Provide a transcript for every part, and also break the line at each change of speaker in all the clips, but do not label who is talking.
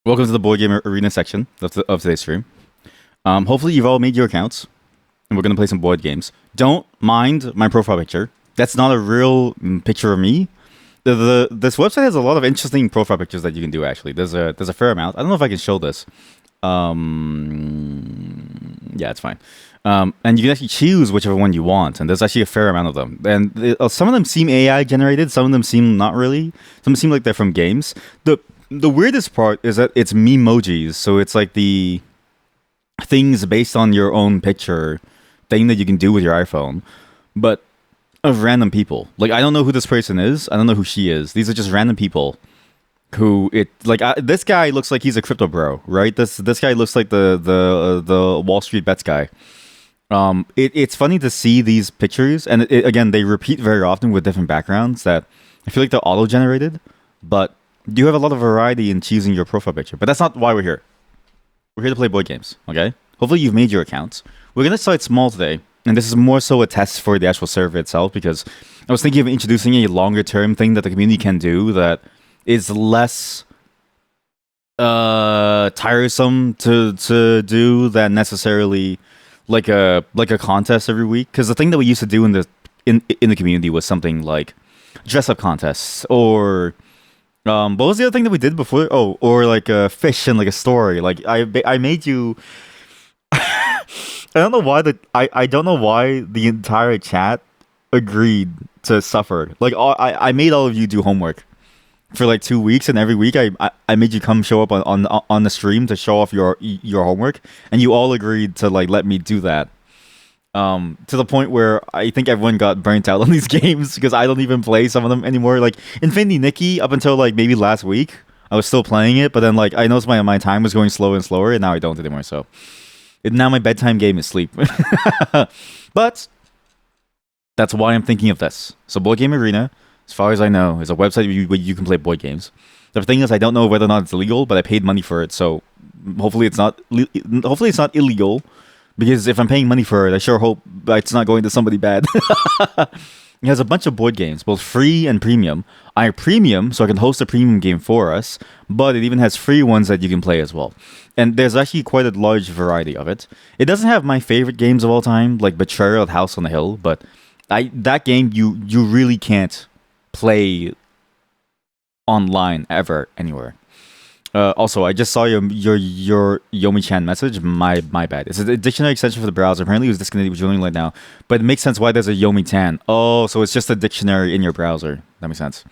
Welcome to the Board Game Arena section of today's stream. Hopefully you've all made your accounts, and we're going to play some board games. Don't mind my profile picture. That's not a real picture of me. This website has a lot of interesting profile pictures that you can do, actually. There's a fair amount. I don't know if I can show this. Yeah, it's fine. And you can actually choose whichever one you want, and there's actually a fair amount of them. And some of them seem AI generated, some of them seem not really. Some seem like they're from games. The weirdest part is that it's memojis, so it's like the things based on your own picture thing that you can do with your iPhone, but of random people. Like, I don't know who this person is. I don't know who she is. These are just random people who this guy looks like he's a crypto bro, right? This guy looks like the Wall Street bets guy. It's funny to see these pictures, and again, they repeat very often with different backgrounds that I feel like they're auto-generated, but you have a lot of variety in choosing your profile picture. But that's not why we're here. We're here to play board games, okay? Hopefully you've made your accounts. We're going to start small today, and this is more so a test for the actual server itself, because I was thinking of introducing a longer-term thing that the community can do that is less tiresome to do than necessarily like a contest every week. Because the thing that we used to do in the community was something like dress-up contests, or what was the other thing that we did before? Oh, or like a fish and like a story. Like I made you. I don't know why I don't know why the entire chat agreed to suffer. Like I made all of you do homework for like 2 weeks, and every week I made you come show up on the stream to show off your homework, and you all agreed to like let me do that. To the point where I think everyone got burnt out on these games because I don't even play some of them anymore. Like Infinity Nikki, up until like maybe last week, I was still playing it, but then like I noticed my time was going slower and slower, and now I don't anymore. So now my bedtime game is sleep. But that's why I'm thinking of this. So Board Game Arena, as far as I know, is a website where you can play board games. The thing is, I don't know whether or not it's illegal, but I paid money for it, so hopefully it's not. Hopefully it's not illegal. Because if I'm paying money for it, I sure hope it's not going to somebody bad. It has a bunch of board games, both free and premium. I have premium, so I can host a premium game for us, but it even has free ones that you can play as well. And there's actually quite a large variety of it. It doesn't have my favorite games of all time, like Betrayal at House on the Hill, but that game you really can't play online ever anywhere. Also, I just saw your Yomi-chan message. My bad. It's a dictionary extension for the browser. Apparently, it was disconnected with joining right now. But it makes sense why there's a Yomi-tan. Oh, so it's just a dictionary in your browser. That makes sense.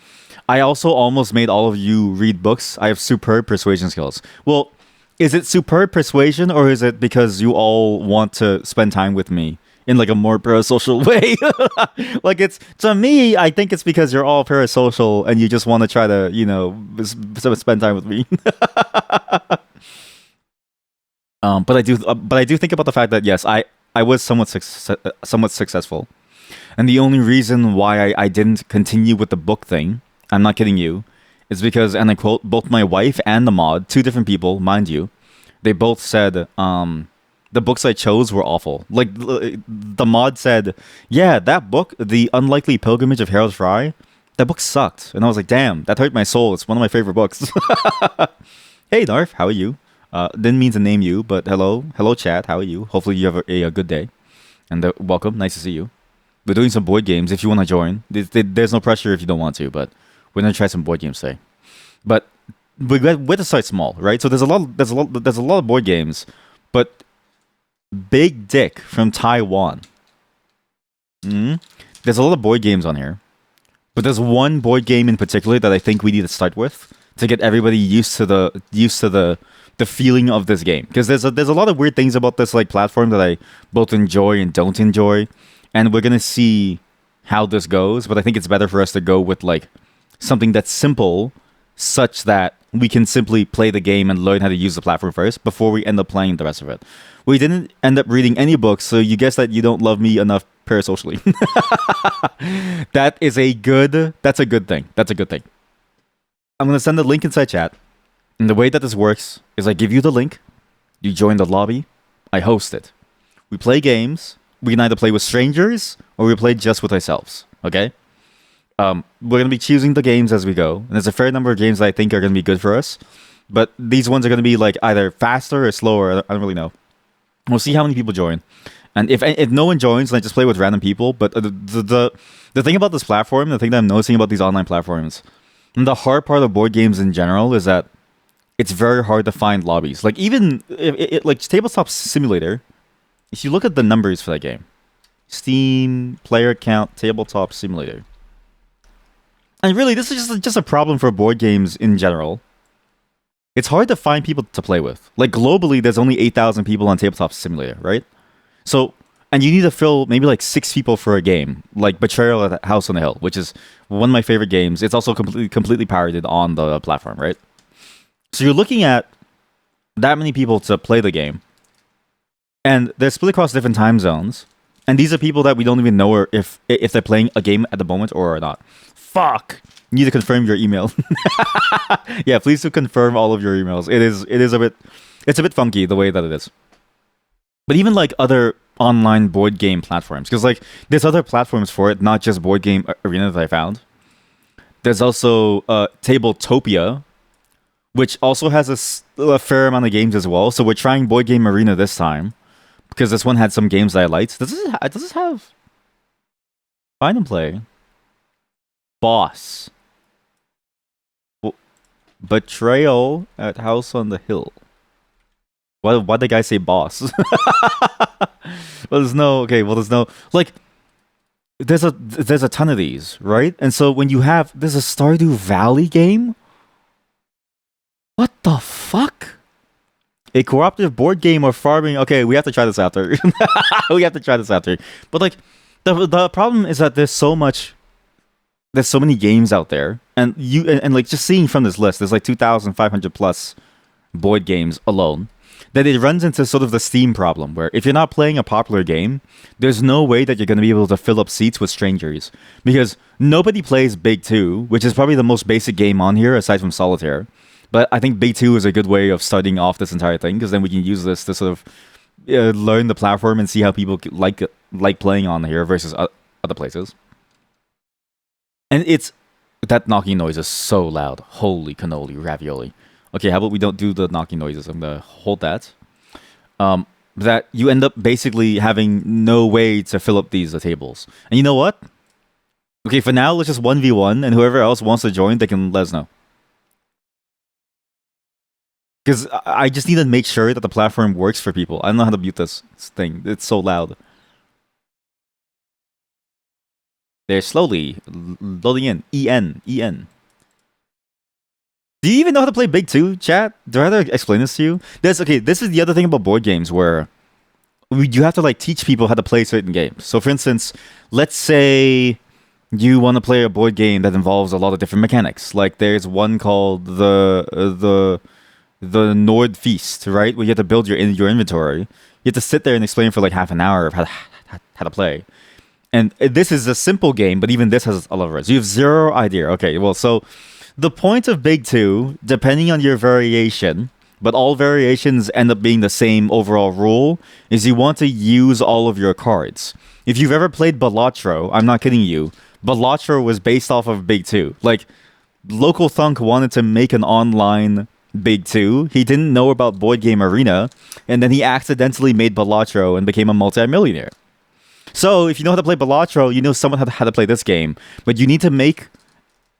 I also almost made all of you read books. I have superb persuasion skills. Well, is it superb persuasion, or is it because you all want to spend time with me in like a more parasocial way? Like, it's, to me, I think it's because you're all parasocial and you just want to try to, spend time with me. But I do think about the fact that yes, I was somewhat successful, and the only reason why I didn't continue with the book thing, I'm not kidding you, is because, and I quote, both my wife and the mod, two different people, mind you, they both said, the books I chose were awful. Like, the mod said, yeah, that book, The Unlikely Pilgrimage of Harold Fry, that book sucked. And I was like, damn, that hurt my soul. It's one of my favorite books. Hey, Narf, how are you? Didn't mean to name you, but hello. Hello, chat. How are you? Hopefully you have a good day. And welcome. Nice to see you. We're doing some board games if you want to join. There's no pressure if you don't want to, but we're going to try some board games today. But we have to start small, right? So there's a lot of board games, but Big Dick from Taiwan. There's a lot of board games on here, but there's one board game in particular that I think we need to start with to get everybody used to the feeling of this game. Because there's a lot of weird things about this like platform that I both enjoy and don't enjoy, and we're gonna see how this goes. But I think it's better for us to go with like something that's simple, such that we can simply play the game and learn how to use the platform first before we end up playing the rest of it. We didn't end up reading any books, so you guess that you don't love me enough parasocially. That's a good thing. That's a good thing. I'm going to send the link inside chat. And the way that this works is I give you the link, you join the lobby, I host it. We play games. We can either play with strangers or we play just with ourselves, okay? We're going to be choosing the games as we go. And there's a fair number of games that I think are going to be good for us. But these ones are going to be like either faster or slower. I don't really know. We'll see how many people join. And if no one joins, then I just play with random people. But the thing about this platform, the thing that I'm noticing about these online platforms, and the hard part of board games in general is that it's very hard to find lobbies. Like even like Tabletop Simulator, if you look at the numbers for that game, Steam player count Tabletop Simulator, and really this is just a problem for board games in general. It's hard to find people to play with. Like globally, there's only 8,000 people on Tabletop Simulator, right? So, and you need to fill maybe like 6 people for a game, like Betrayal at the House on the Hill, which is one of my favorite games. It's also completely pirated on the platform, right? So you're looking at that many people to play the game, and they're split across different time zones. And these are people that we don't even know if they're playing a game at the moment or not. Fuck. You need to confirm your email. Yeah, please do confirm all of your emails. It's a bit funky the way that it is. But even like other online board game platforms, because like there's other platforms for it, not just Board Game Arena that I found. There's also Tabletopia, which also has a fair amount of games as well. So we're trying Board Game Arena this time because this one had some games that I liked. Does this have Find and Play? Boss. Betrayal at House on the Hill. Why'd the guy say boss? Well, there's no like. There's a ton of these, right? And so when there's a Stardew Valley game. What the fuck? A cooperative board game of farming. Okay, we have to try this after. We have to try this after. But like, the problem is that there's so many games out there, and like just seeing from this list, there's like 2,500 plus board games alone. That it runs into sort of the Steam problem, where if you're not playing a popular game, there's no way that you're going to be able to fill up seats with strangers, because nobody plays Big 2, which is probably the most basic game on here aside from Solitaire. But I think Big 2 is a good way of starting off this entire thing, because then we can use this to sort of learn the platform and see how people like playing on here versus other places. And that knocking noise is so loud. Holy cannoli ravioli. Okay, how about we don't do the knocking noises? I'm gonna hold that. That you end up basically having no way to fill up these tables. And you know what? Okay, for now, let's just 1v1, and whoever else wants to join, they can let us know. Because I just need to make sure that the platform works for people. I don't know how to mute this thing. It's so loud. They're slowly loading in. EN. Do you even know how to play Big 2, chat? Do I have to explain this to you? This is the other thing about board games where you have to like teach people how to play certain games. So for instance, let's say you want to play a board game that involves a lot of different mechanics. Like there's one called the Nord Feast, right? Where you have to build your inventory. You have to sit there and explain for like half an hour of how to play. And this is a simple game, but even this has a lot of rules. You have zero idea. Okay, well, so the point of Big 2, depending on your variation, but all variations end up being the same overall rule, is you want to use all of your cards. If you've ever played Balatro, I'm not kidding you, Balatro was based off of Big 2. Like, Local Thunk wanted to make an online Big 2. He didn't know about Board Game Arena, and then he accidentally made Balatro and became a multi-millionaire. So, if you know how to play Balatro, you know somewhat how to play this game, but you need to make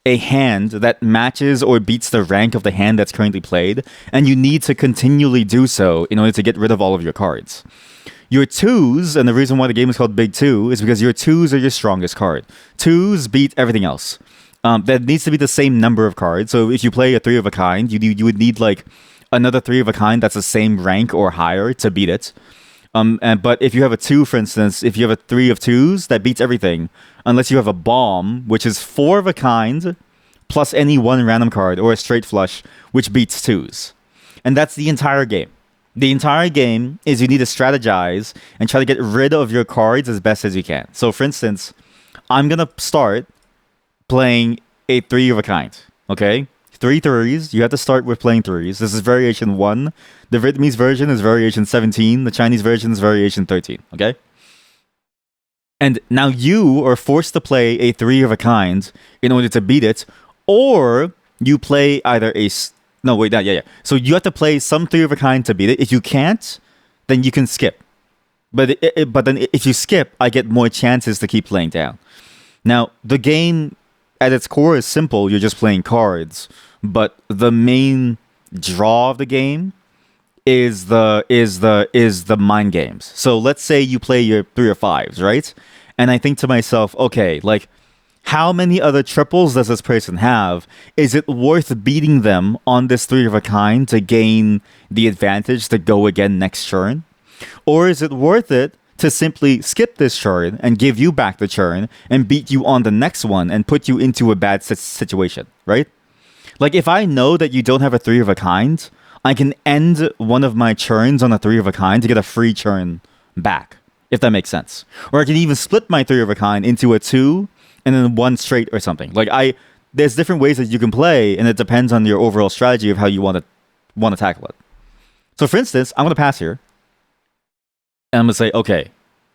a hand that matches or beats the rank of the hand that's currently played, and you need to continually do so in order to get rid of all of your cards. Your 2s, and the reason why the game is called Big 2, is because your 2s are your strongest card. 2s beat everything else. That needs to be the same number of cards, so if you play a 3 of a kind, you would need like another 3 of a kind that's the same rank or higher to beat it. But if you have a 2, for instance, if you have a 3 of 2s, that beats everything. Unless you have a bomb, which is 4 of a kind, plus any one random card, or a straight flush, which beats 2s. And that's the entire game. The entire game is you need to strategize and try to get rid of your cards as best as you can. So, for instance, I'm going to start playing a 3 of a kind, okay? 3 threes. You have to start with playing 3s. This is variation 1. The Vietnamese version is variation 17. The Chinese version is variation 13, okay? And now you are forced to play a 3 of a kind in order to beat it, or you play either No, wait, yeah. So you have to play some three of a kind to beat it. If you can't, then you can skip. But then if you skip, I get more chances to keep playing down. Now, the game at its core is simple. You're just playing cards, but the main draw of the game is the mind games. So let's say you play your three or fives, right? And I think to myself, okay, like how many other triples does this person have? Is it worth beating them on this three of a kind to gain the advantage to go again next turn? Or is it worth it to simply skip this turn and give you back the turn and beat you on the next one and put you into a bad situation, right? Like if I know that you don't have a three of a kind, I can end one of my turns on a three of a kind to get a free turn back, if that makes sense. Or I can even split my three of a kind into a two and then one straight or something. There's different ways that you can play, and it depends on your overall strategy of how you want to tackle it. So for instance, I'm gonna pass here. And I'm gonna say, okay,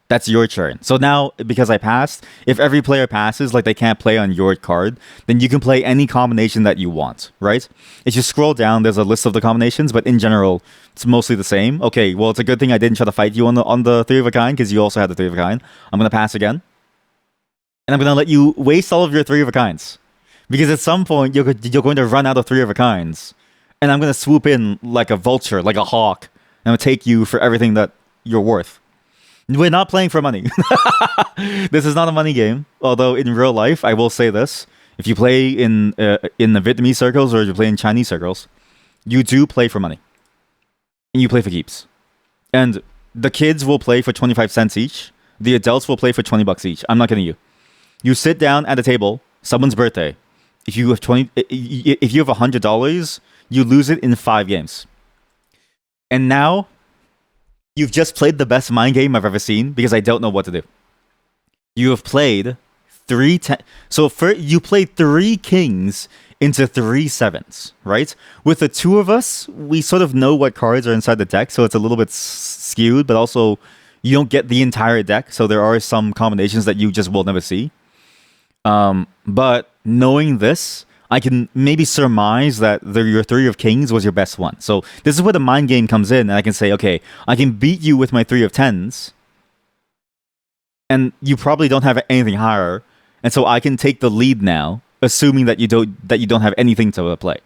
that's your turn. So now, because I passed, if every player passes, like they can't play on your card, then you can play any combination that you want, right? If you scroll down, there's a list of the combinations, but in general, it's mostly the same. Okay, well, it's a good thing I didn't try to fight you on the three of a kind, because you also had the three of a kind. I'm gonna pass again, and I'm gonna let you waste all of your three of a kinds, because at some point you're going to run out of three of a kinds, and I'm gonna swoop in like a vulture, like a hawk, and I'm gonna take you for everything that you're worth. We're not playing for money. This is not a money game. Although in real life, I will say this: if you play in the Vietnamese circles or you play in Chinese circles, you do play for money, and you play for keeps. And the kids will play for 25 cents each. The adults will play for $20 each. I'm not kidding you. You sit down at a table, someone's birthday. If you have $100, you lose it in 5 games. And now you've just played the best mind game I've ever seen because I don't know what to do. You have played you played 3 kings into 3 sevens, right? With the two of us, we sort of know what cards are inside the deck, so it's a little bit skewed, but also you don't get the entire deck, so there are some combinations that you just will never see. But knowing this, I can maybe surmise that your 3 of kings was your best one. So this is where the mind game comes in, and I can say, okay, I can beat you with my 3 of tens, and you probably don't have anything higher, and so I can take the lead now, assuming that you don't have anything to play,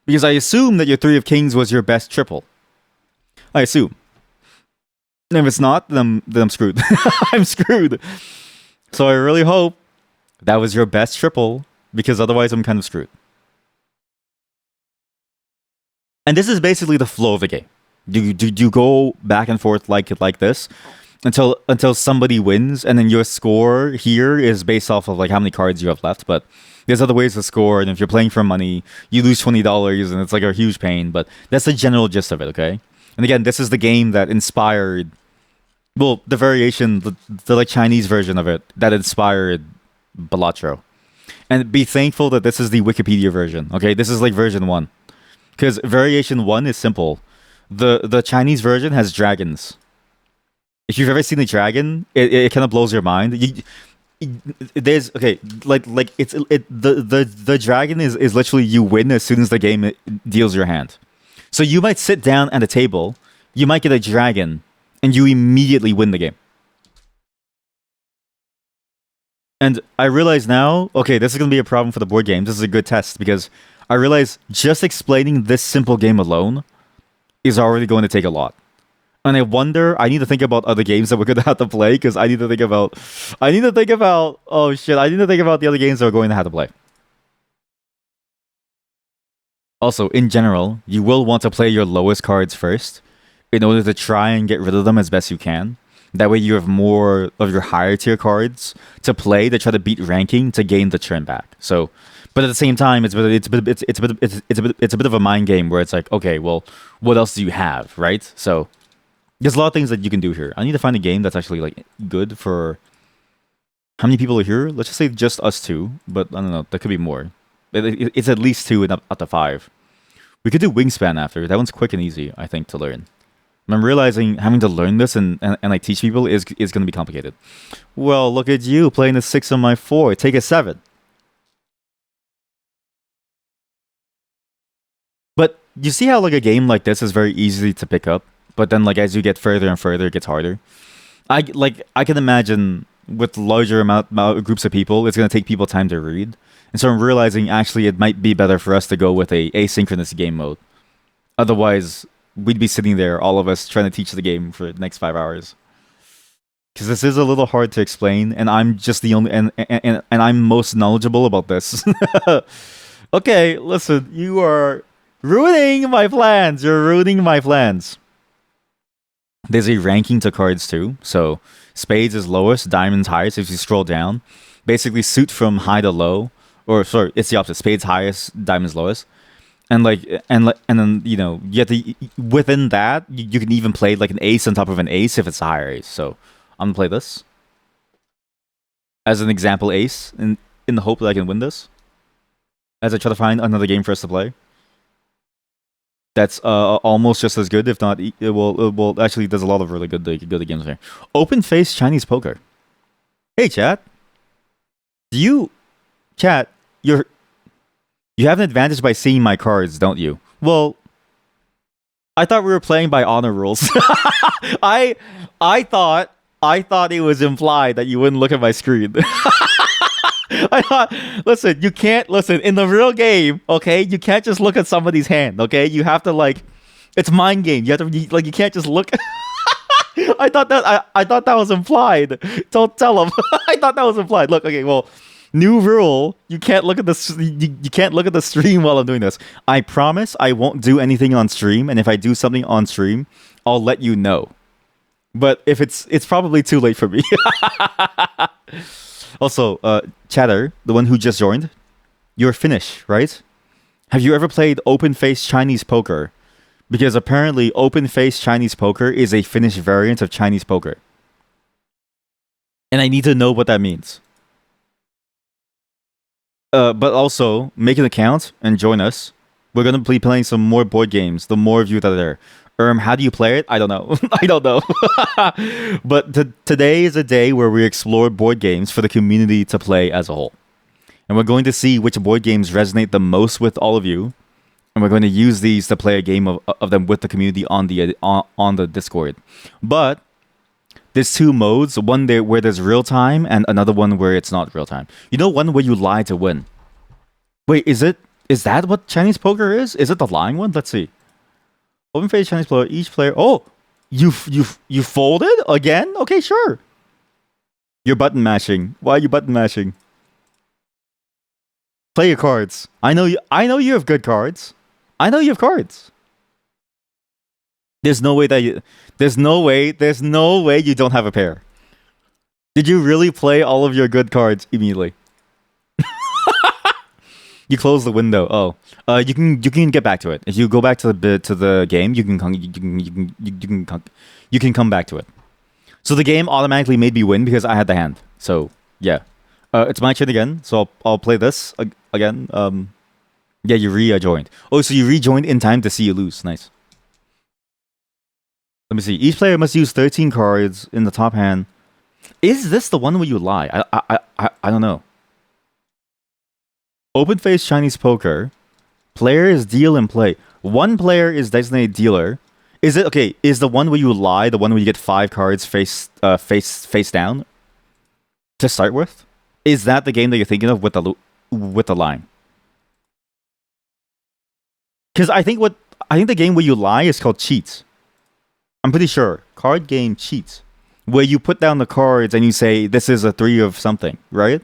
because I assume that your 3 of kings was your best triple. I assume. And if it's not, then I'm screwed. I'm screwed. So I really hope that was your best triple, because otherwise I'm kind of screwed. And this is basically the flow of the game. You go back and forth like this until somebody wins, and then your score here is based off of like how many cards you have left. But there's other ways to score, and if you're playing for money, you lose $20, and it's like a huge pain. But that's the general gist of it, okay? And again, this is the game that inspired, well, the variation, the like Chinese version of it that inspired Balatro. And be thankful that this is the Wikipedia version, okay? This is like version 1. Because variation 1 is simple. The Chinese version has dragons. If you've ever seen a dragon, it kind of blows your mind. There's okay, the dragon is literally you win as soon as the game deals your hand. So you might sit down at a table, you might get a dragon, and you immediately win the game. And I realize now, okay, this is going to be a problem for the board game. This is a good test, because I realize just explaining this simple game alone is already going to take a lot. And I wonder, I need to think about other games that we're going to have to play, because I need to think about the other games that we're going to have to play. Also, in general, you will want to play your lowest cards first in order to try and get rid of them as best you can. That way you have more of your higher tier cards to play to try to beat ranking to gain the turn back. So, but at the same time, it's a bit of a mind game where it's like, okay, well, what else do you have, right? So there's a lot of things that you can do here. I need to find a game that's actually like good for how many people are here. Let's just say just us 2, but I don't know, there could be more. It's at least 2 and up to 5. We could do Wingspan after. That one's quick and easy, I think, to learn. I'm realizing having to learn this and like teach people is going to be complicated. Well, look at you playing a 6 on my 4. Take a 7. But you see how like a game like this is very easy to pick up, but then like as you get further and further, it gets harder. I can imagine with larger amount groups of people, it's gonna take people time to read, and so I'm realizing actually it might be better for us to go with a asynchronous game mode. Otherwise, we'd be sitting there, all of us, trying to teach the game for the next 5 hours. Because this is a little hard to explain, and I'm just the only and I'm most knowledgeable about this. Okay, listen, you are ruining my plans. You're ruining my plans. There's a ranking to cards too. So spades is lowest, diamonds highest. If you scroll down, basically suit from high to low, or sorry, it's the opposite. Spades highest, diamonds lowest, and then you have to within that you can even play like an ace on top of an ace if it's a higher ace. So I'm gonna play this as an example ace in the hope that I can win this as I try to find another game for us to play. That's almost just as good, if not. Well, actually, there's a lot of really good games here. Open face Chinese poker. Hey, chat. Chat? You have an advantage by seeing my cards, don't you? Well, I thought we were playing by honor rules. I thought it was implied that you wouldn't look at my screen. I thought, listen, you can't listen in the real game. Okay, you can't just look at somebody's hand. Okay, you have to like, it's mind game. You have to you can't just look. I thought that was implied. Don't tell him. I thought that was implied. Look, okay, well, new rule. You can't look at you can't look at the stream while I'm doing this. I promise I won't do anything on stream, and if I do something on stream, I'll let you know. But if it's probably too late for me. Also, Chatter, the one who just joined, you're Finnish, right? Have you ever played open face Chinese poker? Because apparently open face Chinese poker is a Finnish variant of Chinese poker. And I need to know what that means. But also, make an account and join us. We're going to be playing some more board games, the more of you that are there. How do you play it? I don't know. I don't know. But today is a day where we explore board games for the community to play as a whole. And we're going to see which board games resonate the most with all of you. And we're going to use these to play a game of them with the community on the Discord. But there's two modes. One there where there's real time and another one where it's not real time. You know, one where you lie to win. Wait, is that what Chinese poker is? Is it the lying one? Let's see. Open face Chinese player, each player. Oh, you folded again? Okay, sure. You're button mashing. Why are you button mashing? Play your cards. I know you have good cards. I know you have cards. There's no way you don't have a pair. Did you really play all of your good cards immediately? You close the window. Oh, you can get back to it. If you go back to the game, you can come back to it. So the game automatically made me win because I had the hand. So yeah, it's my turn again. So I'll play this again. Yeah, you rejoined. Oh, so you rejoined in time to see you lose. Nice. Let me see. Each player must use 13 cards in the top hand. Is this the one where you lie? I don't know. Open face Chinese poker. Players deal and play. One player is designated dealer. Is it okay? Is the one where you lie the one where you get 5 cards face down to start with? Is that the game that you're thinking of with the line? Because I think the game where you lie is called cheats. I'm pretty sure card game cheats, where you put down the cards and you say this is a 3 of something, right?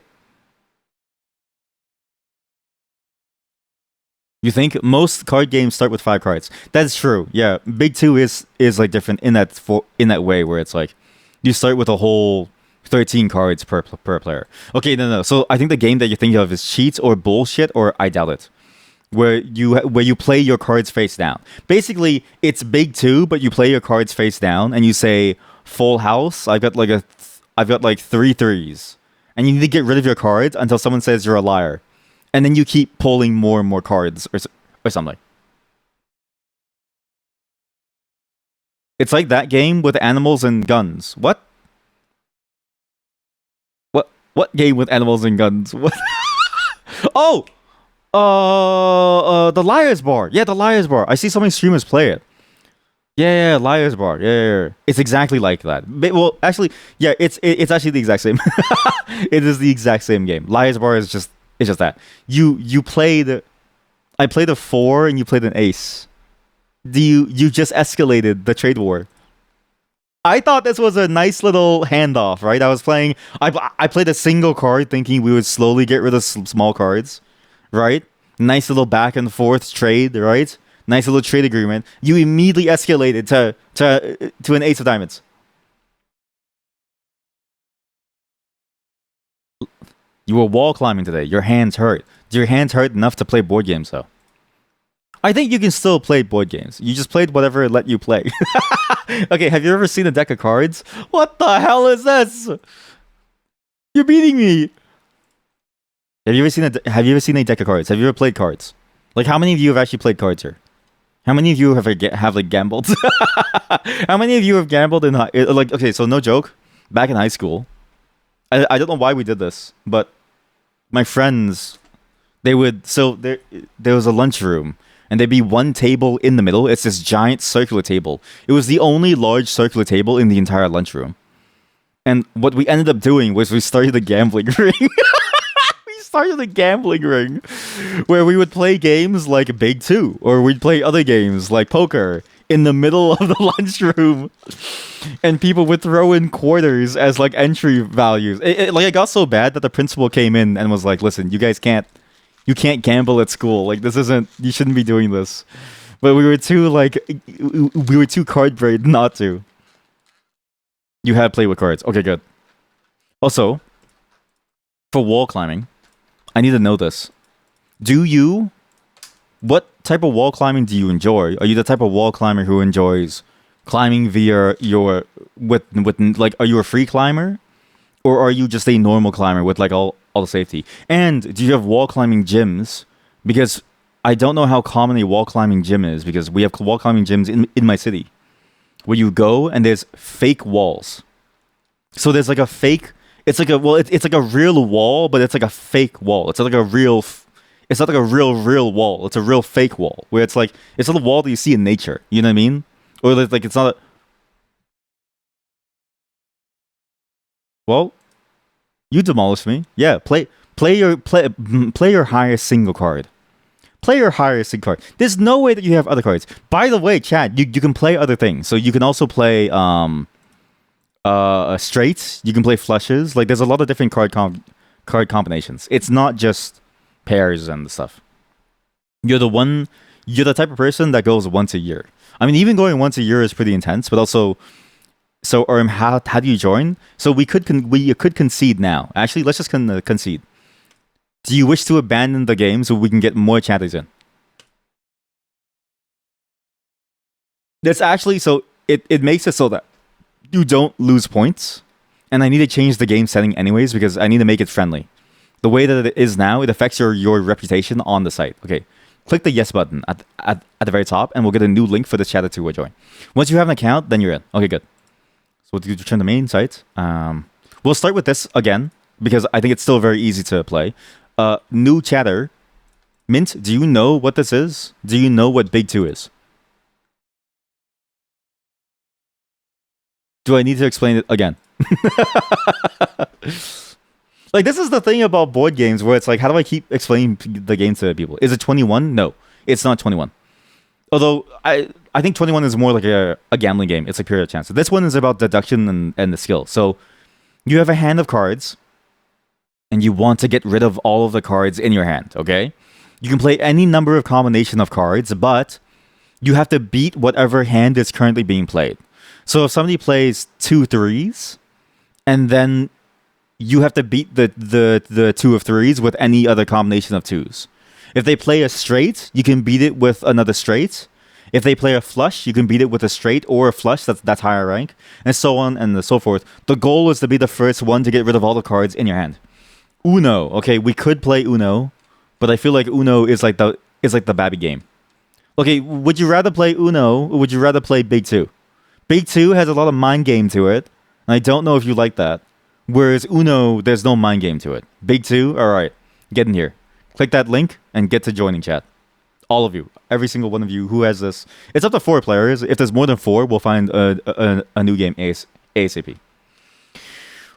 You think most card games start with 5 cards? That's true. Yeah, Big Two is like different in that way where it's like you start with a whole 13 cards per player. Okay, no. So I think the game that you're thinking of is cheats or bullshit, or I doubt it. Where you play your cards face down. Basically, it's Big Two, but you play your cards face down and you say full house. I've got like 3 threes, and you need to get rid of your cards until someone says you're a liar. And then you keep pulling more and more cards or something. It's like that game with animals and guns. What? What game with animals and guns? What? Oh! The Liar's Bar. Yeah, the Liar's Bar. I see so many streamers play it. Yeah, Liar's Bar. Yeah. It's exactly like that. Well, actually, yeah, it's actually the exact same. It is the exact same game. Liar's Bar is just it's just that you played. I played a 4 and you played an ace. You just escalated the trade war. I thought this was a nice little handoff, right? I played a single card thinking we would slowly get rid of small cards, right? Nice little back and forth trade, right? Nice little trade agreement. You immediately escalated to an ace of diamonds. You were wall climbing today. Your hands hurt. Do your hands hurt enough to play board games though? I think you can still play board games. You just played whatever it let you play. Okay, have you ever seen a deck of cards? What the hell is this? You're beating me. Have you ever seen a deck of cards? Have you ever played cards? Like how many of you have actually played cards here? How many of you have like gambled? How many of you have gambled in like okay, so no joke. Back in high school, I don't know why we did this, but my friends they would there was a lunchroom and there'd be one table in the middle. It's this giant circular table. It was the only large circular table in the entire lunchroom. And what we ended up doing was we started a gambling ring. We started a gambling ring where we would play games like Big Two, or we'd play other games like poker in the middle of the lunchroom, and people would throw in quarters as like entry values. It got so bad that the principal came in and was like, "Listen, you can't gamble at school. Like this isn't. You shouldn't be doing this." But we were too card brained not to. You had played with cards. Okay, good. Also, for wall climbing, I need to know this. What type of wall climbing do you enjoy? Are you the type of wall climber who enjoys climbing via with like, are you a free climber? Or are you just a normal climber with like all the safety? And do you have wall climbing gyms? Because I don't know how common a wall climbing gym is, because we have wall climbing gyms in my city where you go and there's fake walls. So there's like a fake. It's like it's like a real wall, but it's like a fake wall. It's not like a real. It's not like a real wall. It's a real fake wall where it's like it's not a wall that you see in nature. You know what I mean? Or like it's not. Well, you demolished me. Yeah, play your highest single card. Play your highest single card. There's no way that you have other cards. By the way, Chad, you can play other things. So you can also play straights. You can play flushes. Like there's a lot of different card combinations. It's not just pairs and stuff. You're the type of person that goes once a year. I mean, even going once a year is pretty intense, but also. So, how do you join? So we could concede now. Actually, let's just concede. Do you wish to abandon the game so we can get more chatters in? That's actually so it makes it so that you don't lose points, and I need to change the game setting anyways because I need to make it friendly. The way that it is now, it affects your reputation on the site. Okay, click the yes button at the very top, and we'll get a new link for the chatter to join. Once you have an account, then you're in. Okay, good. We'll return the main site. We'll start with this again because I think it's still very easy to play. New chatter. Mint, do you know what this is? Do you know what Big Two is? Do I need to explain it again? Like, this is the thing about board games where it's like, how do I keep explaining the game to people? Is it 21? No, it's not 21. Although, I think 21 is more like a gambling game. It's like pure chance. So this one is about deduction and the skill. So you have a hand of cards, and you want to get rid of all of the cards in your hand, okay? You can play any number of combination of cards, but you have to beat whatever hand is currently being played. So if somebody plays 2 3s, and then you have to beat the 2 of 3s with any other combination of 2s. If they play a straight, you can beat it with another straight. If they play a flush, you can beat it with a straight or a flush that's higher rank, and so on and so forth. The goal is to be the first one to get rid of all the cards in your hand. Uno, okay, we could play Uno, but I feel like Uno is like the babby game. Okay, would you rather play Uno or would you rather play Big Two? Big Two has a lot of mind game to it, and I don't know if you like that. Whereas Uno, there's no mind game to it. Big Two, all right, get in here. Click that link and get to joining chat. All of you, every single one of you who has this. It's up to 4 players. If there's more than 4, we'll find a new game ASAP.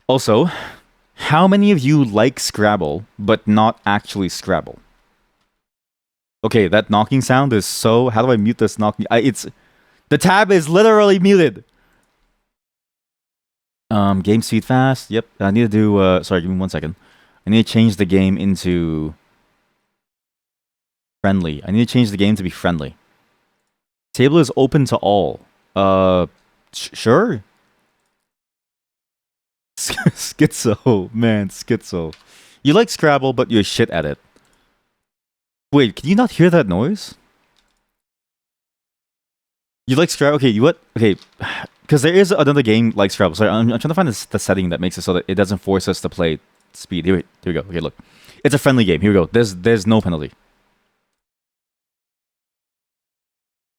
Also, how many of you like Scrabble but not actually Scrabble? Okay, that knocking sound is so. How do I mute this knocking? It's the tab is literally muted. Game speed fast. Yep. I need to do. Sorry, give me 1 second. I need to change the game into friendly. I need to change the game to be friendly. Table is open to all. Sure. Schizo, man, schizo. You like Scrabble, but you're shit at it. Wait, can you not hear that noise? You like Scrabble? Okay, you what? Okay, because there is another game like Scrabble. Sorry, I'm trying to find the setting that makes it so that it doesn't force us to play speed. Here we go. Okay, look. It's a friendly game. Here we go. There's no penalty.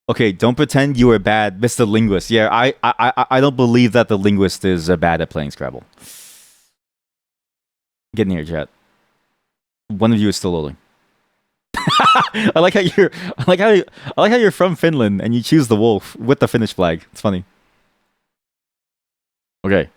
Okay, don't pretend you are bad, Mr. Linguist. Yeah, I don't believe that the linguist is bad at playing Scrabble. Get in here, chat. One of you is still loading. I like how you're from Finland and you choose the wolf with the Finnish flag. It's funny. Okay.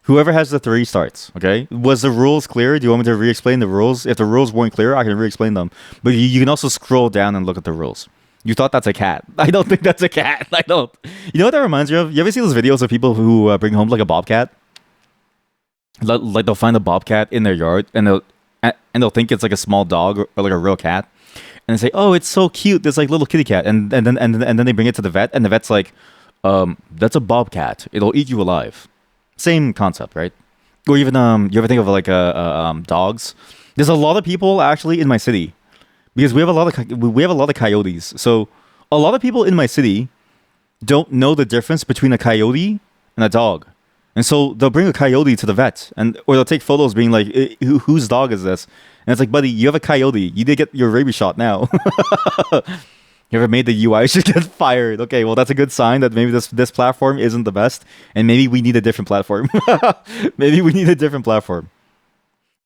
Whoever has the 3 starts, okay? Was the rules clear? Do you want me to re-explain the rules? If the rules weren't clear, I can re-explain them. But you can also scroll down and look at the rules. You thought that's a cat. I don't think that's a cat. I don't. You know what that reminds you of? You ever see those videos of people who bring home like a bobcat? Like they'll find a bobcat in their yard and they'll think it's like a small dog or like a real cat. And they say, "Oh, it's so cute, this like little kitty cat," and then they bring it to the vet, and the vet's like, "That's a bobcat. It'll eat you alive." Same concept, right? Or even you ever think of like dogs? There's a lot of people actually in my city because we have a lot of coyotes. So a lot of people in my city don't know the difference between a coyote and a dog. And so they'll bring a coyote to the vet, or they'll take photos being like, whose dog is this? And it's like, buddy, you have a coyote. You did get your rabies shot now. You ever made the UI should get fired? Okay, well, that's a good sign that maybe this platform isn't the best, and maybe we need a different platform. Maybe we need a different platform.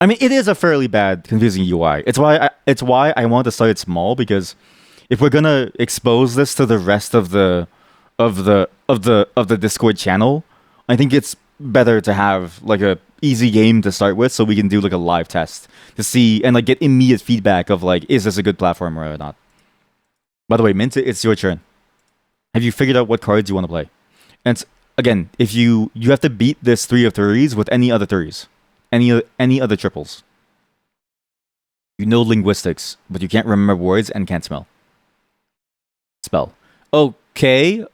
I mean, it is a fairly bad, confusing UI. It's why I want to start it small, because if we're gonna expose this to the rest of the Discord channel, I think it's better to have like a easy game to start with, so we can do like a live test to see and like get immediate feedback of like, is this a good platform or not? By the way, Mint, it's your turn. Have you figured out what cards you want to play? And again, if you have to beat this 3 of 3s with any other 3s, any other triples. You know linguistics, but you can't remember words and can't spell. Okay.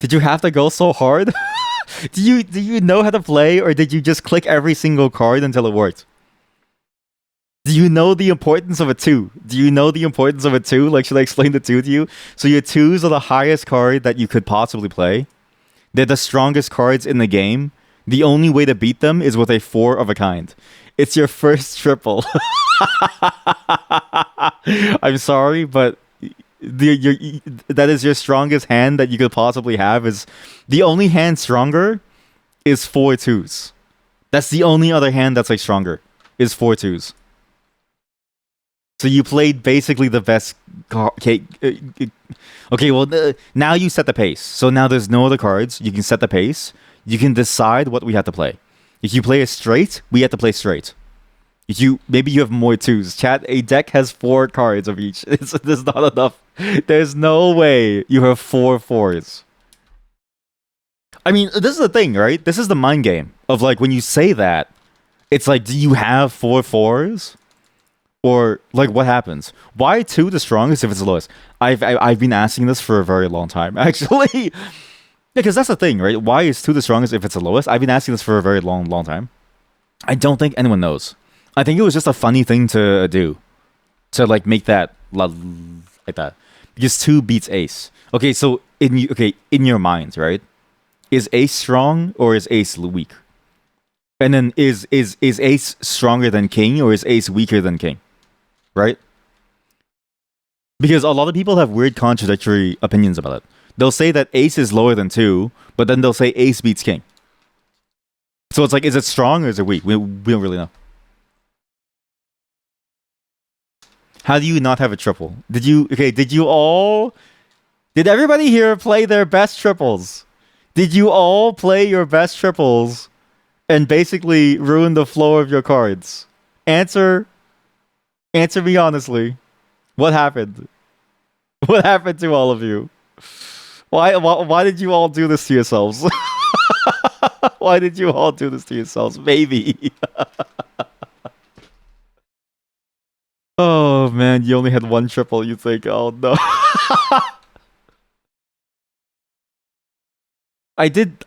Did you have to go so hard? Do you know how to play, or did you just click every single card until it worked? Do you know the importance of a 2? Do you know the importance of a 2? Like, should I explain the 2 to you? So your 2s are the highest card that you could possibly play. They're the strongest cards in the game. The only way to beat them is with a 4 of a kind. It's your first triple. I'm sorry, but that is your strongest hand that you could possibly have. Is the only hand stronger is 4 2s. That's the only other hand that's like stronger is 4 2s. So you played basically the best. Okay, well now you set the pace. So now there's no other cards. You can set the pace. You can decide what we have to play. If you play a straight, we have to play straight. Maybe you have more 2s. Chat, a deck has 4 cards of each. There's not enough. There's no way you have 4 4s. I mean, this is the thing, right? This is the mind game of like when you say that, it's like, do you have 4 4s? Or like what happens? Why 2 the strongest if it's the lowest? I've been asking this for a very long time, actually. Because that's the thing, right? Why is 2 the strongest if it's the lowest? I've been asking this for a very long time. I don't think anyone knows. I think it was just a funny thing to do, to like make that like that, because 2 beats ace. Okay, so in your mind, right? Is ace strong or is ace weak? And then is ace stronger than king or is ace weaker than king? Right? Because a lot of people have weird contradictory opinions about it. They'll say that ace is lower than 2, but then they'll say ace beats king. So it's like, is it strong or is it weak? We don't really know. How do you not have a triple? Did you? Okay. Did you all? Did everybody here play their best triples? Did you all play your best triples and basically ruin the flow of your cards? Answer. Answer me honestly. What happened? What happened to all of you? Why did you all do this to yourselves? Why did you all do this to yourselves? Maybe. Oh man, you only had one triple. You think, oh no. I did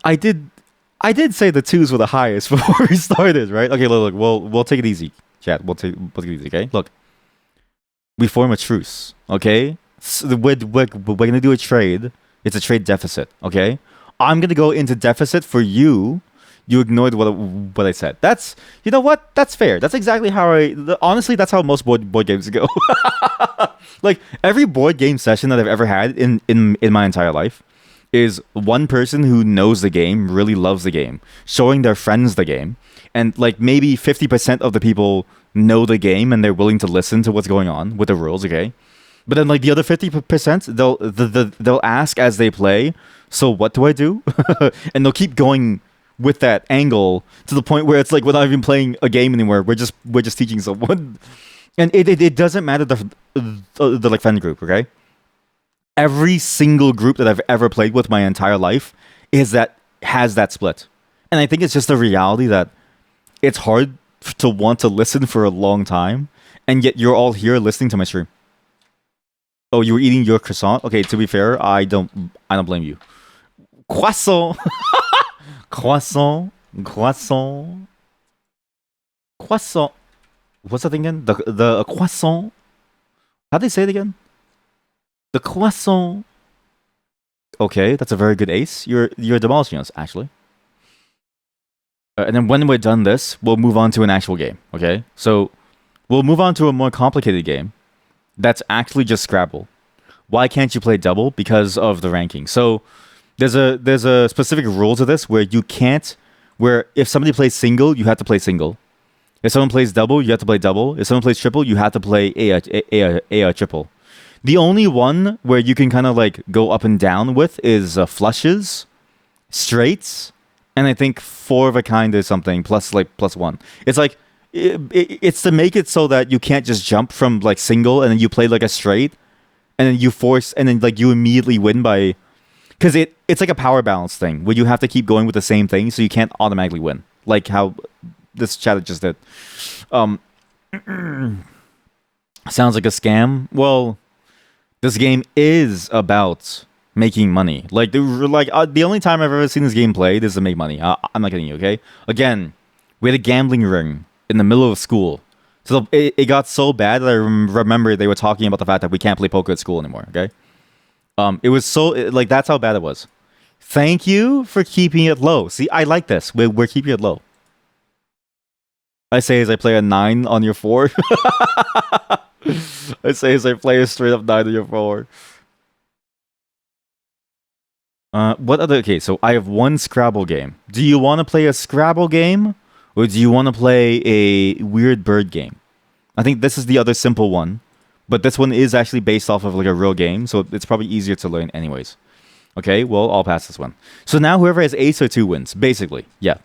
say the twos were the highest before we started, right? Okay, look, we'll take it easy, chat. We'll take it easy, okay? Look, we form a truce, okay? We're gonna do a trade. It's a trade deficit, okay? I'm gonna go into deficit for you. You ignored what I said. That's, you know what? That's fair. That's exactly how honestly, that's how most board games go. Like every board game session that I've ever had in my entire life is one person who knows the game, really loves the game, showing their friends the game, and like maybe 50% of the people know the game and they're willing to listen to what's going on with the rules, okay? But then like the other 50%, they'll ask as they play, so what do I do? And they'll keep going with that angle to the point where it's like we're not even playing a game anymore. We're just teaching someone. And it doesn't matter the like friend group, okay? Every single group that I've ever played with my entire life has that split. And I think it's just a reality that it's hard to want to listen for a long time, and yet you're all here listening to my stream. Oh, you were eating your croissant? Okay, to be fair, I don't blame you. Croissant. Croissant. Croissant. Croissant. What's that thing again? The croissant. How'd they say it again? The croissant. Okay, that's a very good ace. You're demolishing us, actually. And then when we're done this, we'll move on to an actual game. Okay, so we'll move on to a more complicated game. That's actually just Scrabble. Why can't you play double? Because of the ranking. So there's a specific rule to this where you can't. Where if somebody plays single, you have to play single. If someone plays double, you have to play double. If someone plays triple, you have to play a triple. The only one where you can kind of like go up and down with is flushes, straights, and I think four of a kind or something plus one. It's like it's to make it so that you can't just jump from like single and then you play like a straight, and then you force and then like you immediately win by, because it's like a power balance thing where you have to keep going with the same thing, so you can't automatically win like how this chat just did. Sounds like a scam. Well, this game is about making money. Like the only time I've ever seen this game played is to make money. I'm not kidding you, okay? Again, we had a gambling ring in the middle of school. So it got so bad that I remember they were talking about the fact that we can't play poker at school anymore, okay? It was so, like, that's how bad it was. Thank you for keeping it low. See, I like this. We're keeping it low. I say as I play a 9 on your 4. I say as I play a straight up 9 on your 4. What other... Okay, so I have one Scrabble game. Do you want to play a Scrabble game? Or do you want to play a weird bird game? I think this is the other simple one. But this one is actually based off of like a real game, so it's probably easier to learn anyways. Okay, well, I'll pass this one. So now whoever has ace or 2 wins, basically. Yeah.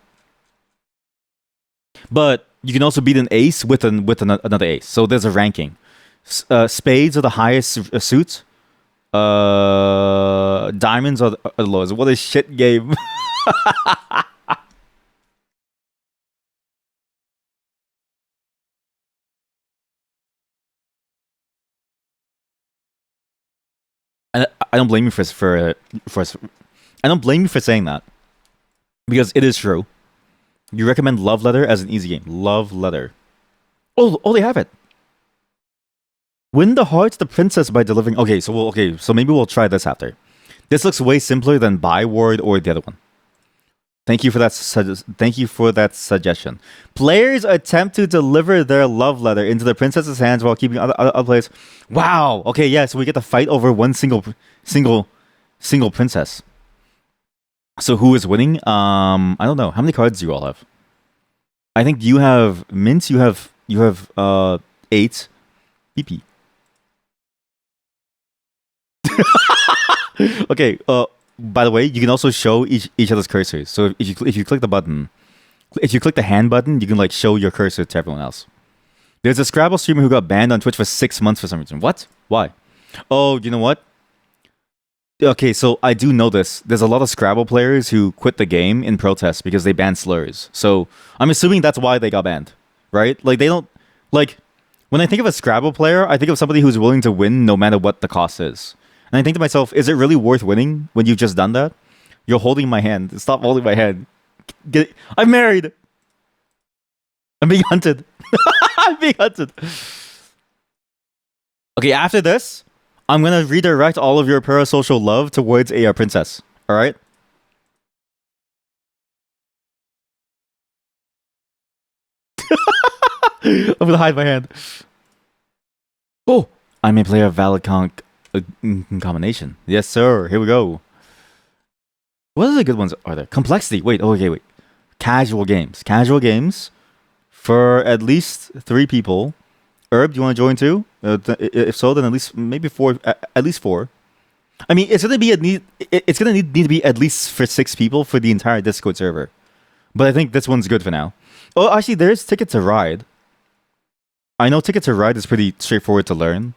But you can also beat an ace with another ace. So there's a ranking. Spades are the highest suits. Diamonds are the lowest. What a shit game. I don't blame you for I don't blame you for saying that, because it is true. You recommend Love Letter as an easy game. Love Letter. Oh, they have it. Win the hearts, the princess by delivering. Okay, so maybe we'll try this after. This looks way simpler than Byword or the other one. Thank you for that. Thank you for that suggestion. Players attempt to deliver their love letter into the princess's hands while keeping other players. Wow. Okay, yeah. So we get to fight over one single princess. So who is winning? I don't know. How many cards do you all have? I think you have Mint. You have 8. PP. Okay. By the way, you can also show each other's cursors. So if you click the button, if you click the hand button, you can like show your cursor to everyone else. There's a Scrabble streamer who got banned on Twitch for 6 months for some reason. What? Why? Oh, you know what? Okay, so I do know this. There's a lot of Scrabble players who quit the game in protest because they banned slurs. So I'm assuming that's why they got banned, right? Like they don't like when I think of a Scrabble player, I think of somebody who's willing to win no matter what the cost is. And I think to myself, is it really worth winning when you've just done that? You're holding my hand. Stop holding my hand. I'm married. I'm being hunted. I'm being hunted. Okay, after this, I'm gonna redirect all of your parasocial love towards a princess. All right. I'm gonna hide my hand. Oh, I may play a valid combination. Yes, sir. Here we go. What other good ones are there? Complexity. Wait. Oh, okay. Wait. Casual games. Casual games for at least 3 people. Herb, do you want to join too? If so, then at least maybe 4. At least 4. I mean, it's gonna be a need. It's gonna need to be at least for 6 people for the entire Discord server. But I think this one's good for now. Oh, actually, there's Ticket to Ride. I know Ticket to Ride is pretty straightforward to learn.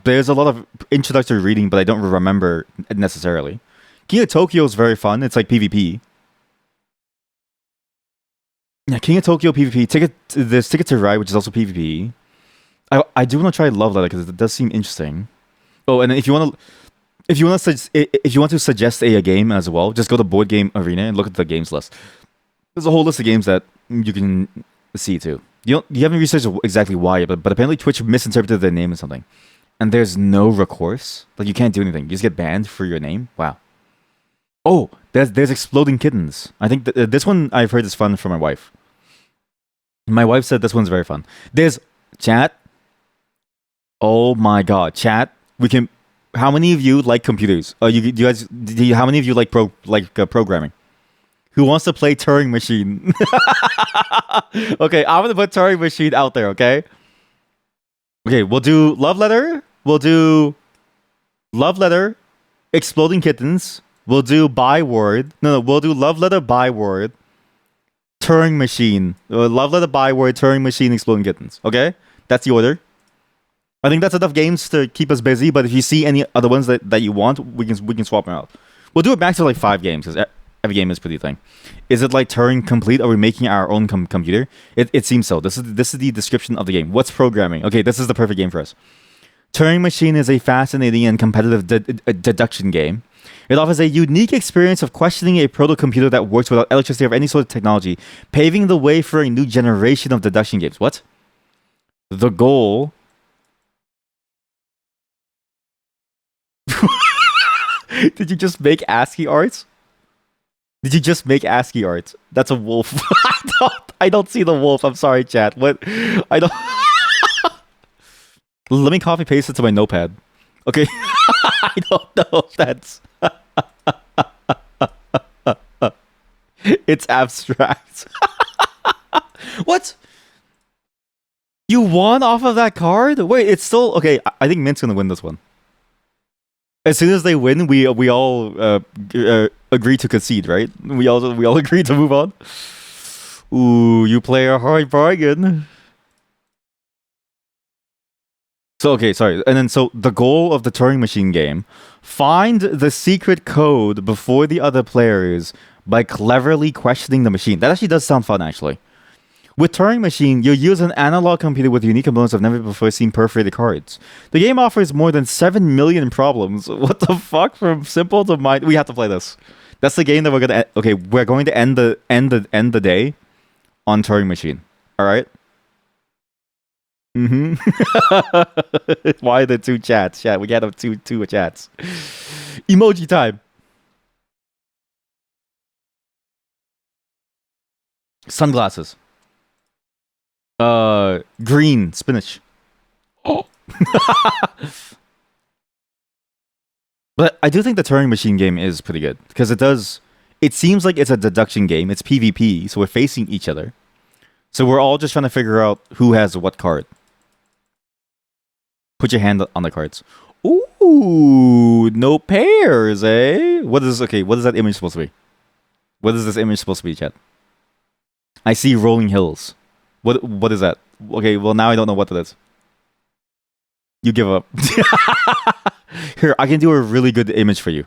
There's a lot of introductory reading, but I don't remember it necessarily. King of Tokyo is very fun. It's like PvP. Yeah, King of Tokyo PvP. There's Ticket to Ride, which is also PvP. I do want to try Love Letter because it does seem interesting. Oh, and if you want to suggest a game as well, just go to BoardGameArena and look at the games list. There's a whole list of games that you can see too. You haven't researched exactly why, but apparently Twitch misinterpreted their name or something, and there's no recourse. Like you can't do anything. You just get banned for your name. Wow. Oh, there's Exploding Kittens. I think this one I've heard is fun for my wife. My wife said this one's very fun. There's chat. Oh my god, chat. We can. How many of you like computers? How many of you like programming? Who wants to play Turing Machine? Okay, I'm gonna put Turing Machine out there. Okay. Okay, we'll do Love Letter. We'll do Love Letter, Exploding Kittens. We'll do Byword. No, we'll do Love Letter, Byword, Turing Machine. Love Letter, Byword, Turing Machine, Exploding Kittens. Okay, that's the order. I think that's enough games to keep us busy. But if you see any other ones that you want, we can swap them out. We'll do it back to like 5 games because every game is pretty thing. Is it like Turing complete? Are we making our own computer? It seems so. This is the description of the game. What's programming? Okay, this is the perfect game for us. Turing Machine is a fascinating and competitive deduction game. It offers a unique experience of questioning a proto-computer that works without electricity or any sort of technology, paving the way for a new generation of deduction games. What? The goal... Did you just make ASCII art? Did you just make ASCII art? That's a wolf. I don't see the wolf. I'm sorry, chat. What? I don't... Let me copy paste it to my notepad. Okay. I don't know if that's... It's abstract. What? You won off of that card? Wait, it's still... Okay, I think Mint's gonna win this one. As soon as they win, we all agree to concede, right? We all agree to move on. Ooh, you play a hard bargain. So okay, sorry. And then so the goal of the Turing Machine game: find the secret code before the other players by cleverly questioning the machine. That actually does sound fun, actually. With Turing Machine, you use an analog computer with unique components of never before seen perforated cards. The game offers more than 7 million problems. What the fuck? From simple to mind. We have to play this. That's the game that we're gonna. Okay, we're going to end the day on Turing Machine. All right. Why the 2 chats? Chat. We got have two chats. Emoji time. Sunglasses. Green spinach. Oh. But I do think the Turing Machine game is pretty good because it seems like it's a deduction game. It's PvP, so we're facing each other. So we're all just trying to figure out who has what card. Put your hand on the cards. Ooh, Ooh, no pairs, eh? What is okay? What is that image supposed to be? What is this image supposed to be, chat? I see rolling hills. What is that? Okay, well now I don't know what that is. You give up. Here, I can do a really good image for you.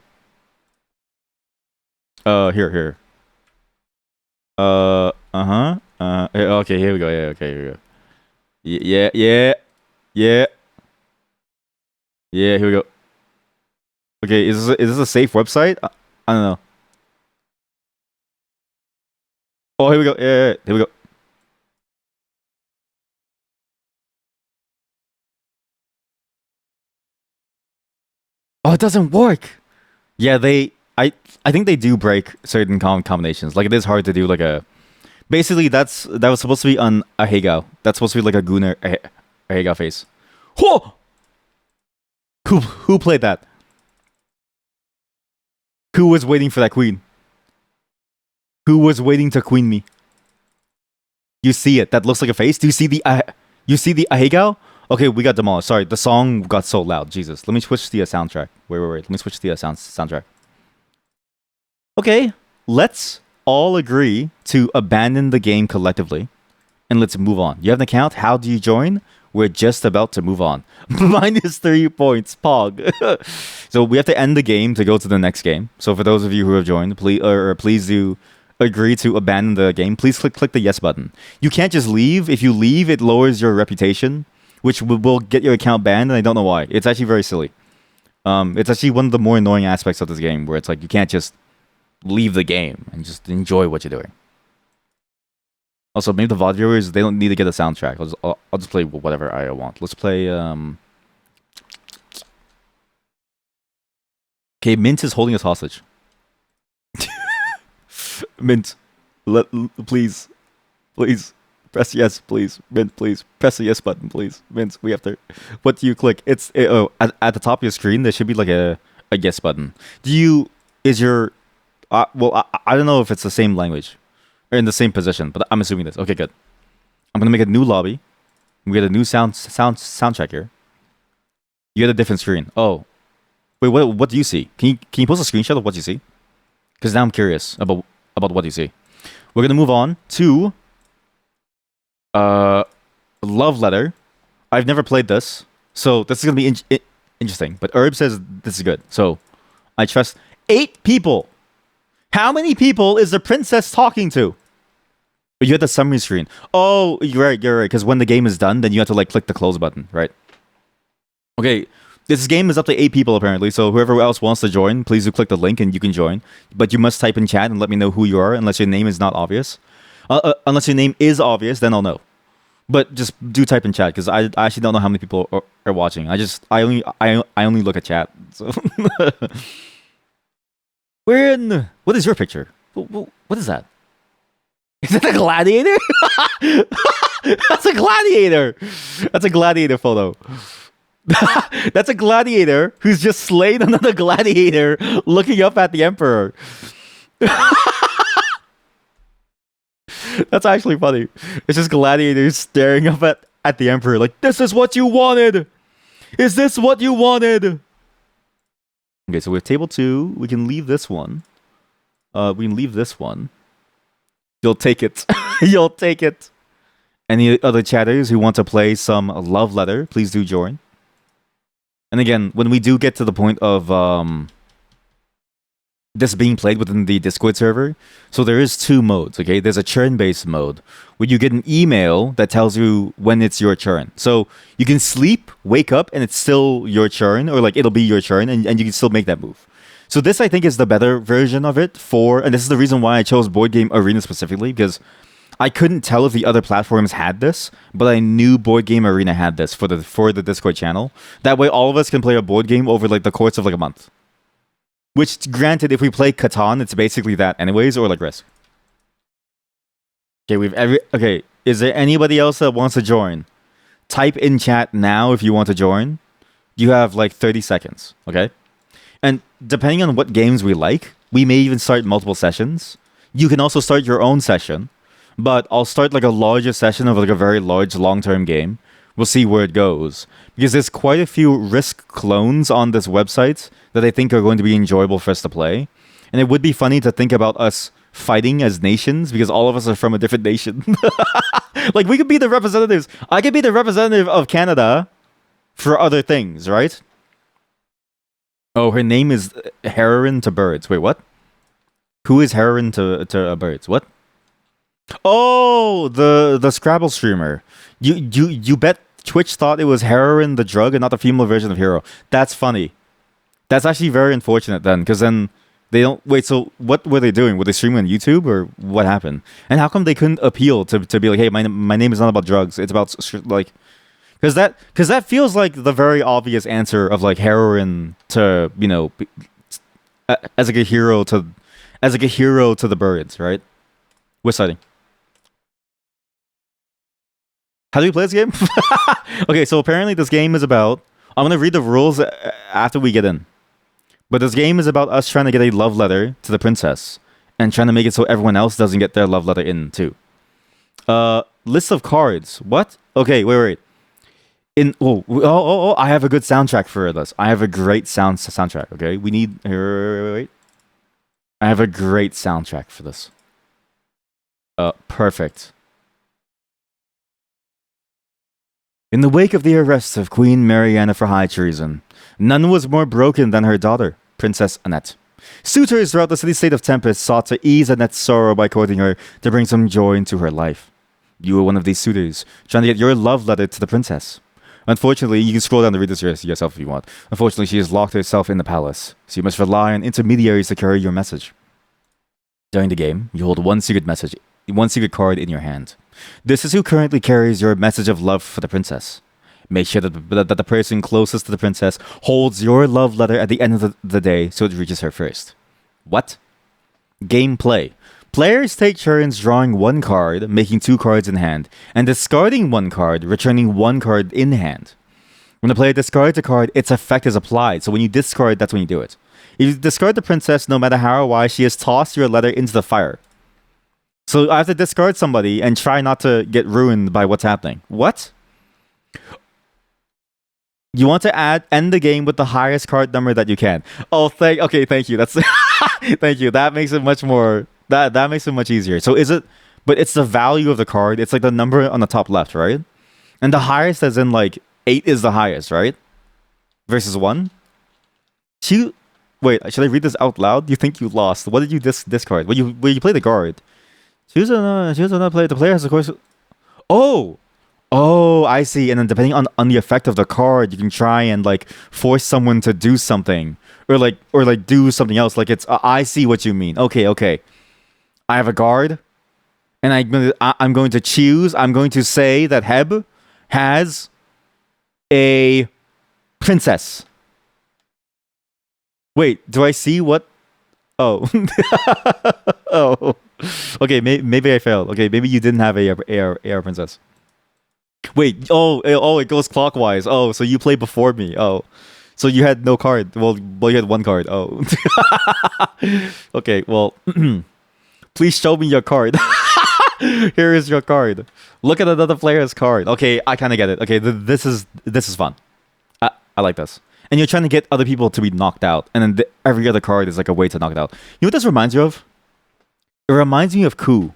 Here. Okay, here we go. Yeah, okay, here we go. Yeah. Yeah, here we go. Okay, is this a safe website? I don't know. Oh, here we go. Yeah, here we go. Oh, it doesn't work. Yeah, I think they do break certain combinations. Like it is hard to do like a. Basically, that was supposed to be on a Hegao. That's supposed to be like a Gunnar a Hegao face. Whoa! Who played that? Who was waiting for that queen? Who was waiting to queen me? You see it? That looks like a face. Do you see the Ahegao? Okay, we got demolished. Sorry, the song got so loud. Jesus, let me switch the soundtrack. Wait. Let me switch the soundtrack. Okay, let's all agree to abandon the game collectively, and let's move on. You have an account. How do you join? We're just about to move on. -3 points, Pog. So we have to end the game to go to the next game. So for those of you who have joined, please do agree to abandon the game. Please click the yes button. You can't just leave. If you leave, it lowers your reputation, which will get your account banned, and I don't know why. It's actually very silly. It's actually one of the more annoying aspects of this game, where it's like you can't just leave the game and just enjoy what you're doing. Also, maybe the VOD viewers, they don't need to get a soundtrack. I'll just play whatever I want. Let's play. Okay, Mint is holding us hostage. Mint, please press yes, please. Mint, please press the yes button, please. Mint, we have to. What do you click? At the top of your screen there should be like a yes button. Is your well, I don't know if it's the same language or in the same position, but I'm assuming this. Okay, good. I'm gonna make a new lobby. We get a new sound check here. You get a different screen. Oh, wait, what do you see? Can you post a screenshot of what you see? Because now I'm curious about what you see. We're gonna move on to Love Letter. I've never played this, so this is gonna be interesting. But Herb says this is good, so I trust 8 people. How many people is the princess talking to? You had the summary screen. Oh, you're right. Because when the game is done, then you have to like click the close button, right? Okay, this game is up to 8 people apparently. So whoever else wants to join, please do click the link and you can join. But you must type in chat and let me know who you are, unless your name is not obvious. Unless your name is obvious, then I'll know. But just do type in chat because I actually don't know how many people are watching. I only look at chat. So. We're in. What is your picture? What is that? Is that a gladiator? That's a gladiator. That's a gladiator photo. That's a gladiator who's just slayed another gladiator looking up at the emperor. That's actually funny. It's just gladiators staring up at the emperor like, this is what you wanted. Is this what you wanted? Okay, so we have table 2. We can leave this one. We can leave this one. You'll take it. You'll take it. Any other chatters who want to play some Love Letter, please do join. And again, when we do get to the point of this being played within the Discord server, so there is 2 modes, okay? There's a churn-based mode, where you get an email that tells you when it's your turn. So you can sleep, wake up, and it's still your turn, or like it'll be your turn, and you can still make that move. So this, I think, is the better version of it and this is the reason why I chose BoardGameArena specifically, because I couldn't tell if the other platforms had this, but I knew BoardGameArena had this for the Discord channel. That way all of us can play a board game over like the course of like a month. Which, granted, if we play Catan, it's basically that anyways, or like Risk. Okay, okay, is there anybody else that wants to join? Type in chat now if you want to join. You have like 30 seconds, okay? And depending on what games we like, we may even start multiple sessions. You can also start your own session, but I'll start like a larger session of like a very large long-term game We'll see where it goes. Because there's quite a few Risk clones on this website that I think are going to be enjoyable for us to play. And it would be funny to think about us fighting as nations because all of us are from a different nation. Like, we could be the representatives. I could be the representative of Canada for other things, right? Oh, her name is Heroine to Birds. Wait, what? Who is Heroine to Birds? What? Oh, the Scrabble streamer. You bet Twitch thought it was Heroine the drug and not the female version of Hero. That's funny. That's actually very unfortunate then, because then they don't wait. So what were they doing? Were they streaming on YouTube or what happened? And how come they couldn't appeal to be like, hey, my name is not about drugs. It's about like, because that feels like the very obvious answer of like heroin to as like a hero to the birds, right? We're starting. How do we play this game? Okay, so apparently this game is about. I'm gonna read the rules after we get in. But this game is about us trying to get a love letter to the princess and trying to make it so everyone else doesn't get their love letter in too. List of cards. What? Okay, wait. I have a good soundtrack for this. I have a great soundtrack. Okay, we need. Wait. I have a great soundtrack for this. Perfect. In the wake of the arrest of Queen Mariana for high treason, none was more broken than her daughter, Princess Annette. Suitors throughout the city-state of Tempest sought to ease Annette's sorrow by courting her to bring some joy into her life. You were one of these suitors, trying to get your love letter to the princess. Unfortunately, you can scroll down to read this yourself if you want. Unfortunately, she has locked herself in the palace, so you must rely on intermediaries to carry your message. During the game, you hold one secret card in your hand. This is who currently carries your message of love for the princess. Make sure that the person closest to the princess holds your love letter at the end of the day so it reaches her first. What? Gameplay. Players take turns drawing one card, making 2 cards in hand, and discarding 1 card, returning 1 card in hand. When the player discards a card, its effect is applied, so when you discard, that's when you do it. If you discard the princess, no matter how or why, she has tossed your letter into the fire. So I have to discard somebody and try not to get ruined by what's happening. What? You want to end the game with the highest card number that you can. Oh, thank you. That's thank you. That makes it much more. That makes it much easier. So is it? But it's the value of the card. It's like the number on the top left, right? And the highest, as in like 8, is the highest, right? Versus 1. Wait, should I read this out loud? You think you lost? What did you discard? Well, you play the guard. Choose another player. The player has, of course. Oh, I see. And then depending on the effect of the card, you can try and like force someone to do something, or do something else. Like it's. I see what you mean. Okay. I have a guard, and I'm going to choose. I'm going to say that Heb has a princess. Wait, do I see what? Oh. Oh. Okay, maybe I failed. Okay, maybe you didn't have a AR princess. Wait, it goes clockwise. Oh, so you played before me. Oh, so you had no card. Well, you had 1 card. Oh. Okay, well, please show me your card. Here is your card. Look at another player's card. Okay, I kind of get it. Okay, this is fun. I like this. And you're trying to get other people to be knocked out, and then every other card is like a way to knock it out. You know what this reminds you of? It reminds me of Coup,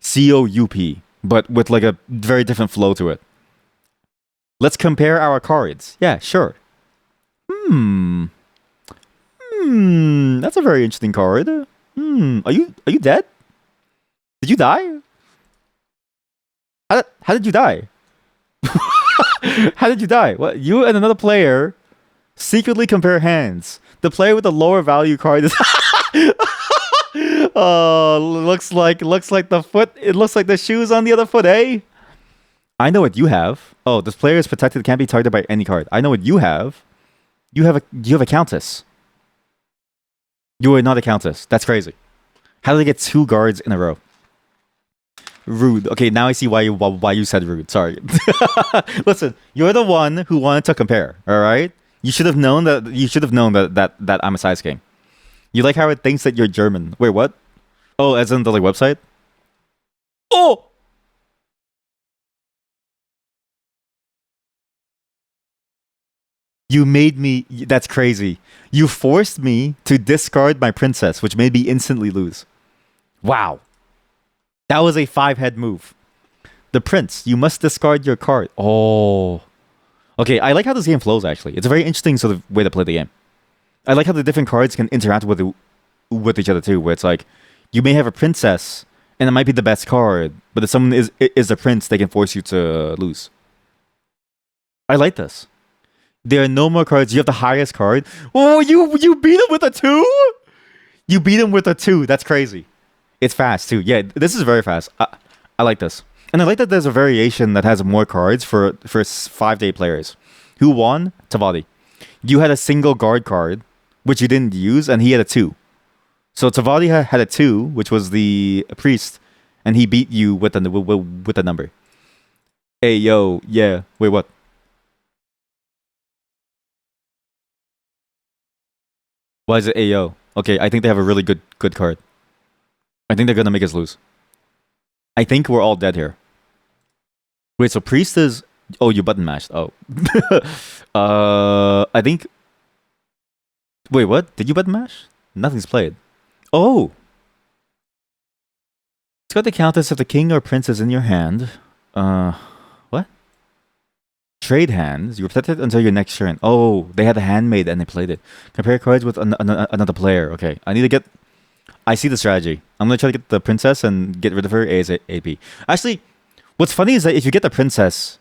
COUP, but with like a very different flow to it. Let's compare our cards. Yeah, sure. That's a very interesting card. Are you dead? Did you die? How did you die? How did you die? What? You and another player secretly compare hands. The player with the lower value card is. Oh, looks like the foot. It looks like the shoes on the other foot, eh? I know what you have. Oh, this player is protected. Can't be targeted by any card. I know what you have. You have a countess. You are not a countess. That's crazy. How did they get 2 guards in a row? Rude. Okay, now I see why you said rude. Sorry. Listen, you're the one who wanted to compare. All right. You should have known that. That I'm a size king. You like how it thinks that you're German. Wait, what? Oh, as in the like website? Oh! You made me. That's crazy. You forced me to discard my princess, which made me instantly lose. Wow. That was a five head move. The prince, you must discard your card. Oh. Okay, I like how this game flows, actually. It's a very interesting sort of way to play the game. I like how the different cards can interact with each other, too, where it's like, you may have a princess, and it might be the best card, but if someone is a prince, they can force you to lose. I like this. There are no more cards. You have the highest card. Oh, you beat him with a 2? You beat him with a 2. That's crazy. It's fast, too. Yeah, this is very fast. I like this. And I like that there's a variation that has more cards for 5-day players. Who won? Tavadi. You had a single guard card, which you didn't use, and he had a 2. So Tavadi had a 2, which was the priest, and he beat you with the number. Hey, yo, yeah. Wait, what? Why is it AO? Okay, I think they have a really good card. I think they're gonna make us lose. I think we're all dead here. Wait, so priest is... Oh, you button mashed. Oh. I think... Wait, what? Did you button mash? Nothing's played. Oh! It's got the countess if the king or prince is in your hand. What? Trade hands. You protect it until your next turn. Oh, they had a handmaid and they played it. Compare cards with another player. Okay, I need to get... I see the strategy. I'm going to try to get the princess and get rid of her ASAP. Actually, what's funny is that if you get the princess,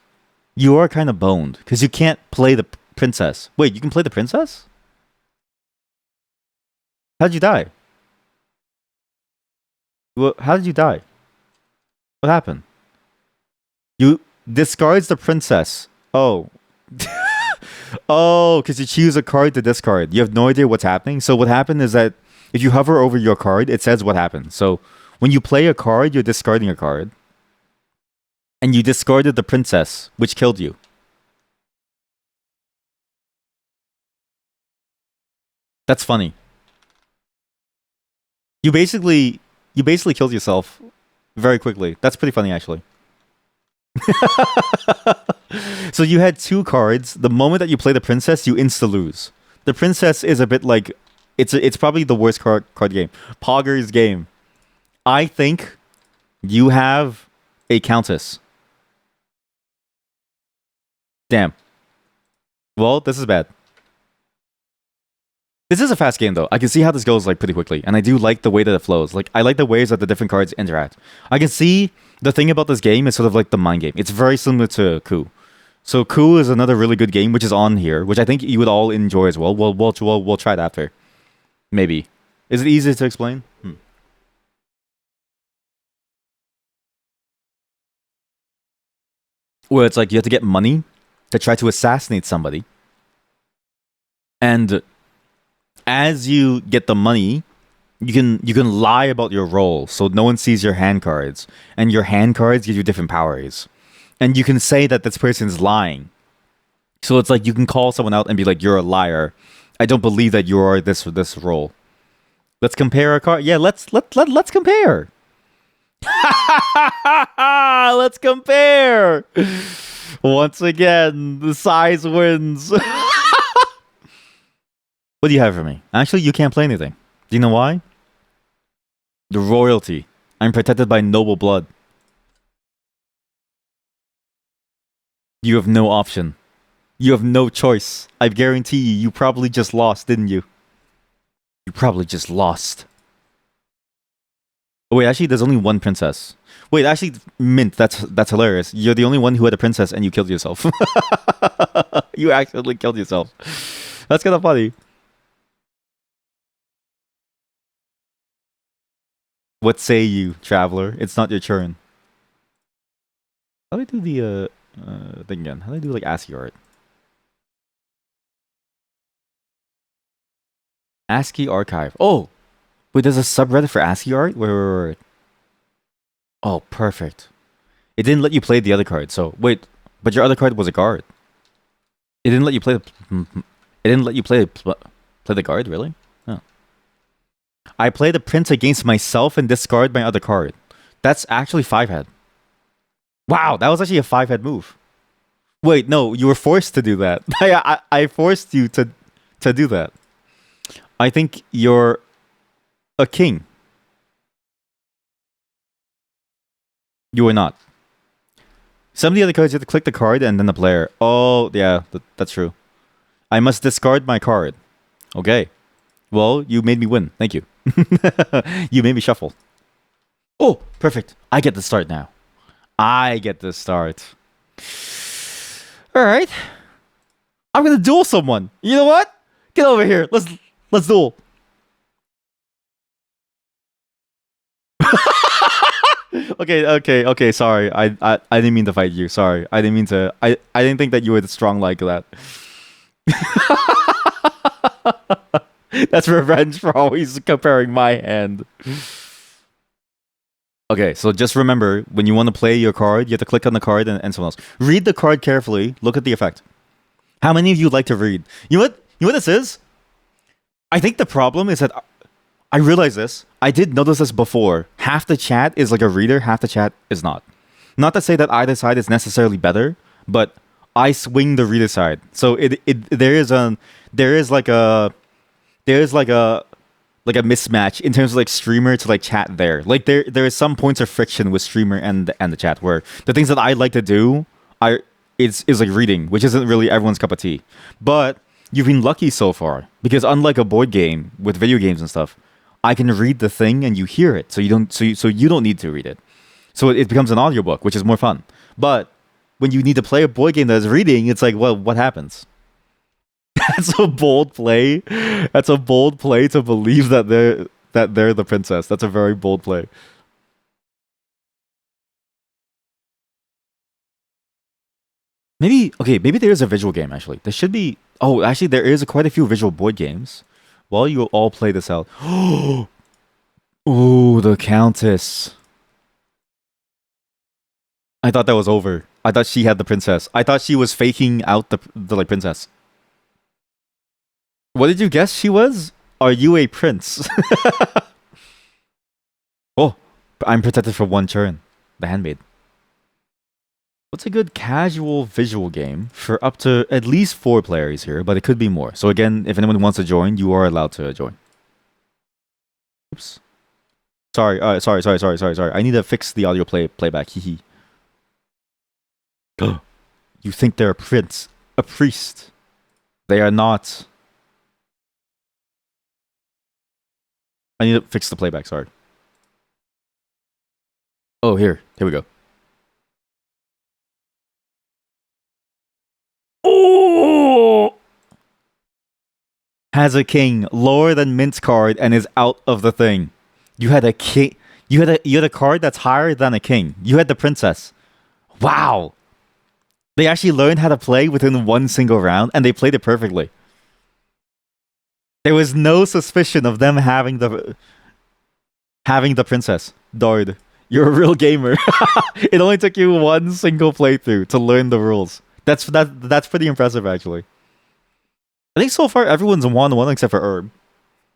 you are kind of boned. Because you can't play the princess. Wait, you can play the princess? How'd you die? Well, how did you die? What happened? You discards the princess. Oh. Oh, because you choose a card to discard. You have no idea what's happening. So what happened is that if you hover over your card, it says what happened. So when you play a card, you're discarding a card. And you discarded the princess, which killed you. That's funny. You basically killed yourself very quickly. That's pretty funny, actually. So you had 2 cards. The moment that you play the princess, you insta lose. The princess is a bit like it's probably the worst card game. Pogger's game. I think you have a countess. Damn. Well, this is bad. This is a fast game, though. I can see how this goes like pretty quickly, and I do like the way that it flows. Like, I like the ways that the different cards interact. I can see the thing about this game is sort of like the mind game. It's very similar to Coup. So Coup is another really good game, which is on here, which I think you would all enjoy as well. We'll try it after. Maybe. Is it easy to explain? Where it's like you have to get money to try to assassinate somebody, and as you get the money, you can lie about your role, so no one sees your hand cards, and your hand cards give you different powers, and you can say that this person's lying. So it's like you can call someone out and be like, "You're a liar. I don't believe that you are this role." Let's compare a card. Yeah, let's compare. Let's compare. Once again, the size wins. What do you have for me? Actually, you can't play anything. Do you know why? The royalty. I'm protected by noble blood. You have no option. You have no choice. I guarantee you probably just lost, didn't you? You probably just lost. Oh, wait, actually, there's only one princess. Wait, actually, Mint, that's hilarious. You're the only one who had a princess and you killed yourself. You accidentally killed yourself. That's kind of funny. What say you, traveler? It's not your turn. How do I do the thing again? How do I do like ASCII art? ASCII archive. Oh, wait, there's a subreddit for ASCII art. Wait. Oh, perfect. It didn't let you play the other card. So wait, but your other card was a guard. It didn't let you play. It didn't let you play the guard. Really? Oh. I play the prince against myself and discard my other card. That's actually 5-head. Wow, that was actually a 5-head move. Wait, no, you were forced to do that. I forced you to do that. I think you're a king. You are not. Some of the other cards, you have to click the card and then the player. Oh, yeah, that's true. I must discard my card. Okay. Well, you made me win. Thank you. You made me shuffle. Oh, perfect. I get the start now. I get the start. All right. I'm gonna duel someone. You know what? Get over here. Let's duel. Okay. Sorry, I didn't mean to fight you. Sorry, I didn't mean to. I didn't think that you were strong like that. That's revenge for always comparing my hand. Okay, so just remember when you want to play your card, you have to click on the card and someone else. Read the card carefully. Look at the effect. How many of you like to read? You know what? You know what this is? I think the problem is that I realize this. I did notice this before. Half the chat is like a reader, half the chat is not. Not to say that either side is necessarily better, but I swing the reader side. So there is like a mismatch in terms of like streamer to like chat there. Like there is some points of friction with streamer and the chat where the things that I like to do is like reading, which isn't really everyone's cup of tea. But you've been lucky so far because unlike a board game with video games and stuff, I can read the thing and you hear it, so you don't need to read it. So it becomes an audiobook, which is more fun. But when you need to play a board game that is reading, it's like, well, what happens? That's a bold play. That's a bold play to believe that they're the princess. That's a very bold play. Maybe there is a visual game actually. There should be. Oh, actually, there is quite a few visual board games. While you all play this out. Oh, the Countess. I thought that was over. I thought she had the princess. I thought she was faking out the like princess. What did you guess she was? Are you a prince? Oh, I'm protected for one turn. The handmaid. What's a good casual visual game for up to at least 4 players here, but it could be more. So again, if anyone wants to join, you are allowed to join. Oops. Sorry. Sorry. I need to fix the audio playback. Hee hee. You think they're a prince, a priest? They are not. I need to fix the playback. Sorry. Oh, here we go. Oh! Has a king lower than mint card and is out of the thing. You had a king. You had a card that's higher than a king. You had the princess. Wow. They actually learned how to play within one single round, and they played it perfectly. There was no suspicion of them having the princess. Dard, you're a real gamer. It only took you one single playthrough to learn the rules. That's pretty impressive, actually. I think so far everyone's 1-1 except for Herb.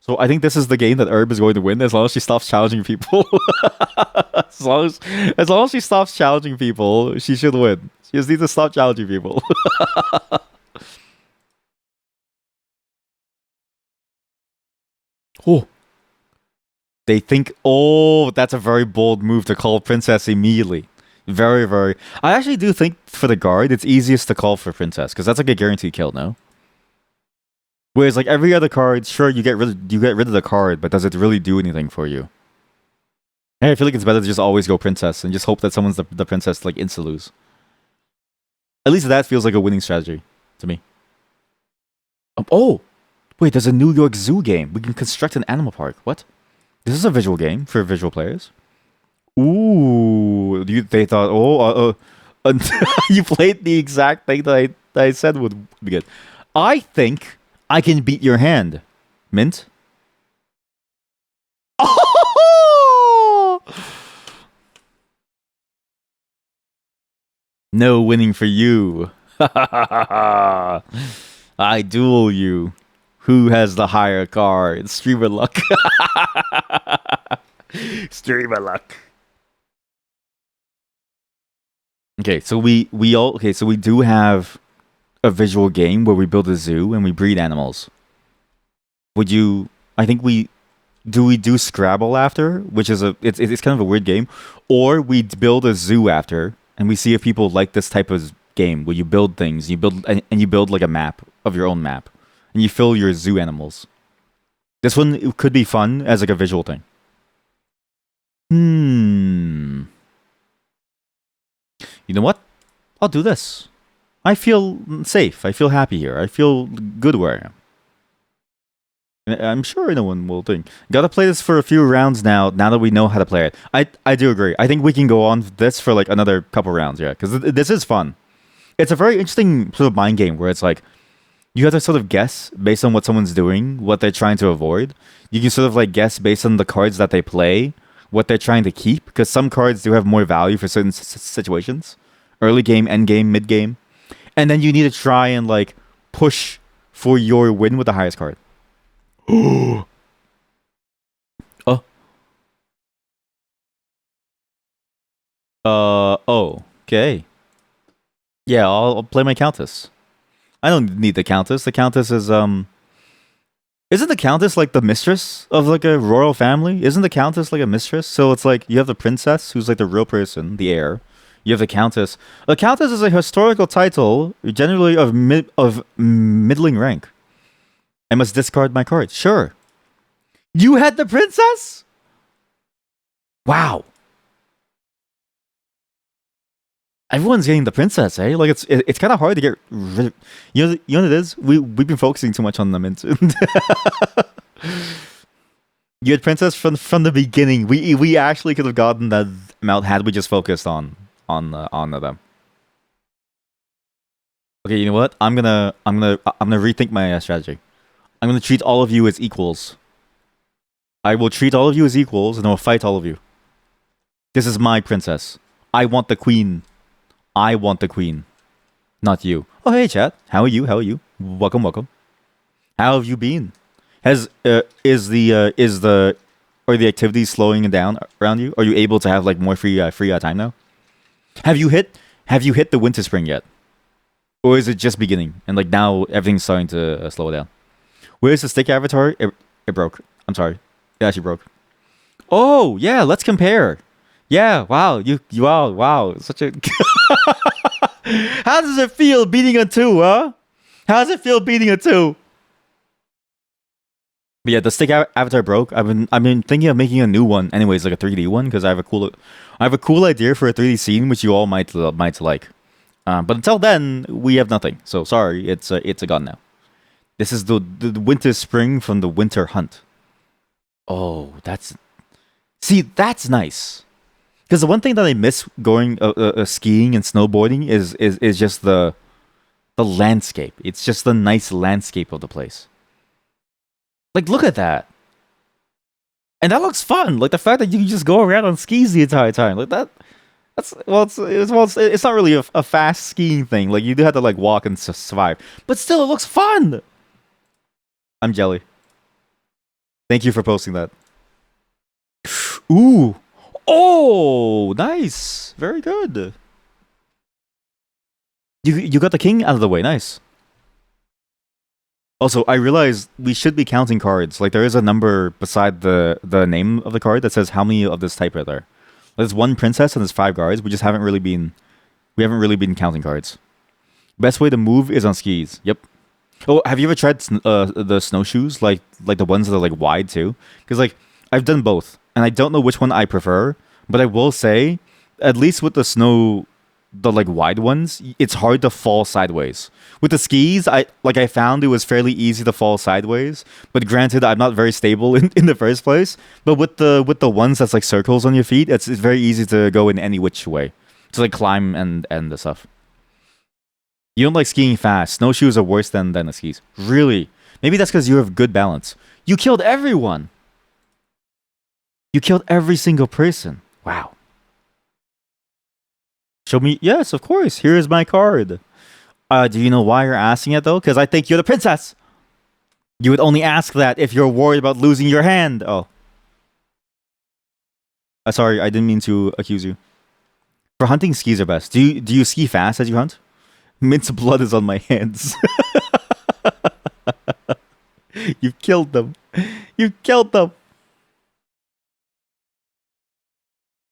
So I think this is the game that Herb is going to win as long as she stops challenging people. as long as she stops challenging people, she should win. She just needs to stop challenging people. Oh. They think, oh, that's a very bold move to call Princess immediately. Very, very. I actually do think for the guard, it's easiest to call for Princess because that's like a guaranteed kill, no? Whereas like every other card, sure, you get rid of the card, but does it really do anything for you? Hey, I feel like it's better to just always go Princess and just hope that someone's the Princess like insta lose. At least that feels like a winning strategy to me. Oh, wait, there's a New York Zoo game. We can construct an animal park. What? This is a visual game for visual players. Ooh, they thought, you played the exact thing that I said would be good. I think I can beat your hand, Mint. Oh! No winning for you. I duel you. Who has the higher card? Streamer luck. Streamer luck. Okay, so we do have a visual game where we build a zoo and we breed animals. Would you? I think we do Scrabble after, which is it's kind of a weird game, or we build a zoo after, and we see if people like this type of game where you build things, and you build like a map of your own map, and you fill your zoo animals. This one it could be fun as like a visual thing. Hmm. You know what? I'll do this. I feel safe. I feel happy here. I feel good where I am. I'm sure no one will think. Gotta play this for a few rounds now. Now that we know how to play it, I do agree. I think we can go on this for like another couple rounds. Yeah, because this is fun. It's a very interesting sort of mind game where it's like you have to sort of guess based on what someone's doing, what they're trying to avoid. You can sort of like guess based on the cards that they play, what they're trying to keep. Because some cards do have more value for certain situations, early game, end game, mid game, and then you need to try and like push for your win with the highest card. Oh. Oh. Okay. Yeah, I'll play my Countess. I don't need the Countess. The Countess is isn't the Countess like the mistress of like a royal family? Isn't the Countess like a mistress? So it's like you have the princess who's like the real person, the heir. You have the Countess. The Countess is a historical title, generally of middling rank. I must discard my card. Sure. You had the princess? Wow. Everyone's getting the princess, eh? Like it's kind of hard to get rid of. You know what it is? We've been focusing too much on the mint. You had princess from the beginning. We actually could have gotten that amount had we just focused on them. Okay, you know what? I'm gonna rethink my strategy. I'm gonna treat all of you as equals. I will treat all of you as equals, and I will fight all of you. This is my princess. I want the queen. I want the queen, not you. Oh, hey, chat. How are you? How are you? Welcome, welcome. How have you been? Has is the are the activities slowing down around you? Are you able to have like more free time now? Have you hit the winter spring yet, or is it just beginning and like now everything's starting to slow down? Where's the stick avatar? It broke. I'm sorry. It actually broke. Oh yeah, let's compare. Yeah, wow, wow, such a. How does it feel beating a 2, huh? How does it feel beating a 2? But yeah, the stick avatar broke. I've been thinking of making a new one, anyways, like a 3D one, because I have a cool idea for a 3D scene which you all might like. But until then, we have nothing. So sorry, it's a gun now. This is the winter spring from the winter hunt. Oh, that's nice. Because the one thing that I miss going skiing and snowboarding is just the landscape. It's just the nice landscape of the place. Like, look at that, and that looks fun. Like the fact that you can just go around on skis the entire time, like that. It's not really a fast skiing thing. Like you do have to like walk and survive, but still, it looks fun. I'm jelly. Thank you for posting that. Ooh. Oh, nice. Very good. You got the king out of the way. Nice. Also, I realized we should be counting cards. Like there is a number beside the name of the card that says how many of this type are there. There's one princess and there's 5 guards. We haven't really been counting cards. Best way to move is on skis. Yep. Oh, have you ever tried the snowshoes? Like the ones that are like wide too? Because like I've done both, and I don't know which one I prefer. But I will say, at least with the like wide ones, it's hard to fall sideways. With the skis, I found it was fairly easy to fall sideways. But granted, I'm not very stable in the first place. But with the ones that's like circles on your feet, it's very easy to go in any which way. To like climb and the stuff. You don't like skiing fast. Snowshoes are worse than the skis. Really? Maybe that's because you have good balance. You killed everyone. You killed every single person. Wow. Show me. Yes, of course. Here is my card. Do you know why you're asking it though? Because I think you're the princess. You would only ask that if you're worried about losing your hand. Oh. Sorry, I didn't mean to accuse you. For hunting, skis are best. Do you ski fast as you hunt? Mint's blood is on my hands. You've killed them. You've killed them.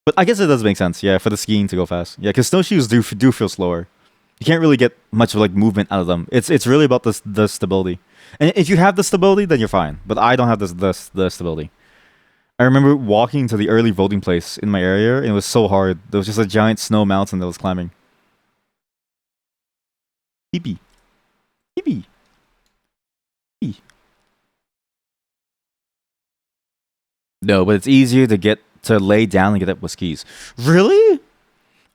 But I guess it does make sense, yeah, for the skiing to go fast. Yeah, because snowshoes do feel slower. You can't really get much of like movement out of them. It's really about the stability. And if you have the stability, then you're fine. But I don't have the stability. I remember walking to the early voting place in my area, and it was so hard. There was just a giant snow mountain that was climbing. Pee pee. No, but it's easier to get to lay down and get up with skis. Really?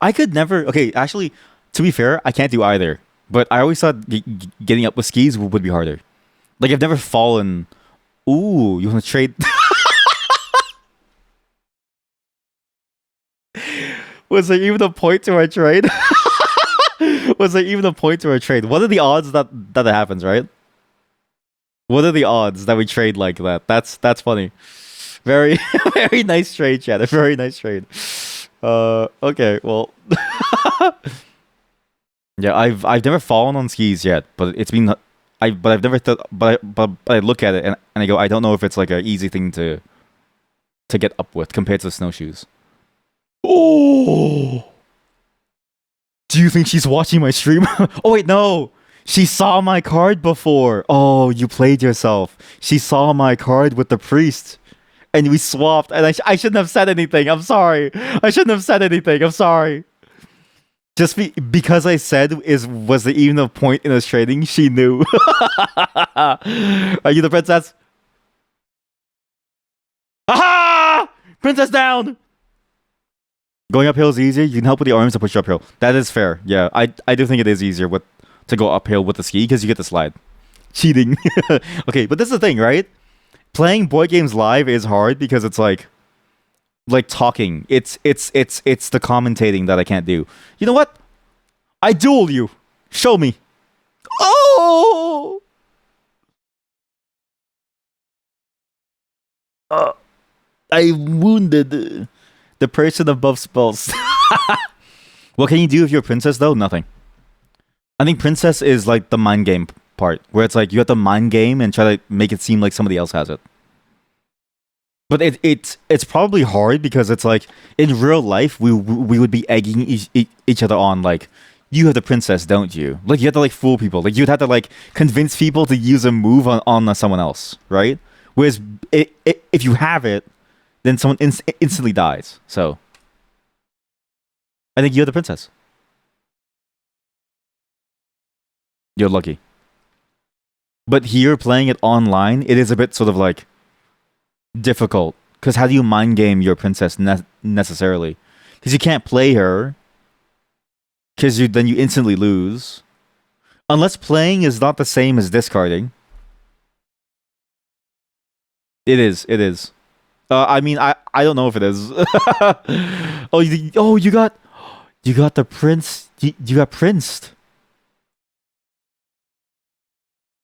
I could never. Okay, actually, to be fair, I can't do either. But I always thought getting up with skis would be harder. Like I've never fallen. Ooh, you want to trade? Was there even a point to our trade? Was there even a point to our trade? What are the odds that happens, right? What are the odds that we trade like that? That's funny. Very very nice trade, Chad. A very nice trade. Okay, well. Yeah, I've never fallen on skis yet, but it's been I've never but I look at it and I go, I don't know if it's like an easy thing to get up with compared to snowshoes. Oh, do you think she's watching my stream? Oh wait, no. She saw my card before. Oh, you played yourself. She saw my card with the priest. And we swapped. And I shouldn't have said anything. I'm sorry. I shouldn't have said anything. I'm sorry. Just because I said was there even a point in us trading? She knew. Are you the princess? Aha! Princess down! Going uphill is easier. You can help with the arms to push you uphill. That is fair. Yeah, I do think it is easier to go uphill with the ski because you get the slide. Cheating. Okay, but this is the thing, right? Playing board games live is hard because it's like talking. It's the commentating that I can't do. You know what? I duel you. Show me. Oh! I wounded the person above spells. What can you do if you're a princess though? Nothing. I think princess is like the mind game part, where it's like you have to mind game and try to make it seem like somebody else has it. But it's probably hard because it's like in real life we would be egging each other on, like, you have the princess, don't you? Like you have to like fool people, like you'd have to like convince people to use a move on someone else, right? Whereas if you have it, then someone instantly dies. So I think you're the princess. You're lucky. But here, playing it online, it is a bit sort of like difficult. Because how do you mind game your princess necessarily? Because you can't play her. Because then you instantly lose. Unless playing is not the same as discarding. It is. It is. I mean, I don't know if it is. You got the prince. You got princed.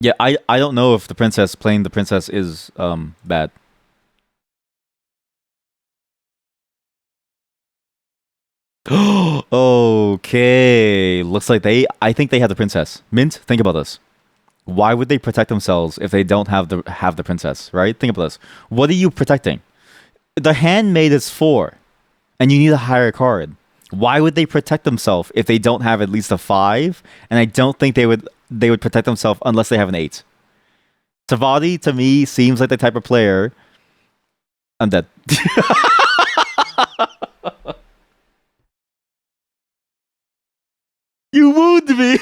Yeah, I don't know if the princess playing the princess is bad. Okay, looks like I think they have the princess. Mint, think about this. Why would they protect themselves if they don't have the princess, right? Think about this. What are you protecting? The handmaid is 4, and you need a higher card. Why would they protect themselves if they don't have at least a 5? And I don't think they would protect themselves unless they have an 8. Tavadi, to me, seems like the type of player. I'm dead. You wound me.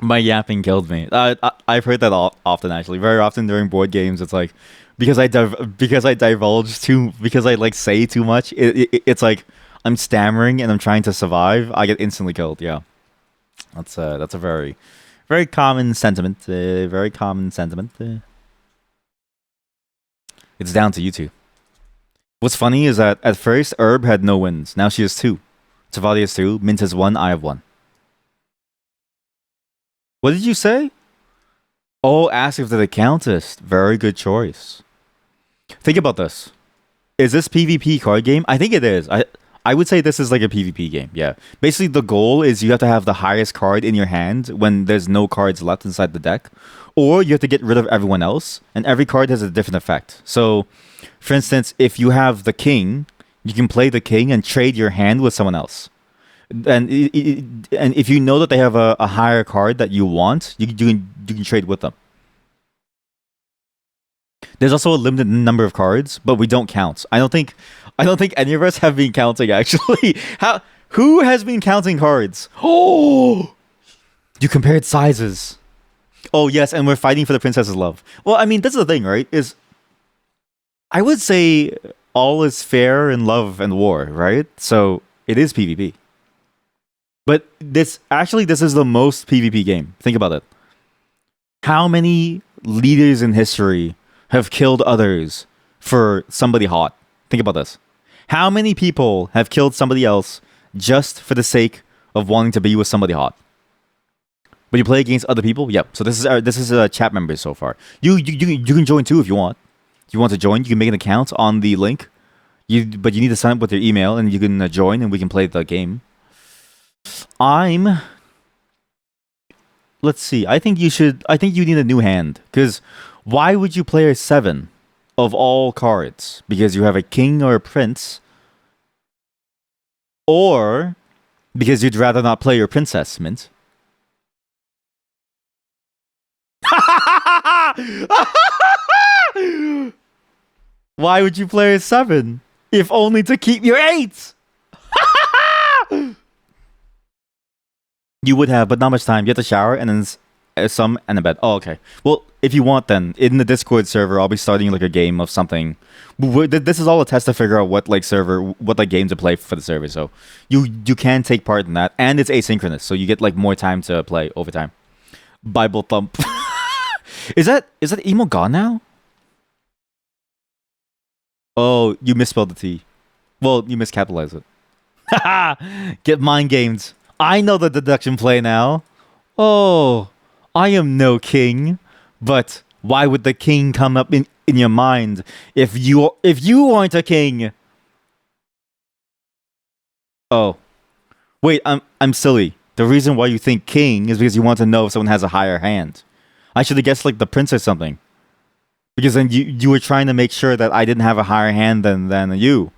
My yapping killed me. I've heard that often, actually. Very often during board games, it's like because I divulge too, because I like say too much. It's like I'm stammering and I'm trying to survive. I get instantly killed. Yeah, that's a very very common sentiment. Very common sentiment. It's down to you two. What's funny is that at first Herb had no wins. Now she has 2. Tavadi has 2. Mint has 1. I have 1. What did you say? Oh, ask if they're the countess. Very good choice. Think about this. Is this PvP card game? I think it is. I would say this is like a PvP game. Yeah. Basically, the goal is you have to have the highest card in your hand when there's no cards left inside the deck, or you have to get rid of everyone else, and every card has a different effect. So, for instance, if you have the king, you can play the king and trade your hand with someone else. And if you know that they have a higher card that you want, you can trade with them. There's also a limited number of cards, but we don't count. I don't think any of us have been counting actually. How who has been counting cards? Oh, you compared sizes. Oh yes, and we're fighting for the princess's love. Well, I mean, that's the thing, right? Is I would say all is fair in love and war, right? So it is PvP. But this is the most PvP game. Think about it. How many leaders in history have killed others for somebody hot? Think about this. How many people have killed somebody else just for the sake of wanting to be with somebody hot? But you play against other people? Yep. So this is chat members so far. You can join too if you want. If you want to join, you can make an account on the link. But you need to sign up with your email and you can join and we can play the game. I'm Let's see. I think you need a new hand because why would you play a 7 of all cards? Because you have a king or a prince, or because you'd rather not play your princess, Mint. Why would you play a 7 if only to keep your 8? You would have, but not much time. You have to shower and then some and a bed. Oh, okay. Well, if you want, then in the Discord server, I'll be starting like a game of something. This is all a test to figure out what game to play for the server. So you can take part in that, and it's asynchronous, so you get like more time to play over time. Bible thump. Is that emo gone now? Oh, you misspelled the T. Well, you miscapitalized it. Get mind games. I know the deduction play now. Oh, I am no king, but why would the king come up in your mind if you aren't a king? Oh, wait, I'm silly. The reason why you think king is because you want to know if someone has a higher hand. I should have guessed like the prince or something. Because then you were trying to make sure that I didn't have a higher hand than you.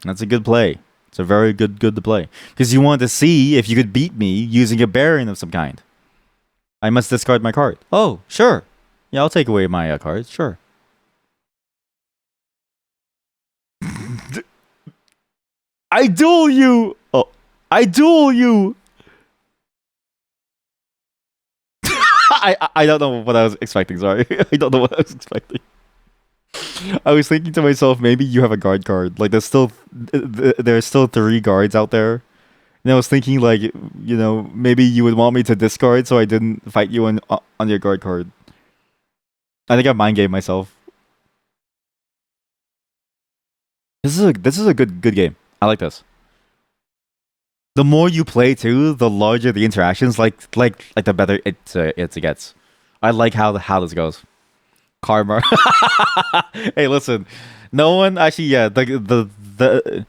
That's a good play. It's a very good to play. Because you wanted to see if you could beat me using a baron of some kind. I must discard my card. Oh, sure. Yeah, I'll take away my cards. Sure. I duel you! Oh, I duel you! I don't know what I was expecting, sorry. I don't know what I was expecting. I was thinking to myself, maybe you have a guard card. Like, there's still 3 guards out there. And I was thinking, like, maybe you would want me to discard so I didn't fight you on your guard card. I think I mind game myself. This is a good game. I like this. The more you play too, the larger the interactions. Like the better it gets. I like how this goes. Karma. Hey, listen. No one actually. Yeah, the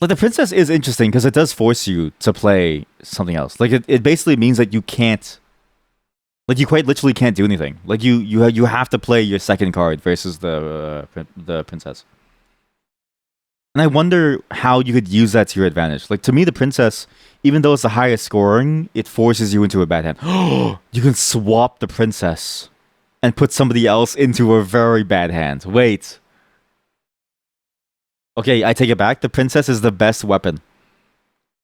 princess is interesting because it does force you to play something else. Like it basically means that you can't. Like you quite literally can't do anything. Like you have to play your second card versus the princess. And I wonder how you could use that to your advantage. Like to me, the princess, even though it's the highest scoring, it forces you into a bad hand. You can swap the princess and put somebody else into a very bad hand. Wait. Okay, I take it back. The princess is the best weapon.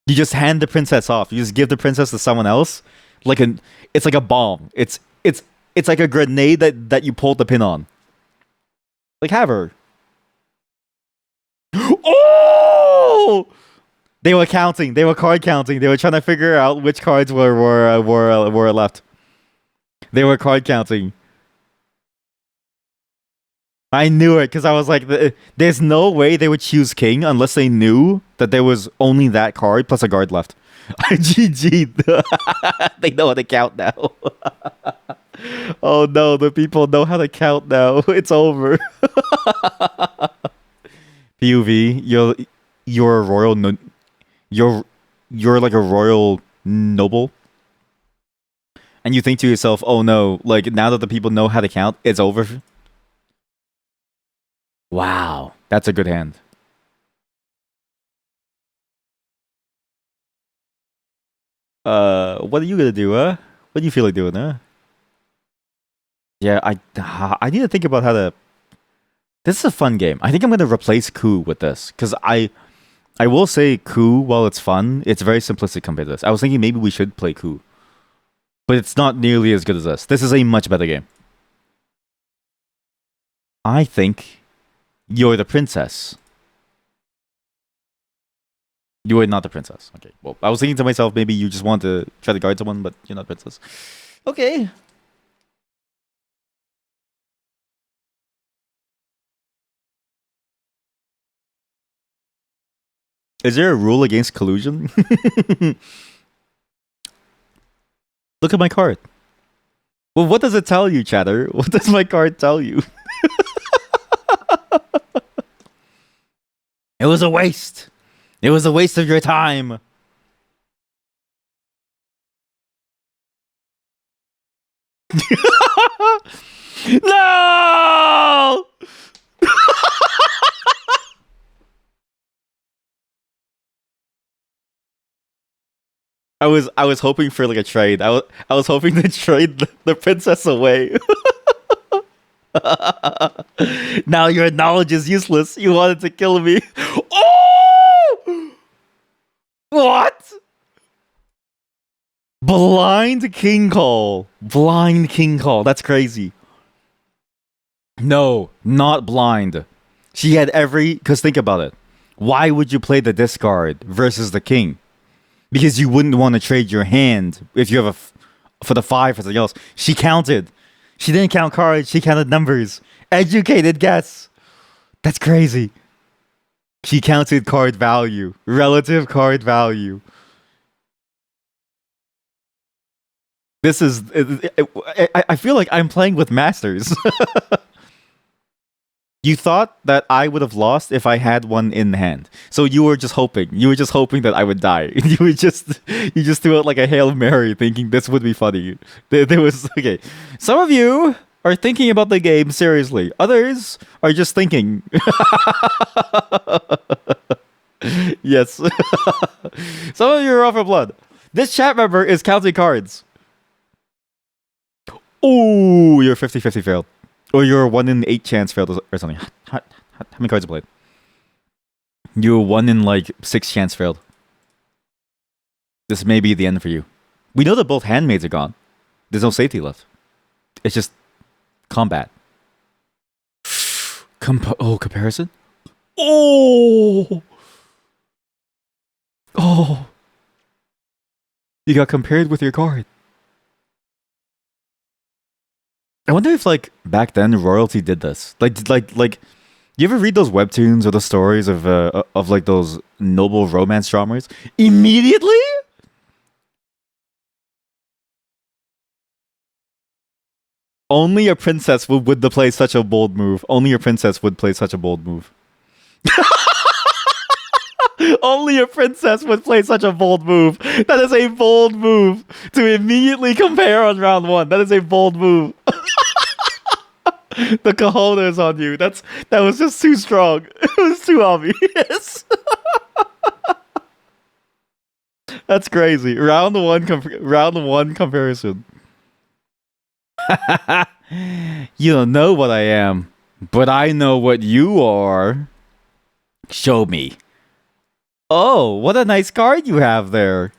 You just hand the princess off. You just give the princess to someone else. It's like a bomb. It's like a grenade that you pulled the pin on. Like have her. Oh! They were counting. They were card counting. They were trying to figure out which cards were left. They were card counting. I knew it because I was like, there's no way they would choose king unless they knew that there was only that card plus a guard left. GG. They know how to count now. Oh no, the people know how to count now. It's over. PUV, you're a royal no, you're you're like a royal noble, and you think to yourself, "Oh no, like now that the people know how to count, it's over." Wow, that's a good hand. What are you gonna do, huh? What do you feel like doing, huh? Yeah, I need to think about how to. This is a fun game. I think I'm gonna replace Coup with this because I will say Coup, while it's fun, it's very simplistic compared to this. I was thinking maybe we should play Coup, but it's not nearly as good as this. This is a much better game. I think you're the princess. You are not the princess. Okay. Well, I was thinking to myself, maybe you just want to try to guard someone, but you're not the princess. Okay. Is there a rule against collusion? Look at my card. Well, what does it tell you, chatter? What does my card tell you? It was a waste. It was a waste of your time. No! I was hoping for like a trade. I was hoping to trade the princess away. Now your knowledge is useless. You wanted to kill me. Oh! What? Blind King Call. Blind King Call. That's crazy. No, not blind. She had every. Because think about it. Why would you play the discard versus the king? Because you wouldn't want to trade your hand if you have for the five or something else. She counted. She didn't count cards. She counted numbers. Educated guess. That's crazy. She counted card value, relative card value. This is. I feel like I'm playing with masters. You thought that I would have lost if I had one in hand. So you were just hoping. You were just hoping that I would die. You just threw out like a Hail Mary thinking this would be funny. There was okay. Some of you are thinking about the game seriously. Others are just thinking. Yes. Some of you are off for blood. This chat member is counting cards. Oh, you're 50-50 failed. Or you're 1 in 8 chance failed or something. How many cards are played? You're 1 in like 6 chance failed. This may be the end for you. We know that both handmaids are gone. There's no safety left. It's just combat. Comparison? Oh! Oh! You got compared with your card. I wonder if like back then royalty did this. Like you ever read those webtoons or the stories of like those noble romance dramas? Immediately? Only a princess would play such a bold move. Only a princess would play such a bold move. Only a princess would play such a bold move. That is a bold move to immediately compare on round 1. That is a bold move. The cojones on you. That was just too strong. It was too obvious. That's crazy. Round 1 comparison. You don't know what I am, but I know what you are. Show me. Oh, what a nice card you have there.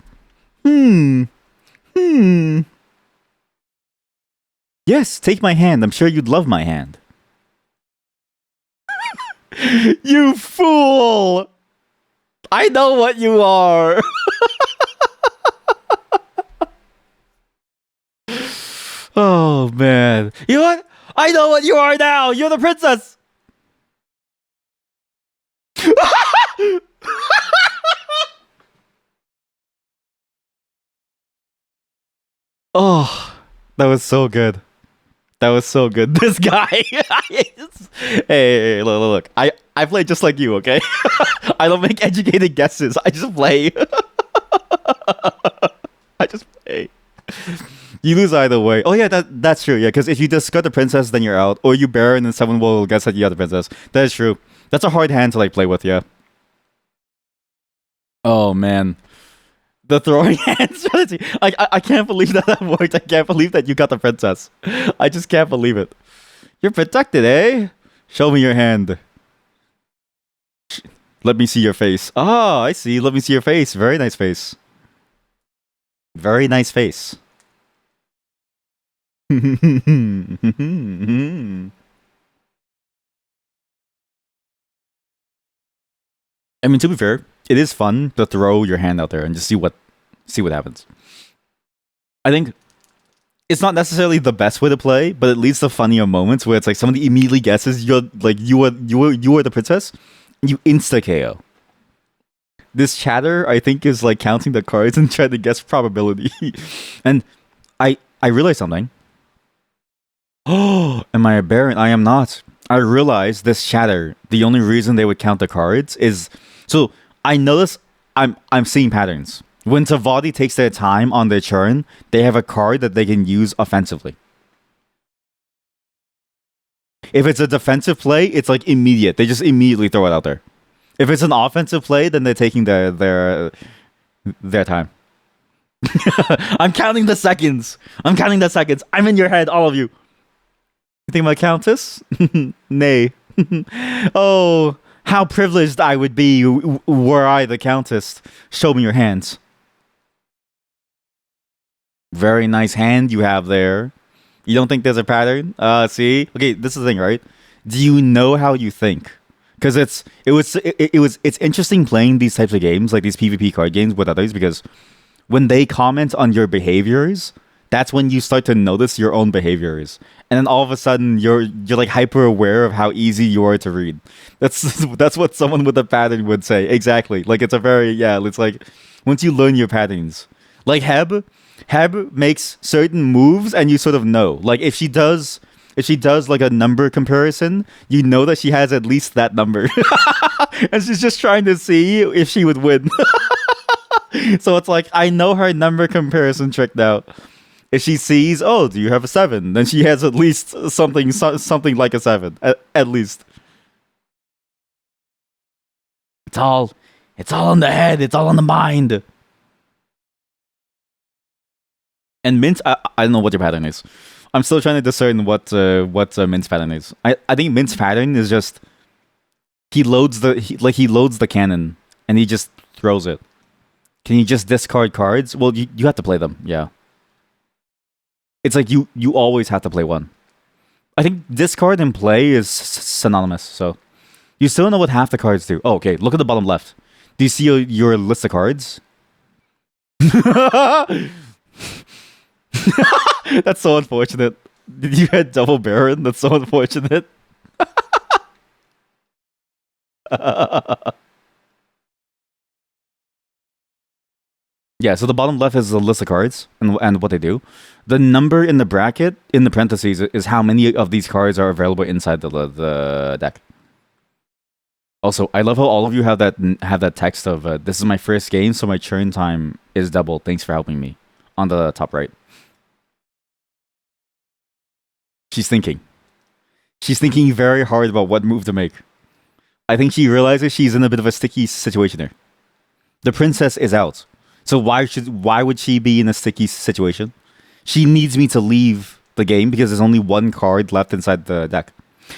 Hmm. Yes, take my hand. I'm sure you'd love my hand. You fool! I know what you are. Oh man. You know what? I know what you are now. You're the princess. Oh, that was so good. That was so good. This guy. Hey, look. I play just like you, okay? I don't make educated guesses. I just play. I just play. You lose either way. Oh yeah, that's true. Yeah, because if you discard the princess, then you're out, or you Baron, and someone will guess that you have the princess. That is true. That's a hard hand to like play with. Yeah. Oh man, the throwing hand strategy. I can't believe that that worked. I can't believe that you got the princess. I just can't believe it. You're protected, eh? Show me your hand. Let me see your face. Ah, I see. Let me see your face. Very nice face. Very nice face. I mean, to be fair, it is fun to throw your hand out there and just see what happens. I think it's not necessarily the best way to play, but it leads to funnier moments where it's like somebody immediately guesses you're like you are the princess, you insta KO. This chatter, I think, is like counting the cards and trying to guess probability. And I realized something. Oh, am I a baron? I am not. I realized this chatter. The only reason they would count the cards is so I notice I'm seeing patterns. When Tavadi takes their time on their turn, they have a card that they can use offensively. If it's a defensive play, it's like immediate. They just immediately throw it out there. If it's an offensive play, then they're taking their time. I'm counting the seconds. I'm in your head, all of you. You think my countess? Nay. Oh, how privileged I would be were I the countess. Show me your hands. Very nice hand you have there. You don't think there's a pattern? See? Okay, this is the thing, right? Do you know how you think? Because it's interesting playing these types of games, like these PvP card games with others, because when they comment on your behaviors, that's when you start to notice your own behaviors, and then all of a sudden you're like hyper aware of how easy you are to read. That's what someone with a pattern would say. Exactly. Like it's a very yeah. It's like once you learn your patterns, like Heb makes certain moves, and you sort of know. Like if she does like a number comparison, you know that she has at least that number, and she's just trying to see if she would win. So it's like I know her number comparison trick now. If she sees, oh, do you have a 7? Then she has at least something like a 7, at least. It's all in the head. It's all in the mind. And Mint, I don't know what your pattern is. I'm still trying to discern what Mint's pattern is. I think Mint's pattern is just he loads the cannon and he just throws it. Can you just discard cards? Well, you have to play them. Yeah. It's like you always have to play one. I think discard and play is synonymous. So you still know what half the cards do. Oh, okay. Look at the bottom left. Do you see your list of cards? That's so unfortunate. Did you had double Baron? That's so unfortunate. Yeah, so the bottom left is a list of cards and what they do. The number in the bracket, in the parentheses, is how many of these cards are available inside the deck. Also, I love how all of you have that text of this is my first game, so my churn time is double. Thanks for helping me on the top right. She's thinking. She's thinking very hard about what move to make. I think she realizes she's in a bit of a sticky situation here. The princess is out. So why would she be in a sticky situation? She needs me to leave the game because there's only one card left inside the deck.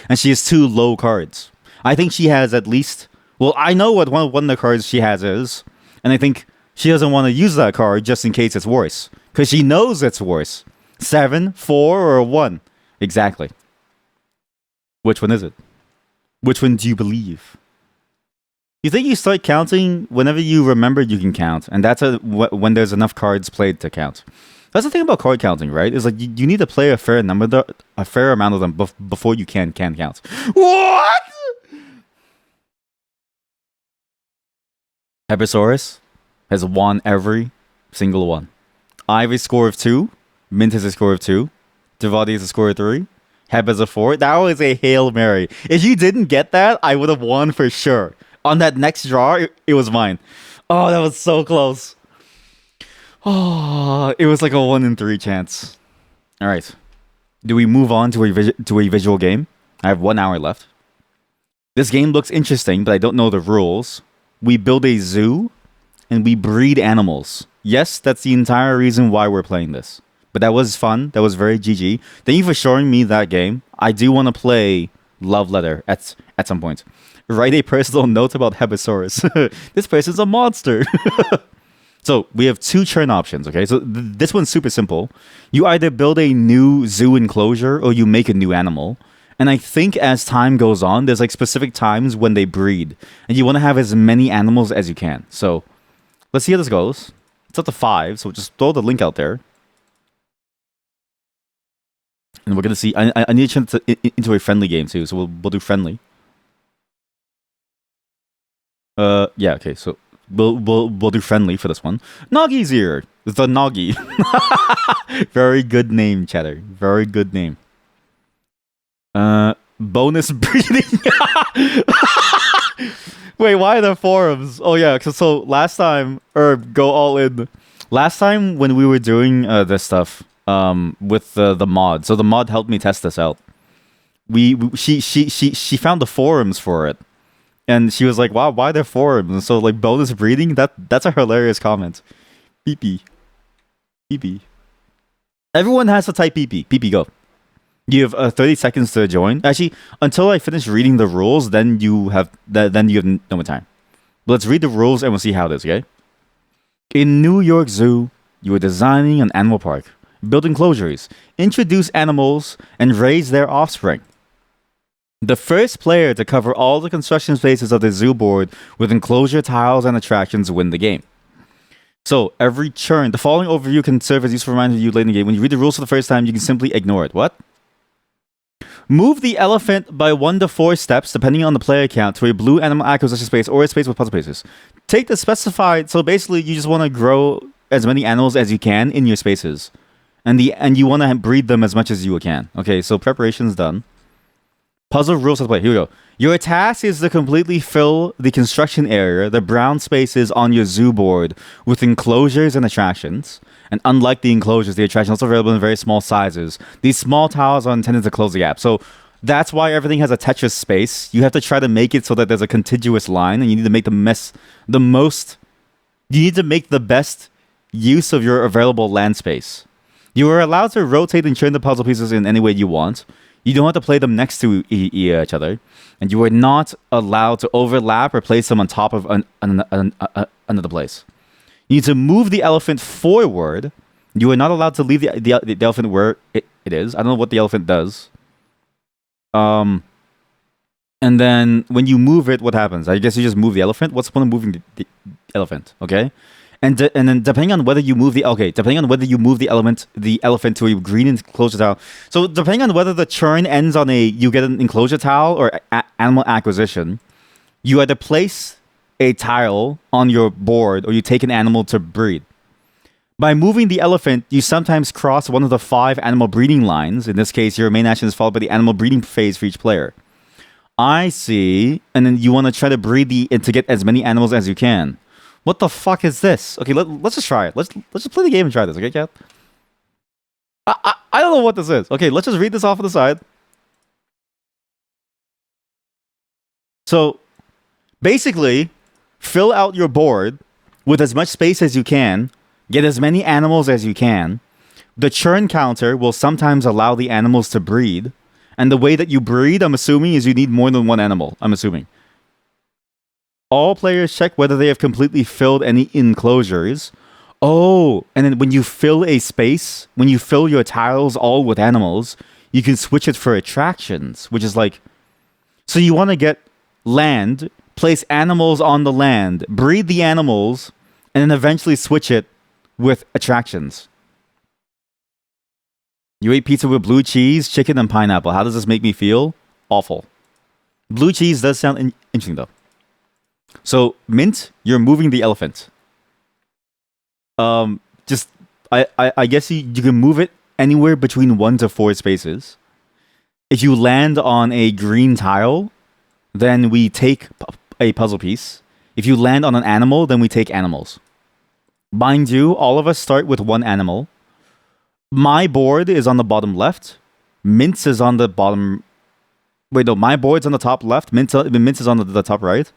And she has 2 low cards. I think she has at least... Well, I know what one of the cards she has is. And I think she doesn't want to use that card just in case it's worse. Because she knows it's worse. 7, 4, or 1. Exactly. Which one is it? Which one do you believe? You think you start counting whenever you remember you can count, and that's when there's enough cards played to count. That's the thing about card counting, right? Is like you need to play a fair amount of them before you can count. What? Episaurus has won every single one. I have a score of 2. Mint has a score of 2. Devati is a score 3. Heb is a 4. That was a Hail Mary. If you didn't get that, I would have won for sure. On that next draw, it was mine. Oh, that was so close. Oh, it was like a 1 in 3 chance. All right. Do we move on to a visual game? I have 1 hour left. This game looks interesting, but I don't know the rules. We build a zoo, and we breed animals. Yes, that's the entire reason why we're playing this. But that was fun. That was very GG. Thank you for showing me that game. I do want to play Love Letter at some point. Write a personal note about Hebesaurus. This person's a monster. So we have 2 churn options, okay? So this one's super simple. You either build a new zoo enclosure or you make a new animal. And I think as time goes on, there's like specific times when they breed. And you want to have as many animals as you can. So let's see how this goes. It's up to 5, so just throw the link out there. And we're going to see... I need to turn into a friendly game too, so we'll do friendly. Yeah, okay, so... We'll do friendly for this one. Noggy's here. The Noggy. Very good name, Cheddar. Very good name. Bonus breeding. Wait, why are there forums? Oh yeah, so last time, or go all in. Last time when we were doing this stuff with the mod, so the mod helped me test this out. She found the forums for it. And she was like, wow, why are there forums? And so, like, bonus breeding? That's a hilarious comment. PP. PP. Everyone has to type PP. PP, go. You have 30 seconds to join. Actually, until I finish reading the rules, then you have no more time. But let's read the rules and we'll see how it is, okay? In New York Zoo, you are designing an animal park, build enclosures, introduce animals, and raise their offspring. The first player to cover all the construction spaces of the zoo board with enclosure tiles and attractions win the game. So, every churn, the following overview can serve as useful reminder to you late in the game. When you read the rules for the first time, you can simply ignore it. What? Move the elephant by 1 to 4 steps, depending on the player count, to a blue animal acquisition space or a space with puzzle pieces. Take the specified... So, basically, you just want to grow as many animals as you can in your spaces. And you want to breed them as much as you can. Okay, so preparation's done. Puzzle rules to play. Here we go. Your task is to completely fill the construction area, the brown spaces on your zoo board, with enclosures and attractions. And unlike the enclosures, the attractions are also available in very small sizes. These small tiles are intended to close the gap. So that's why everything has a Tetris space. You have to try to make it so that there's a contiguous line, and you need to make you need to make the best use of your available land space. You are allowed to rotate and turn the puzzle pieces in any way you want. You don't have to play them next to each other, and you are not allowed to overlap or place them on top of another place. You need to move the elephant forward. You are not allowed to leave the elephant where it is. I don't know what the elephant does. And then when you move it, what happens? I guess you just move the elephant. What's the point of moving the elephant? Okay. And then depending on whether you move the elephant to a green enclosure tile. So depending on whether the churn ends on you get an enclosure tile or animal acquisition, you either place a tile on your board or you take an animal to breed. By moving the elephant, you sometimes cross one of the 5 animal breeding lines. In this case, your main action is followed by the animal breeding phase for each player. I see. And then you want to try to breed and to get as many animals as you can. What the fuck is this? Okay, let's just try it. Let's just play the game and try this, okay, chat? I don't know what this is. Okay, let's just read this off on the side. So, basically, fill out your board with as much space as you can, get as many animals as you can. The churn counter will sometimes allow the animals to breed. And the way that you breed, I'm assuming, is you need more than 1 animal. I'm assuming. All players check whether they have completely filled any enclosures. Oh, and then when you fill a space, when you fill your tiles all with animals, you can switch it for attractions, which is like... So you want to get land, place animals on the land, breed the animals, and then eventually switch it with attractions. You ate pizza with blue cheese, chicken, and pineapple. How does this make me feel? Awful. Blue cheese does sound interesting, though. So, Mint, you're moving the elephant. I guess you can move it anywhere between 1 to 4 spaces. If you land on a green tile, then we take a puzzle piece. If you land on an animal, then we take animals. Mind you, all of us start with 1 animal. My board is on the bottom left. Mint's is on the bottom. Wait, no, my board's on the top left. Mint's is on the top right.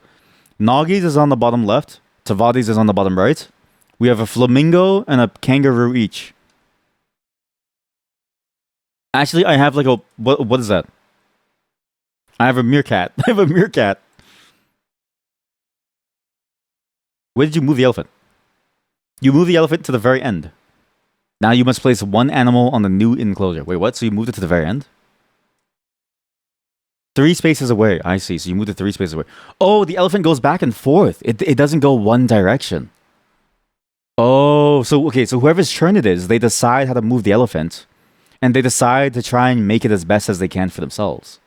Noggy's is on the bottom left. Tavadi's is on the bottom right. We have a flamingo and a kangaroo each. Actually, I have like a... What is that? I have a meerkat. I have a meerkat. Where did you move the elephant? You move the elephant to the very end. Now you must place 1 animal on the new enclosure. Wait, what? So you moved it to the very end? 3 spaces away. I see. So you moved it 3 spaces away. Oh, the elephant goes back and forth. It doesn't go one direction. Oh, so okay. So whoever's turn it is, they decide how to move the elephant. And they decide to try and make it as best as they can for themselves.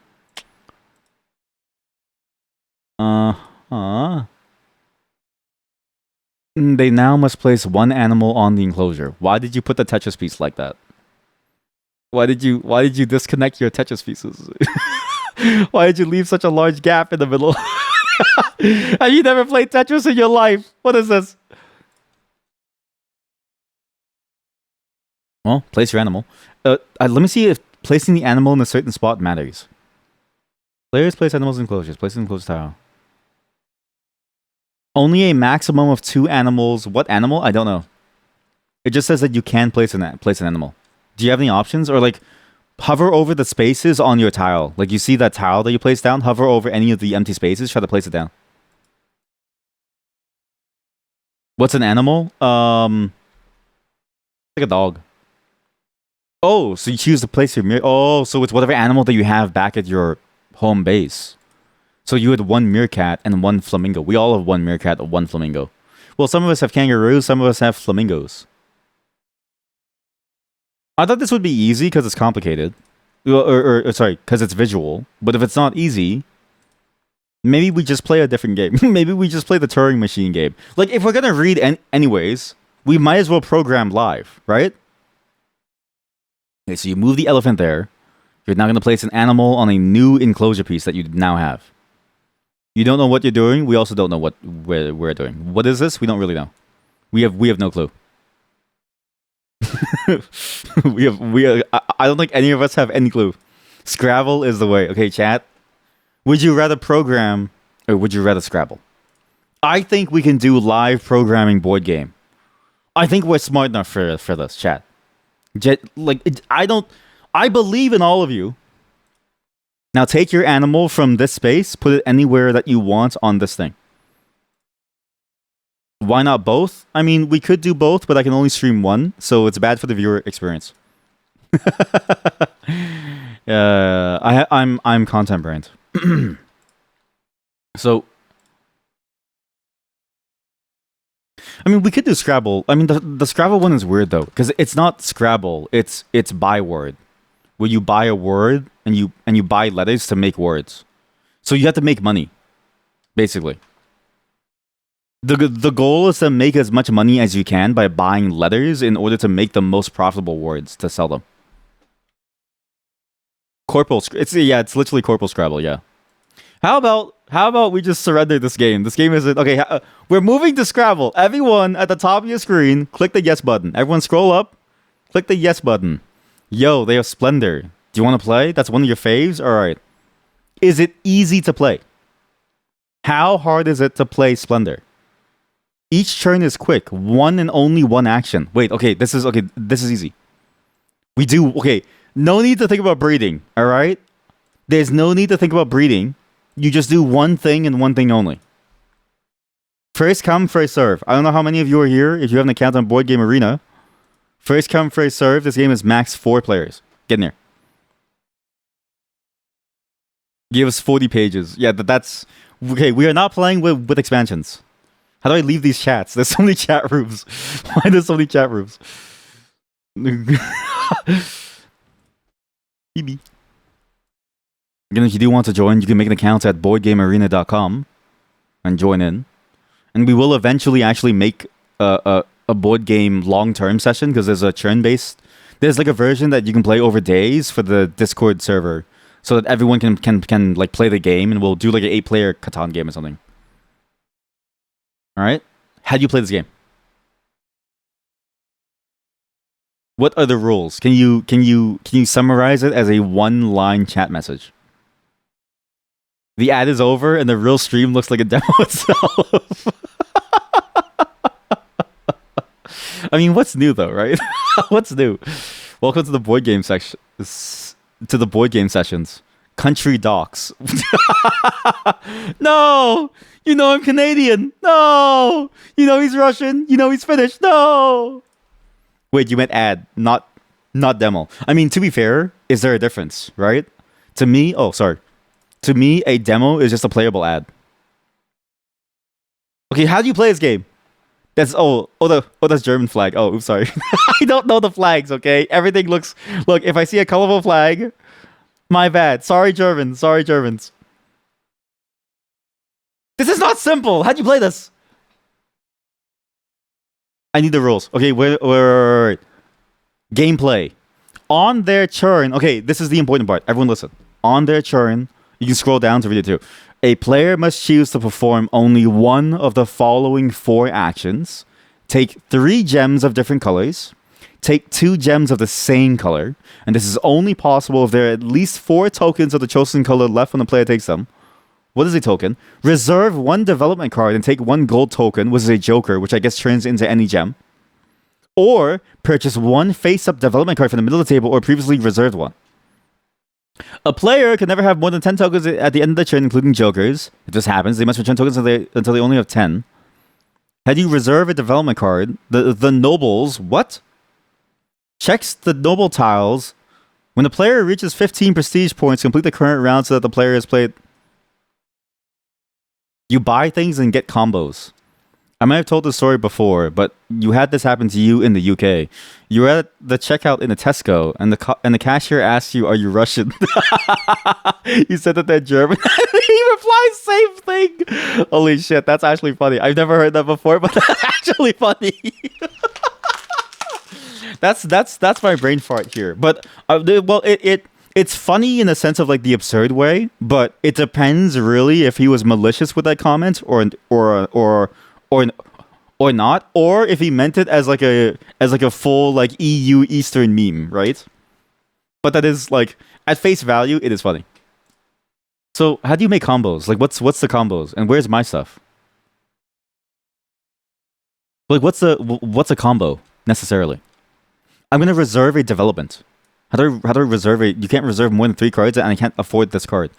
They now must place 1 animal on the enclosure. Why did you put the Tetris piece like that? Why did you disconnect your Tetris pieces? Why did you leave such a large gap in the middle? Have you never played Tetris in your life? What is this? Well, place your animal. Let me see if placing the animal in a certain spot matters. Players place animals in enclosures. Place an enclosed tile. Only a maximum of 2 animals. What animal? I don't know. It just says that you can place an animal. Do you have any options? Or like, hover over the spaces on your tile. Like you see that tile that you place down? Hover over any of the empty spaces. Try to place it down. What's an animal? Like a dog. Oh, so you choose to place your oh, so it's whatever animal that you have back at your home base. So you had 1 meerkat and 1 flamingo. We all have 1 meerkat and 1 flamingo. Well, some of us have kangaroos, some of us have flamingos. I thought this would be easy because it's complicated. Or sorry, because it's visual. But if it's not easy, maybe we just play a different game. Maybe we just play the Turing Machine game. Like, if we're going to read anyways, we might as well program live, right? Okay, so you move the elephant there. You're now going to place an animal on a new enclosure piece that you now have. You don't know what you're doing. We also don't know what we're doing. What is this? We don't really know. We have no clue. I don't think any of us have any clue. Scrabble is the way. Okay, chat. Would you rather program or would you rather Scrabble? I think we can do live programming board game. I think we're smart enough for this, chat. I believe in all of you. Now take your animal from this space, put it anywhere that you want on this thing. Why not both? I mean, we could do both, but I can only stream 1, so it's bad for the viewer experience. I'm content brand. So, I mean, we could do Scrabble. I mean, the Scrabble one is weird though, because it's not Scrabble. It's by word, where you buy a word and you buy letters to make words. So you have to make money, basically. The goal is to make as much money as you can by buying letters in order to make the most profitable words to sell them. It's literally Corporal Scrabble. Yeah. How about we just surrender this game? This game isn't okay. We're moving to Scrabble. Everyone at the top of your screen, click the yes button. Everyone scroll up, click the yes button. Yo, they have Splendor. Do you want to play? That's one of your faves. All right. Is it easy to play? How hard is it to play Splendor? Each turn is quick. 1 and only 1 action. Wait, okay, this is easy. No need to think about breeding, all right? There's no need to think about breeding. You just do one thing and one thing only. First come, first serve. I don't know how many of you are here. If you have an account on BoardGameArena, first come, first serve. This game is max 4 players. Get in there. Give us 40 pages. Yeah, that's... Okay, we are not playing with expansions. How do I leave these chats? There's so many chat rooms. Why there's so many chat rooms? Maybe. Again, if you do want to join, you can make an account at BoardGameArena.com and join in. And we will eventually actually make a board game long-term session because there's a There's like a version that you can play over days for the Discord server, so that everyone can like play the game, and we'll do like an 8-player Catan game or something. All right. How do you play this game? What are the rules? Can you summarize it as a one-line chat message? The ad is over, and the real stream looks like a demo itself. I mean, what's new though, right? What's new? Welcome to the board game section. To the board game sessions. Country docs. No, you know I'm Canadian. No, you know he's Russian. You know he's Finnish. No. Wait, you meant ad, not demo. I mean, to be fair, is there a difference, right? To me, oh sorry. To me, a demo is just a playable ad. Okay, how do you play this game? That's German flag. Oh, oops, sorry. I don't know the flags. Okay, everything looks. Look, if I see a colorful flag, my bad. Sorry, Germans. Sorry, Germans. This is not simple. How'd you play this? I need the rules. Okay, wait. Gameplay. On their turn. Okay, this is the important part. Everyone listen. On their turn, you can scroll down to read it too. A player must choose to perform only one of the following 4 actions. Take 3 gems of different colors. Take 2 gems of the same color. And this is only possible if there are at least 4 tokens of the chosen color left when the player takes them. What is a token? Reserve 1 development card and take 1 gold token, which is a joker, which I guess turns into any gem. Or purchase 1 face-up development card from the middle of the table or previously reserved one. A player can never have more than 10 tokens at the end of the turn, including jokers. If this happens, they must return tokens until they only have 10. How do you reserve a development card? The nobles, what? Checks the noble tiles. When the player reaches 15 prestige points, complete the current round so that the player has played. You buy things and get combos. I might have told this story before, but you had this happen to you in the UK. You were at the checkout in a Tesco, and the cashier asked you, "Are you Russian?" You said that they're German. He replies, "Same thing." Holy shit, that's actually funny. I've never heard that before, but that's actually funny. That's my brain fart here. But well, it's funny in the sense of like the absurd way, but it depends really if he was malicious with that comment or not, or if he meant it as like a full like EU Eastern meme, right? But that is like at face value, it is funny. So how do you make combos? Like what's the combos and where's my stuff? Like what's a combo necessarily? I'm gonna reserve a development. How do I reserve a? You can't reserve more than 3 cards, and I can't afford this card.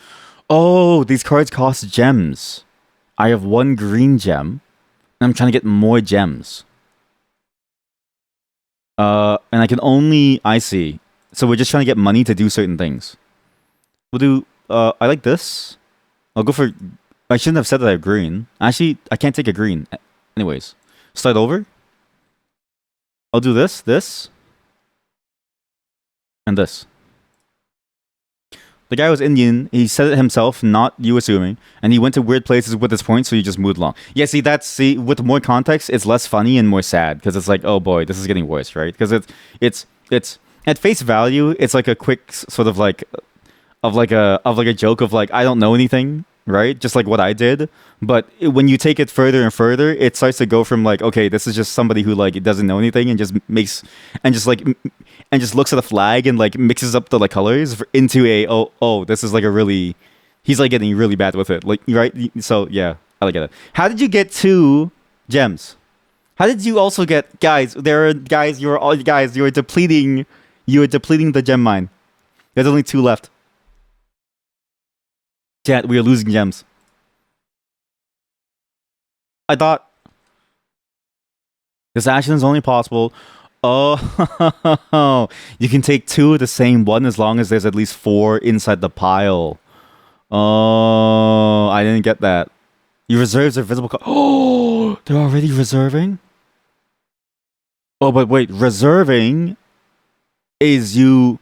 Oh, these cards cost gems. I have 1 green gem. I'm trying to get more gems. And I can only... I see. So we're just trying to get money to do certain things. We'll do... I like this. I'll go for... I shouldn't have said that I have green. Actually, I can't take a green. Anyways. Slide over. I'll do this, and this. The guy was Indian. He said it himself, not you assuming. And he went to weird places with his points, so you just moved along. Yeah, see, with more context, it's less funny and more sad because it's like, oh boy, this is getting worse, right? Because it's at face value, it's like a quick sort of like a joke of like I don't know anything, right? Just like what I did. But when you take it further and further, it starts to go from like, okay, this is just somebody who like doesn't know anything and just makes and just looks at a flag and like mixes up the like colors into a oh this is like a really he's like getting really bad with it, like, right? So yeah, I like it. How did you get 2 gems? How did you also get guys? There are guys. You are depleting. You are depleting the gem mine. There's only 2 left. Chat, we are losing gems. I thought this action is only possible. Oh, you can take 2 of the same one as long as there's at least 4 inside the pile. Oh, I didn't get that. You reserves are visible. Oh, they're already reserving? Oh, but wait, reserving is you,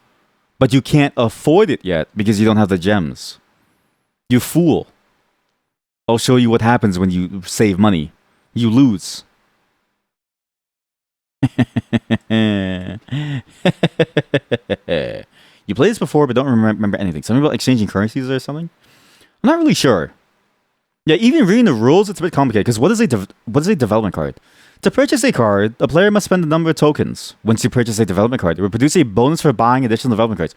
but you can't afford it yet because you don't have the gems. You fool. I'll show you what happens when you save money. You lose. You played this before, but don't remember anything. Something about exchanging currencies or something? I'm not really sure. Yeah, even reading the rules, it's a bit complicated. Because what is a development card? To purchase a card, a player must spend a number of tokens. Once you purchase a development card, it will produce a bonus for buying additional development cards.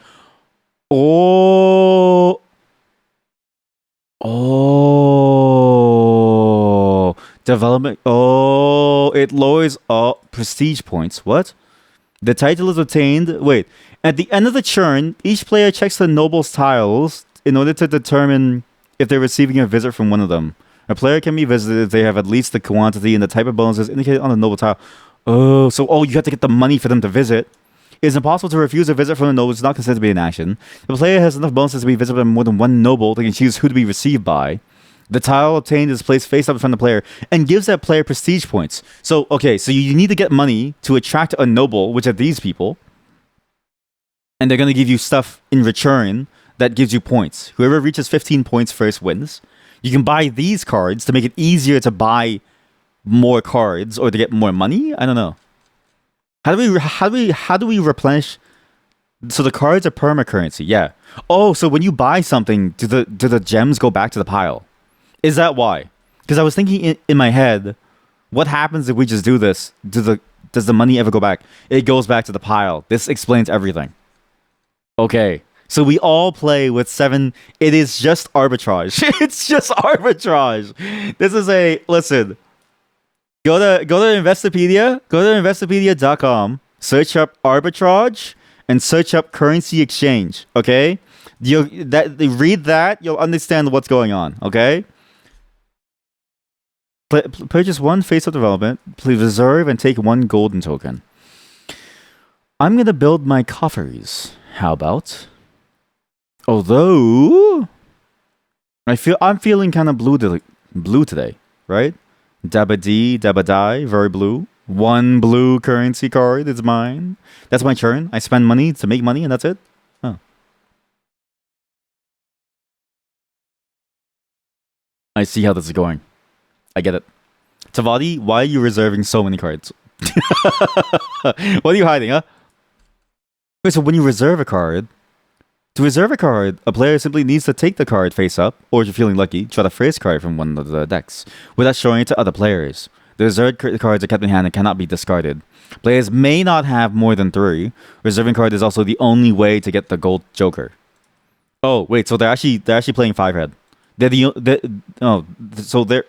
Oh, oh, development. Oh, it lowers prestige points. What? The title is obtained. Wait, at the end of the churn, each player checks the noble's tiles in order to determine if they're receiving a visit from one of them. A player can be visited if they have at least the quantity and the type of bonuses indicated on the noble tile. Oh, so you have to get the money for them to visit. It is impossible to refuse a visit from a noble. It's not considered to be an action. If a player has enough bonuses to be visited by more than one noble, they can choose who to be received by. The tile obtained is placed face up in front of the player and gives that player prestige points. So, okay, so you need to get money to attract a noble, which are these people. And they're going to give you stuff in return that gives you points. Whoever reaches 15 points first wins. You can buy these cards to make it easier to buy more cards or to get more money. I don't know. How do we replenish? So the cards are perma-currency. Yeah. Oh, so when you buy something, do the gems go back to the pile? Is that why? Because I was thinking in my head, what happens if we just do this? Does the money ever go back? It goes back to the pile. This explains everything. Okay. So we all play with 7. It is just arbitrage. It's just arbitrage. This is listen. Go to Investopedia. Go to investopedia.com. Search up arbitrage and search up currency exchange. Okay? Read that, you'll understand what's going on. Okay? Purchase 1 face-up development. Please reserve and take 1 golden token. I'm gonna build my coffers. How about? Although I'm feeling kind of blue today, right? Dabba dee, dabba die, very blue. 1 blue currency card is mine. That's my turn. I spend money to make money, and that's it. Oh, I see how this is going. I get it. Tavadi, why are you reserving so many cards? What are you hiding, huh? Wait, so when you reserve a card, to reserve a card, a player simply needs to take the card face up, or if you're feeling lucky, draw the first card from one of the decks, without showing it to other players. The reserved cards are kept in hand and cannot be discarded. Players may not have more than 3. Reserving card is also the only way to get the gold joker. Oh, wait, so they're actually playing 5-head. So they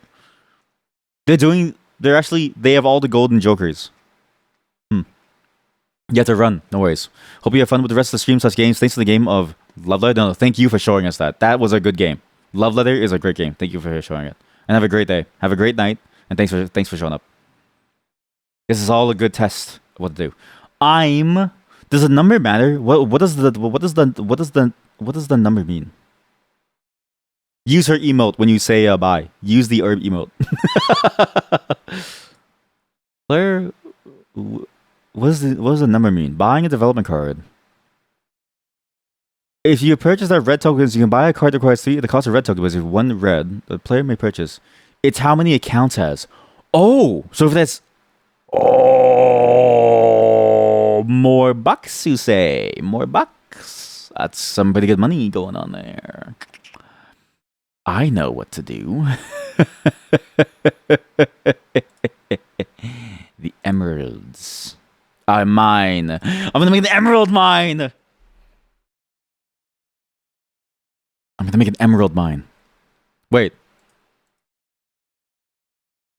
have all the golden jokers. You have to run. No worries. Hope you have fun with the rest of the stream/games. Thanks to the game of Love Letter. No, thank you for showing us that. That was a good game. Love Letter is a great game. Thank you for showing it. And have a great day. Have a great night. And thanks for showing up. This is all a good test of what to do. Does the number matter? What does the number mean? Use her emote when you say bye. Use the herb emote. Player. What does the number mean? Buying a development card. If you purchase that red tokens, you can buy a card that requires 3. The cost of red token is 1 red. The player may purchase. It's how many accounts has. Oh, so if that's more bucks, you say. More bucks. That's some pretty good money going on there. I know what to do. The emeralds are mine. I'm gonna make an emerald mine. I'm gonna make an emerald mine. Wait.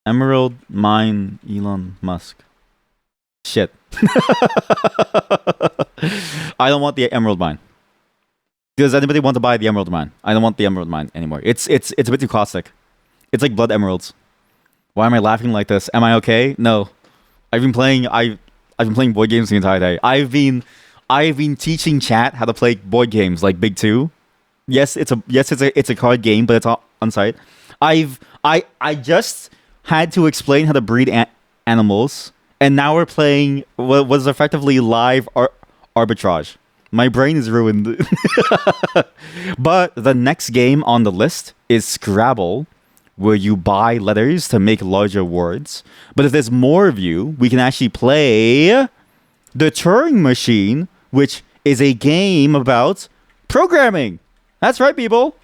Emerald mine Elon Musk. Shit. I don't want the emerald mine. Does anybody want to buy the emerald mine? I don't want the emerald mine anymore. It's a bit too caustic. It's like blood emeralds. Why am I laughing like this? Am I okay? No. I've been playing board games the entire day. I've been teaching chat how to play board games like Big 2. Yes, it's a card game, but it's on site. I just had to explain how to breed animals, and now we're playing what was effectively live arbitrage. My brain is ruined. But the next game on the list is Scrabble, where you buy letters to make larger words. But if there's more of you, we can actually play the Turing Machine, which is a game about programming. That's right, people.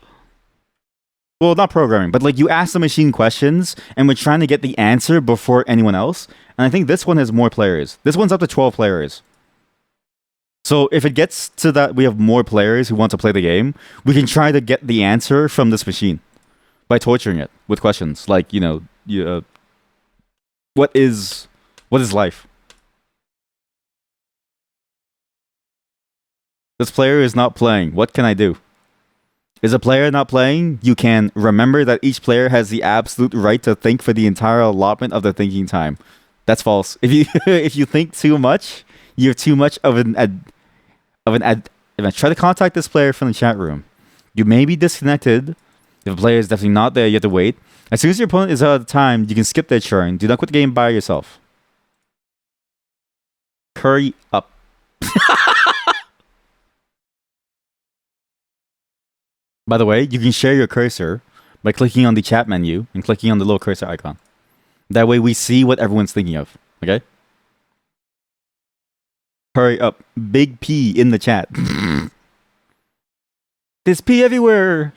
Well, not programming, but like you ask the machine questions and we're trying to get the answer before anyone else. And I think this one has more players. This one's up to 12 players. So if it gets to that, we have more players who want to play the game, we can try to get the answer from this machine by torturing it with questions like, what is life? This player is not playing. What can I do? Is a player not playing? You can remember that each player has the absolute right to think for the entire allotment of their thinking time. That's false. If you if you think too much, you have too much of an if I try to contact this player from the chat room, you may be disconnected. If a player is definitely not there, you have to wait. As soon as your opponent is out of time, you can skip their turn. Do not quit the game by yourself. Hurry up. By the way, you can share your cursor by clicking on the chat menu and clicking on the little cursor icon. That way we see what everyone's thinking of. Okay? Hurry up. Big P in the chat. There's P everywhere.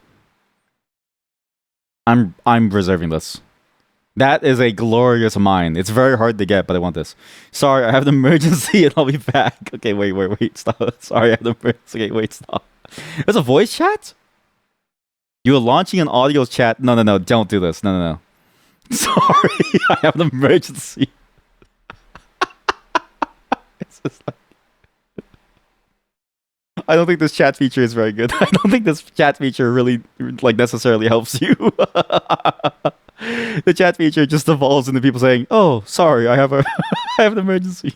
I'm reserving this. That is a glorious mine. It's very hard to get, but I want this. Sorry, I have an emergency and I'll be back. Okay, wait. Stop. Sorry, I have an emergency. Okay, wait, stop. There's a voice chat? You are launching an audio chat. No, don't do this. No. Sorry, I have an emergency. It's just like... I don't think this chat feature is very good. I don't think this chat feature really necessarily helps you. The chat feature just evolves into people saying, "Oh, sorry, I have an emergency."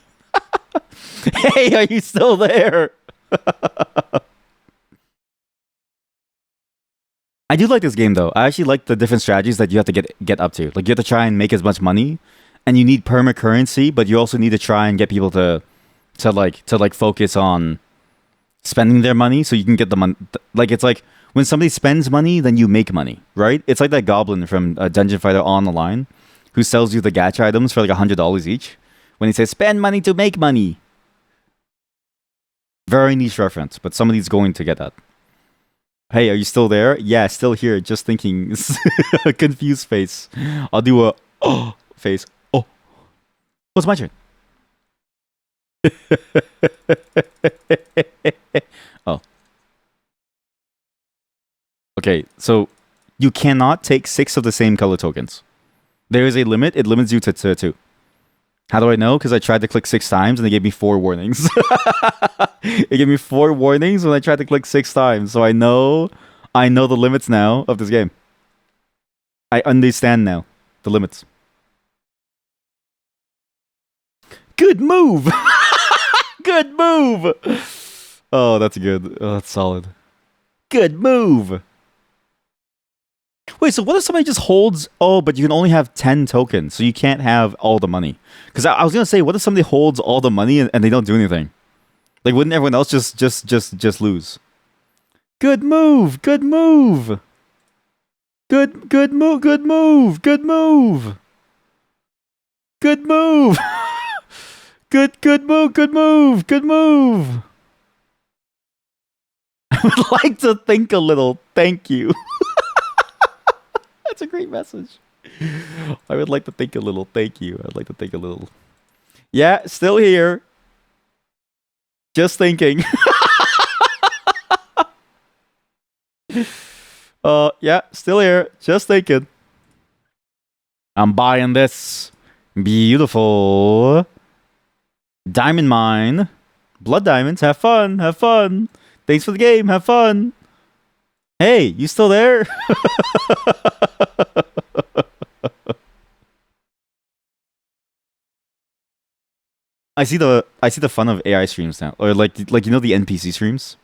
Hey, are you still there? I do like this game though. I actually like the different strategies that you have to get up to. Like you have to try and make as much money, and you need perma-currency, but you also need to try and get people to focus on spending their money so you can get the money. Like it's like when somebody spends money, then you make money, right? It's like that goblin from Dungeon Fighter on the Line who sells you the gacha items for like $100 each when he says spend money to make money. Very niche reference, but somebody's going to get that. Hey, are you still there? Yeah, still here, just thinking. A confused face. I'll do a oh face. Oh, it's my turn. Oh. Okay, so you cannot take 6 of the same color tokens. There is a limit. It limits you to 2. How do I know? Because I tried to click 6 times and they gave me 4 warnings. It gave me 4 warnings when I tried to click 6 times. So I know the limits now of this game. I understand now the limits. Good move! Good move! Oh, that's good. Oh, that's solid. Good move! Wait, so what if somebody just holds... Oh, but you can only have 10 tokens, so you can't have all the money. Because I was going to say, what if somebody holds all the money and they don't do anything? Like, wouldn't everyone else just lose? Good move! Good move! Good move! Good move! Good move! Good move! Good move! Good move! Good move! I would like to think a little. Thank you. That's a great message. I would like to think a little. Thank you. I'd like to think a little. Yeah, still here. Just thinking. Yeah, still here. Just thinking. I'm buying this. Beautiful. Diamond mine. Blood diamonds. Have fun. Have fun. Thanks for the game. Have fun. Hey, you still there? I see the fun of AI streams now, or like the NPC streams,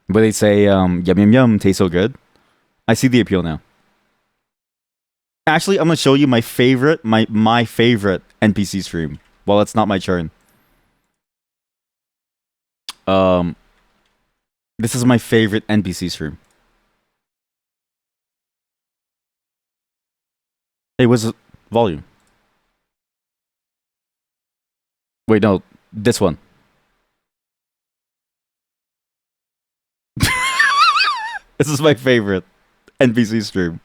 where they say yum yum yum tastes so good. I see the appeal now. Actually, I'm gonna show you my favorite NPC stream. Well, it's not my turn. This is my favorite NPC stream. Hey, what's the volume? Wait, no, this one. This is my favorite NPC stream.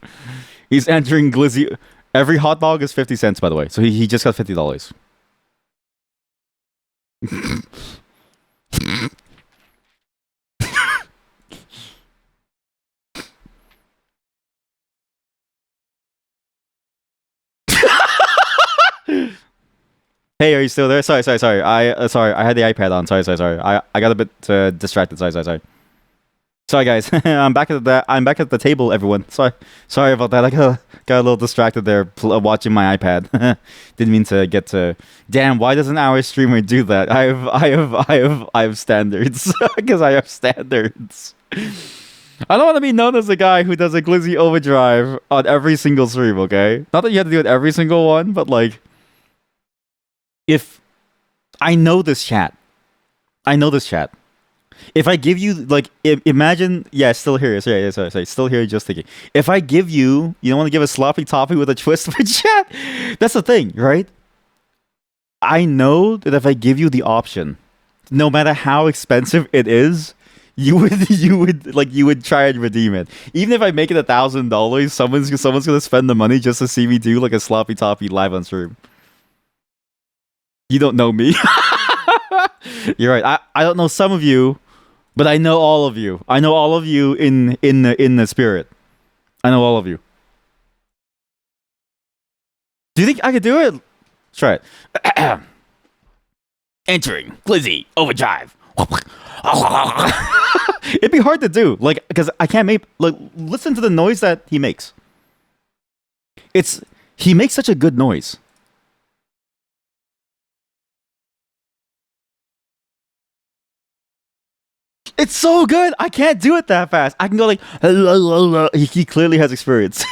He's entering Glizzy. Every hot dog is 50 cents, by the way. So he just got $50. Hey, are you still there? Sorry. Sorry. I had the iPad on. Sorry. I got a bit distracted. Sorry. Sorry, guys. I'm back at the table, everyone. Sorry about that. I got a little distracted there watching my iPad. Didn't mean to get to. Damn, why doesn't our streamer do that? I have standards because I have standards. I don't want to be known as the guy who does a Glizzy overdrive on every single stream. Okay, not that you have to do it every single one, but like, if I know this chat, If I give you like, imagine, yeah, still here. Sorry, still here. Just thinking. If I give you, you don't want to give a sloppy toppy with a twist for chat. That's the thing, right? I know that if I give you the option, no matter how expensive it is, you would try and redeem it. Even if I make it $1,000, someone's gonna spend the money just to see me do like a sloppy toppy live on stream. You don't know me. You're right. I don't know some of you, but I know all of you. I know all of you in the spirit. I know all of you. Do you think I could do it? Let's try it. Entering Glizzy Overdrive. It'd be hard to do, like, because I can't make like. Listen to the noise that he makes. He makes such a good noise. It's so good. I can't do it that fast. I can go like, he clearly has experience.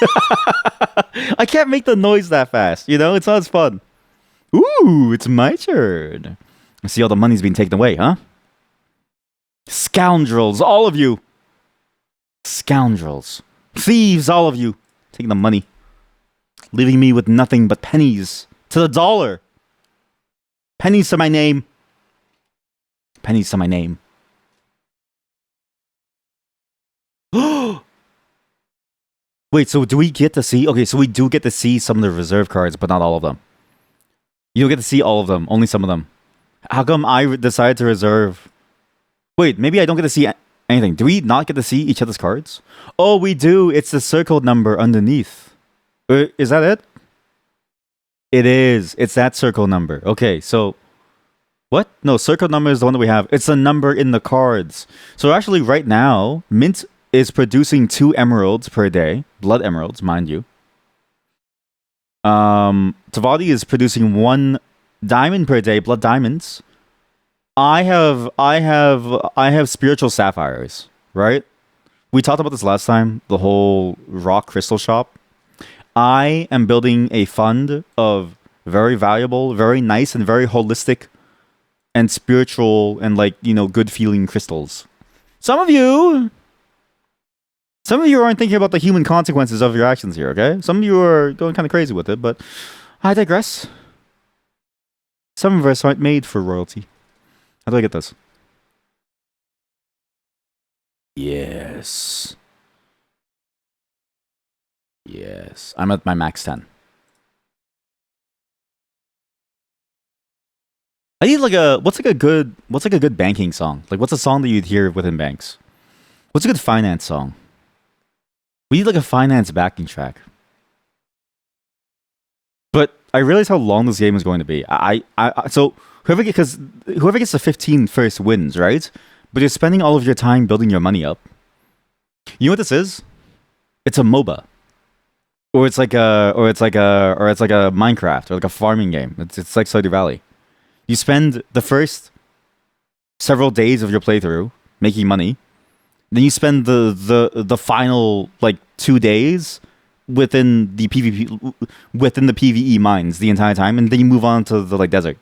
I can't make the noise that fast. You know, it's not as fun. Ooh, it's my turn. I see all the money's being taken away, huh? Scoundrels, all of you. Scoundrels. Thieves, all of you. Taking the money. Leaving me with nothing but pennies to the dollar. Pennies to my name. Pennies to my name. Wait, so do we get to see? Okay, so we do get to see some of the reserve cards, but not all of them. You don't get to see all of them, only some of them. How come I decided to reserve? Wait, maybe I don't get to see anything. Do we not get to see each other's cards? Oh, we do. It's the circled number underneath. Is that it? It is. It's that circle number. Okay, so what? No, circle number is the one that we have. It's the number in the cards. So actually, right now, Mint is producing 2 emeralds per day, blood emeralds, mind you. Tavadi is producing 1 diamond per day, blood diamonds. I have spiritual sapphires, right? We talked about this last time, the whole rock crystal shop. I am building a fund of very valuable, very nice, and very holistic and spiritual and like, you know, good feeling crystals. Some of you aren't thinking about the human consequences of your actions here, okay? Some of you are going kind of crazy with it, but I digress. Some of us aren't made for royalty. How do I get this? Yes. Yes. I'm at my max 10. I need like what's like a good banking song? Like what's a song that you'd hear within banks? What's a good finance song? We need like a finance backing track. But I realize how long this game is going to be. So whoever gets the 15 first wins, right? But you're spending all of your time building your money up. You know what this is? It's a MOBA. Or it's like a Minecraft or like a farming game. It's like Stardew Valley. You spend the first several days of your playthrough making money. Then you spend the final like 2 days within the PvE mines the entire time, and then you move on to the like desert.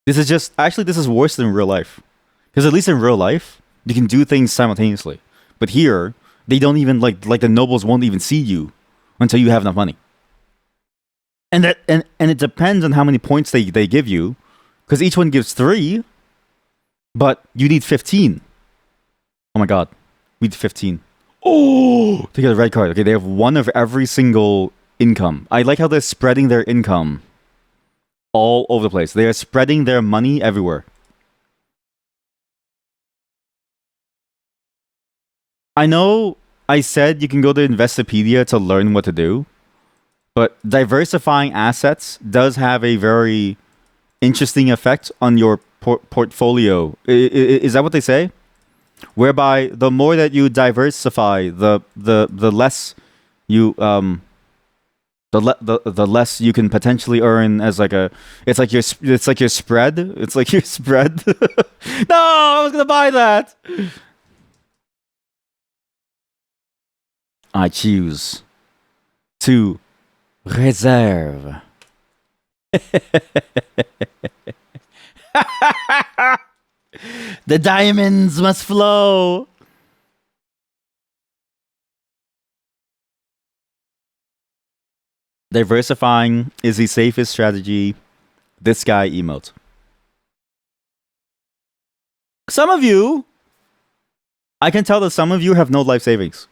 This is worse than real life, because at least in real life you can do things simultaneously, but here They don't even like the nobles won't even see you until you have enough money. And it depends on how many points they give you, because each one gives 3, but you need 15. Oh my god, we need 15. Oh, to get a red card. Okay, they have 1 of every single income. I like how they're spreading their income all over the place. They are spreading their money everywhere. I know I said you can go to Investopedia to learn what to do, but diversifying assets does have a very interesting effect on your portfolio. Is that what they say? Whereby the more that you diversify, the less you the less you can potentially earn as like a it's like your spread. It's like your spread. No, I was gonna buy that. I choose to reserve. The diamonds must flow. Diversifying is the safest strategy. This guy emote. Some of you, I can tell that some of you have no life savings.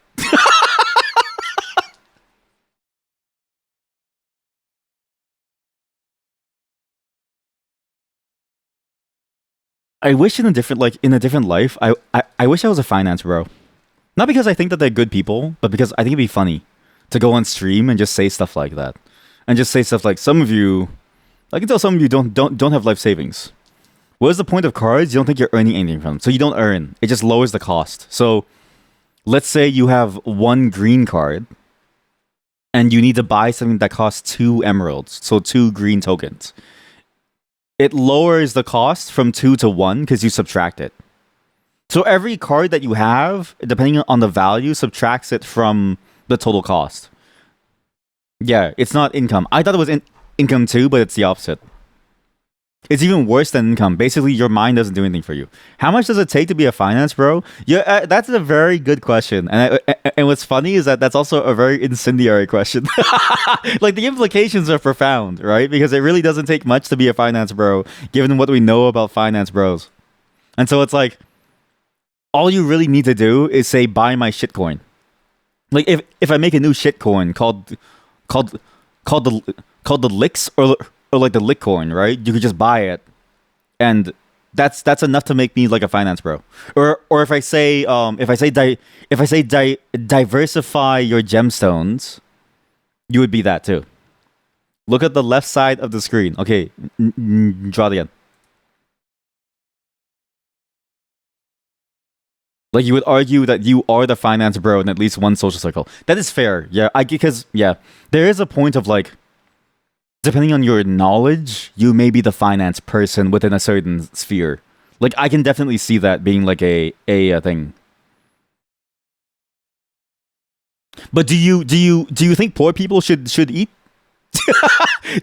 I wish in a different life, I wish I was a finance bro. Not because I think that they're good people, but because I think it'd be funny to go on stream and just say stuff like that. And just say stuff like, some of you, I can tell some of you don't have life savings. What is the point of cards? You don't think you're earning anything from them. So you don't earn. It just lowers the cost. So let's say you have 1 green card and you need to buy something that costs 2 emeralds. So 2 green tokens. It lowers the cost from 2 to 1 because you subtract it. So every card that you have, depending on the value, subtracts it from the total cost. Yeah, it's not income. I thought it was income too, but it's the opposite. It's even worse than income. Basically, your mind doesn't do anything for you. How much does it take to be a finance bro? Yeah, that's a very good question. And what's funny is that that's also a very incendiary question. Like, the implications are profound, right? Because it really doesn't take much to be a finance bro, given what we know about finance bros. And so it's like, all you really need to do is say, buy my shitcoin. Like, if I make a new shitcoin called the licks or like the lickcoin, right? You could just buy it, and that's enough to make me like a finance bro. Or if I say diversify your gemstones, you would be that too. Look at the left side of the screen. Okay, draw it again. Like, you would argue that you are the finance bro in at least one social circle. That is fair. Yeah, because there is a point of like, depending on your knowledge, you may be the finance person within a certain sphere. Like, I can definitely see that being like a thing. But do you think poor people should eat?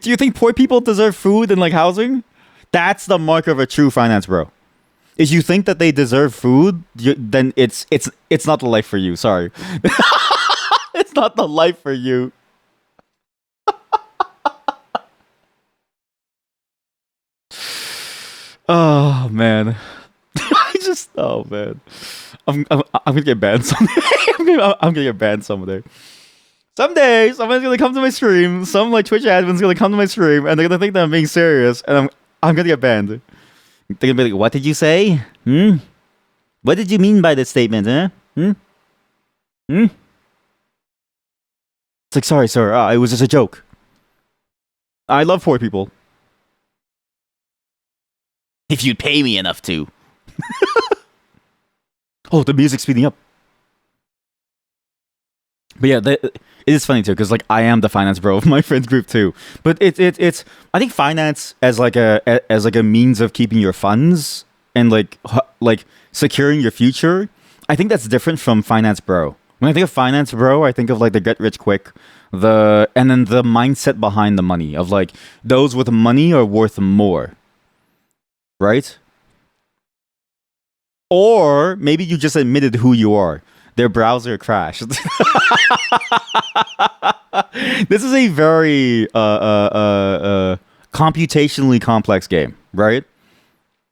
Do you think poor people deserve food and like housing? That's the mark of a true finance bro. If you think that they deserve food, then it's not the life for you. Sorry. It's not the life for you. Oh man. Oh man. I'm gonna get banned someday. I'm gonna get banned someday. Someday, someone's gonna come to my stream. Some like Twitch admin's gonna come to my stream, and they're gonna think that I'm being serious, and I'm gonna get banned. They're gonna be like, "What did you say? What did you mean by this statement? Huh? It's like, sorry, sir. It was just a joke. I love poor people. If you'd pay me enough to." Oh, the music's speeding up. But yeah, it is funny too, because like, I am the finance bro of my friends group too. But it's I think finance as like a means of keeping your funds and like securing your future. I think that's different from finance bro. When I think of finance bro, I think of like the get rich quick, and then the mindset behind the money of like, those with money are worth more, right? Or maybe you just admitted who you are. their browser crashed. This is a very computationally complex game, right?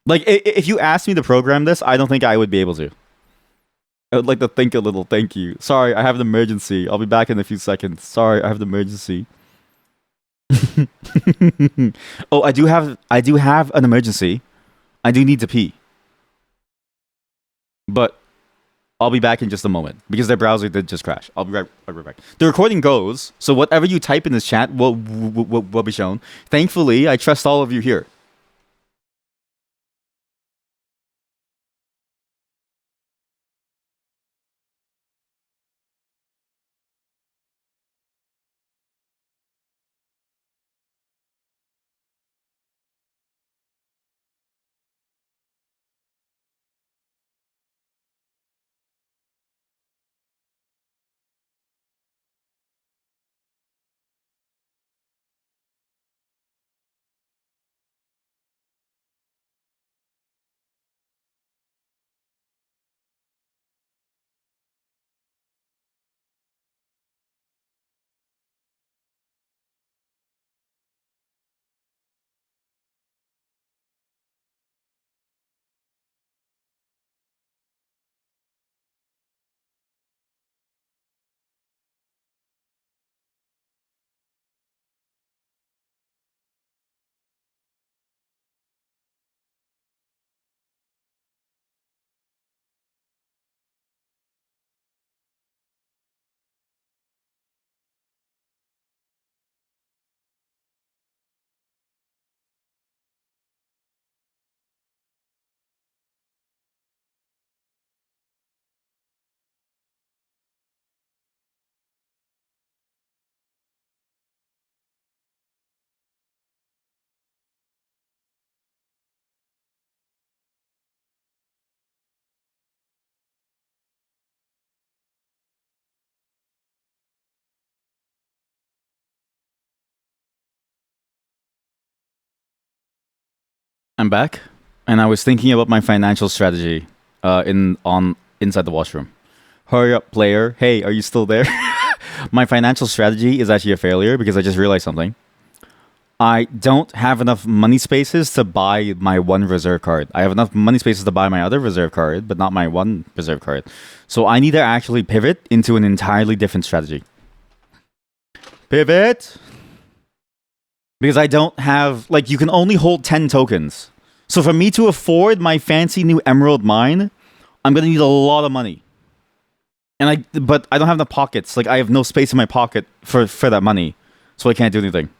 Like, if you asked me to program this, I don't think I would be able to. I would like to think a little. Thank you. Sorry, I have an emergency. I'll be back in a few seconds. Sorry, I have an emergency. Oh, I do have an emergency. I do need to pee. But I'll be back in just a moment because their browser did just crash. I'll be right back. The recording goes, so whatever you type in this chat will be shown. Thankfully, I trust all of you here. I'm back, and I was thinking about my financial strategy in on inside the washroom. Hurry up, player. Hey, are you still there? My financial strategy is actually a failure because I just realized something. I don't have enough money spaces to buy my one reserve card. I have enough money spaces to buy my other reserve card, but not my one reserve card. So I need to actually pivot into an entirely different strategy. Pivot! Because I don't have, like, you can only hold 10 tokens. So for me to afford my fancy new emerald mine, I'm gonna need a lot of money. But I don't have the pockets. Like, I have no space in my pocket for that money. So I can't do anything.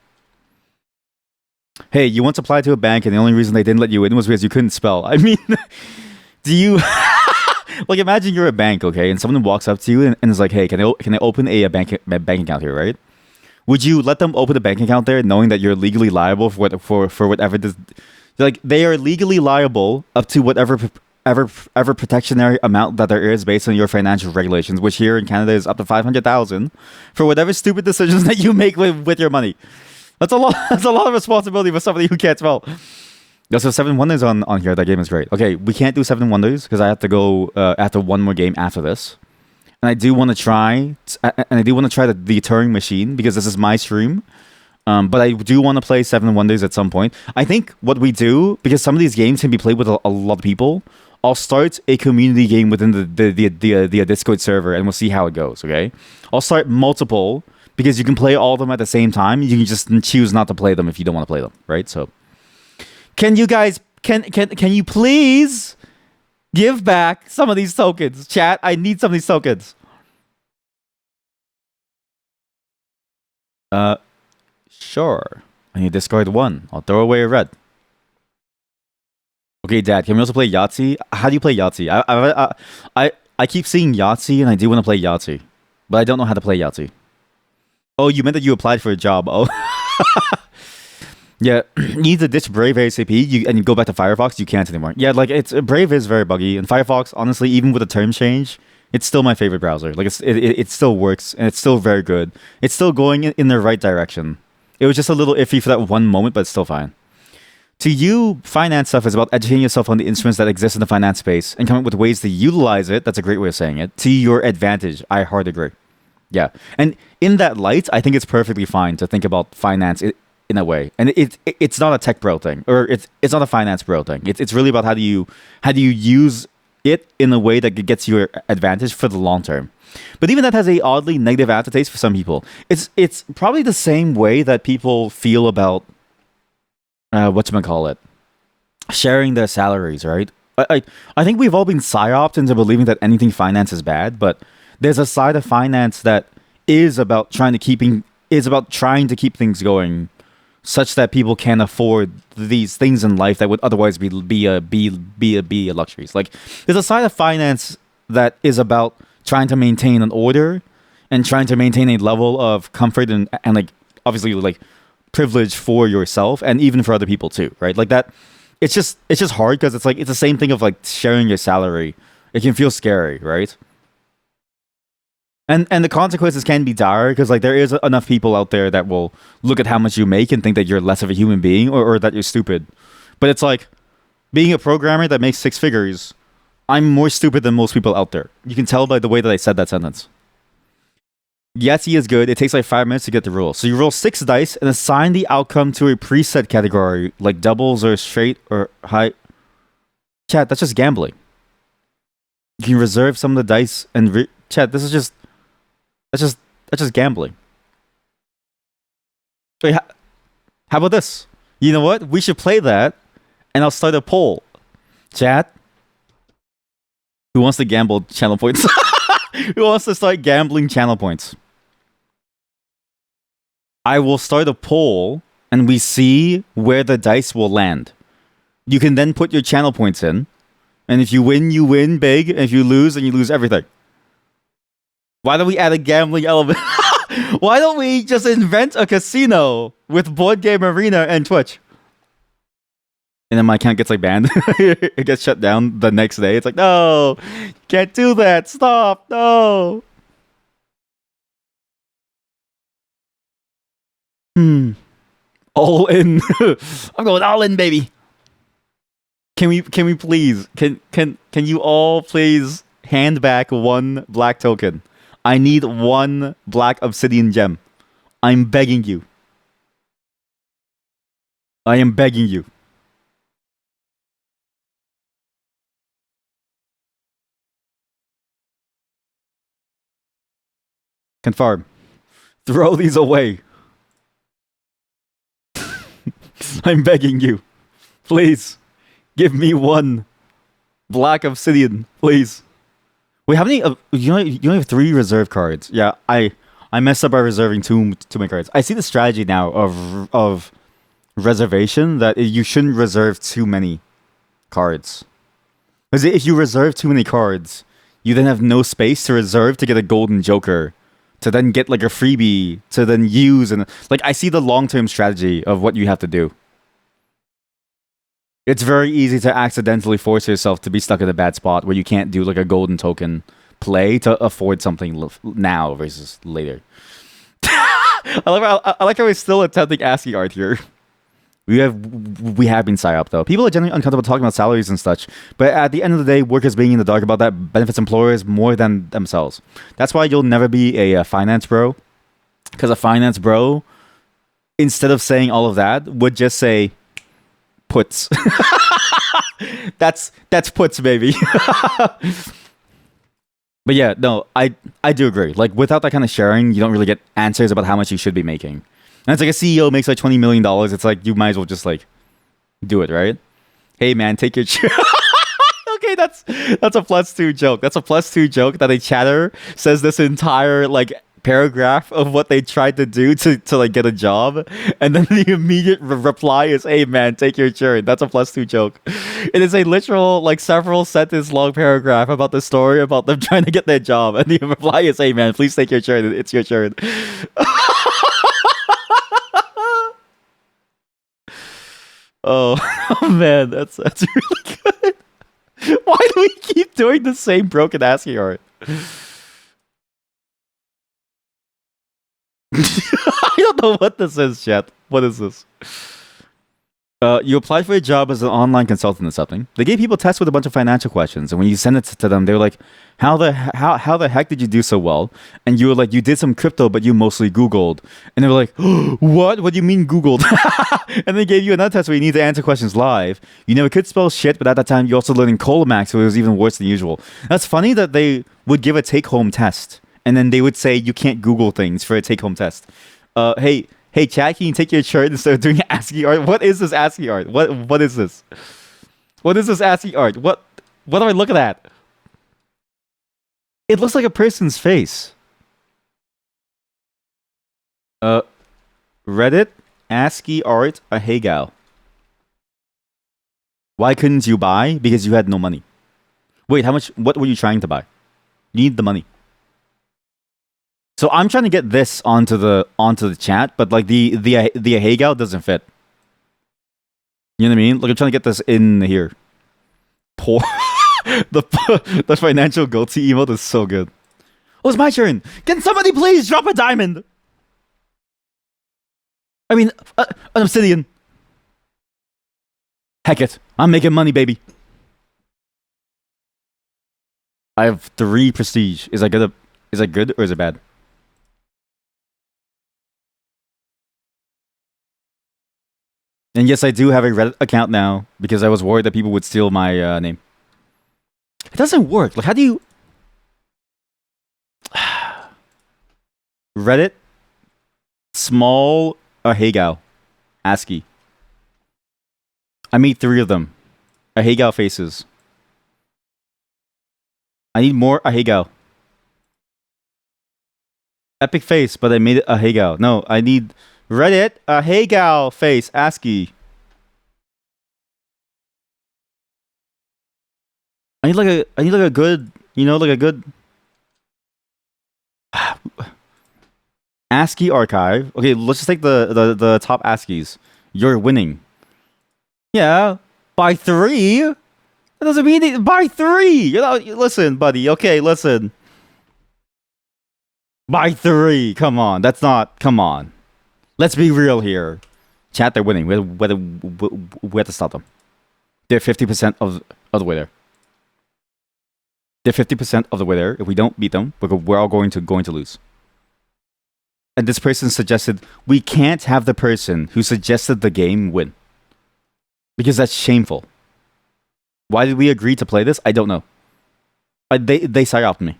Hey, you once applied to a bank and the only reason they didn't let you in was because you couldn't spell. I mean, do you... Like, imagine you're a bank, okay? And someone walks up to you and is like, hey, can I open a bank account here, right? Would you let them open a bank account there knowing that you're legally liable for whatever this... Like, they are legally liable up to whatever protectionary amount that there is based on your financial regulations, which here in Canada is up to 500,000 for whatever stupid decisions that you make with your money. That's a lot. That's a lot of responsibility for somebody who can't spell. So 7 Wonders on here. That game is great. Okay, we can't do 7 Wonders because I have to go after one more game after this. And I do want to try. The Turing Machine because this is my stream. But I do want to play 7 Wonders at some point. I think what we do, because some of these games can be played with a lot of people, I'll start a community game within the Discord server and we'll see how it goes. Okay, I'll start multiple. Because you can play all of them at the same time. You can just choose not to play them if you don't want to play them, right? So, can you guys, can you please give back some of these tokens? Chat, I need some of these tokens. Sure. I need to discard 1. I'll throw away a red. Okay, Dad, can we also play Yahtzee? How do you play Yahtzee? I keep seeing Yahtzee and I do want to play Yahtzee. But I don't know how to play Yahtzee. Oh, you meant that you applied for a job. Oh. Yeah, you need to ditch Brave ASAP and you go back to Firefox. You can't anymore. Yeah, like, Brave is very buggy. And Firefox, honestly, even with the term change, it's still my favorite browser. Like, it still works and it's still very good. It's still going in the right direction. It was just a little iffy for that one moment, but it's still fine. To you, finance stuff is about educating yourself on the instruments that exist in the finance space and coming up with ways to utilize it. That's a great way of saying it. To your advantage. I hard agree. Yeah. And in that light, I think it's perfectly fine to think about finance in a way. And it's not a tech bro thing, or it's not a finance bro thing. It's really about how do you use it in a way that gets your advantage for the long term. But even that has a oddly negative aftertaste for some people. It's probably the same way that people feel about whatchamacallit, sharing their salaries, right? I think we've all been psyoped into believing that anything finance is bad, but there's a side of finance that is about trying to keep things going such that people can afford these things in life that would otherwise be a luxuries. Like there's a side of finance that is about trying to maintain an order and trying to maintain a level of comfort and like obviously like privilege for yourself and even for other people too, right? Like that it's just hard because it's like it's the same thing of like sharing your salary. It can feel scary, right? And the consequences can be dire because like there is enough people out there that will look at how much you make and think that you're less of a human being or that you're stupid. But it's like being a programmer that makes six figures, I'm more stupid than most people out there. You can tell by the way that I said that sentence. Yahtzee is good. It takes like 5 minutes to get the rule. So you roll 6 dice and assign the outcome to a preset category, like doubles or straight or high. Chat, that's just gambling. You can reserve some of the dice and chat. That's just gambling. Wait, how about this? You know what? We should play that, and I'll start a poll. Chat, who wants to gamble channel points? Who wants to start gambling channel points? I will start a poll, and we see where the dice will land. You can then put your channel points in, and if you win big, and if you lose, then you lose everything. Why don't we add a gambling element? Why don't we just invent a casino with BoardGameArena and Twitch? And then my account gets like banned. It gets shut down the next day. It's like, no, can't do that. Stop. No. All in. I'm going all in, baby. Can we please can you all please hand back one black token? I need one black obsidian gem. I'm begging you. I am begging you. Confirm. Throw these away. I'm begging you. Please. Give me one black obsidian, please. Wait, how many? You only have 3 reserve cards. Yeah, I messed up by reserving too many cards. I see the strategy now of reservation that you shouldn't reserve too many cards. Because if you reserve too many cards, you then have no space to reserve to get a golden joker, to then get like a freebie to then use, and like I see the long-term strategy of what you have to do. It's very easy to accidentally force yourself to be stuck in a bad spot where you can't do like a golden token play to afford something now versus later. I like how we're still attempting ASCII art here. We have been psyop though. People are generally uncomfortable talking about salaries and such, but at the end of the day, workers being in the dark about that benefits employers more than themselves. That's why you'll never be a finance bro, because a finance bro, instead of saying all of that, would just say puts. That's puts, baby. But yeah, no, I do agree. Like without that kind of sharing, you don't really get answers about how much you should be making. And it's like a CEO makes like $20 million. It's like you might as well just like do it, right? Hey man, take your okay, that's a +2 joke. That's a +2 joke that a chatter says this entire like paragraph of what they tried to do to like get a job, and then the immediate reply is, hey man, take your turn. That's a +2 joke. It is a literal like several sentence long paragraph about the story about them trying to get their job, and the reply is, hey man, please take your turn. It's your turn. Oh, oh man, that's really good. Why do we keep doing the same broken ASCII art? I don't know what this is, chat. What is this? You applied for a job as an online consultant or something. They gave people tests with a bunch of financial questions, and when you send it to them, they were like, how the heck did you do so well?" And you were like, "You did some crypto, but you mostly Googled." And they were like, "What? What do you mean Googled?" And they gave you another test where you need to answer questions live. You never could spell shit, but at that time you also learning Colmax, so it was even worse than usual. That's funny that they would give a take-home test, and then they would say you can't Google things for a take-home test. Hey, Chad, can you take your shirt instead of doing ASCII art? What is this ASCII art? What is this? What is this ASCII art? What am I looking at? It looks like a person's face. Uh, Reddit ASCII art a Hagao. Why couldn't you buy? Because you had no money. Wait, how much? What were you trying to buy? You need the money. So I'm trying to get this onto the chat, but like the Hagao doesn't fit. You know what I mean? Like I'm trying to get this in here. Poor the financial guilty emote is so good. Oh, it's my turn. Can somebody please drop a diamond? I mean, an obsidian. Heck it, I'm making money, baby. I have 3 prestige. Is that good? Is that good or is it bad? And yes, I do have a Reddit account now because I was worried that people would steal my name. It doesn't work. Like, how do you... Reddit, small Ahegao, ASCII. I made 3 of them. Ahegao faces. I need more Ahegao. Epic face, but I made it Ahegao. No, I need Reddit, Ahegao face, ASCII. I need like a good, you know, like a good ASCII archive. Okay, let's just take the top ASCIIs. You're winning. Yeah, by 3. That doesn't mean by 3. You know, listen, buddy. Okay, listen. By 3. Come on, that's not. Come on. Let's be real here. Chat, they're winning. We have to stop them. They're 50% of the way there. They're 50% of the way there. If we don't beat them, we're all going to lose. And this person suggested we can't have the person who suggested the game win. Because that's shameful. Why did we agree to play this? I don't know. They psyoped me.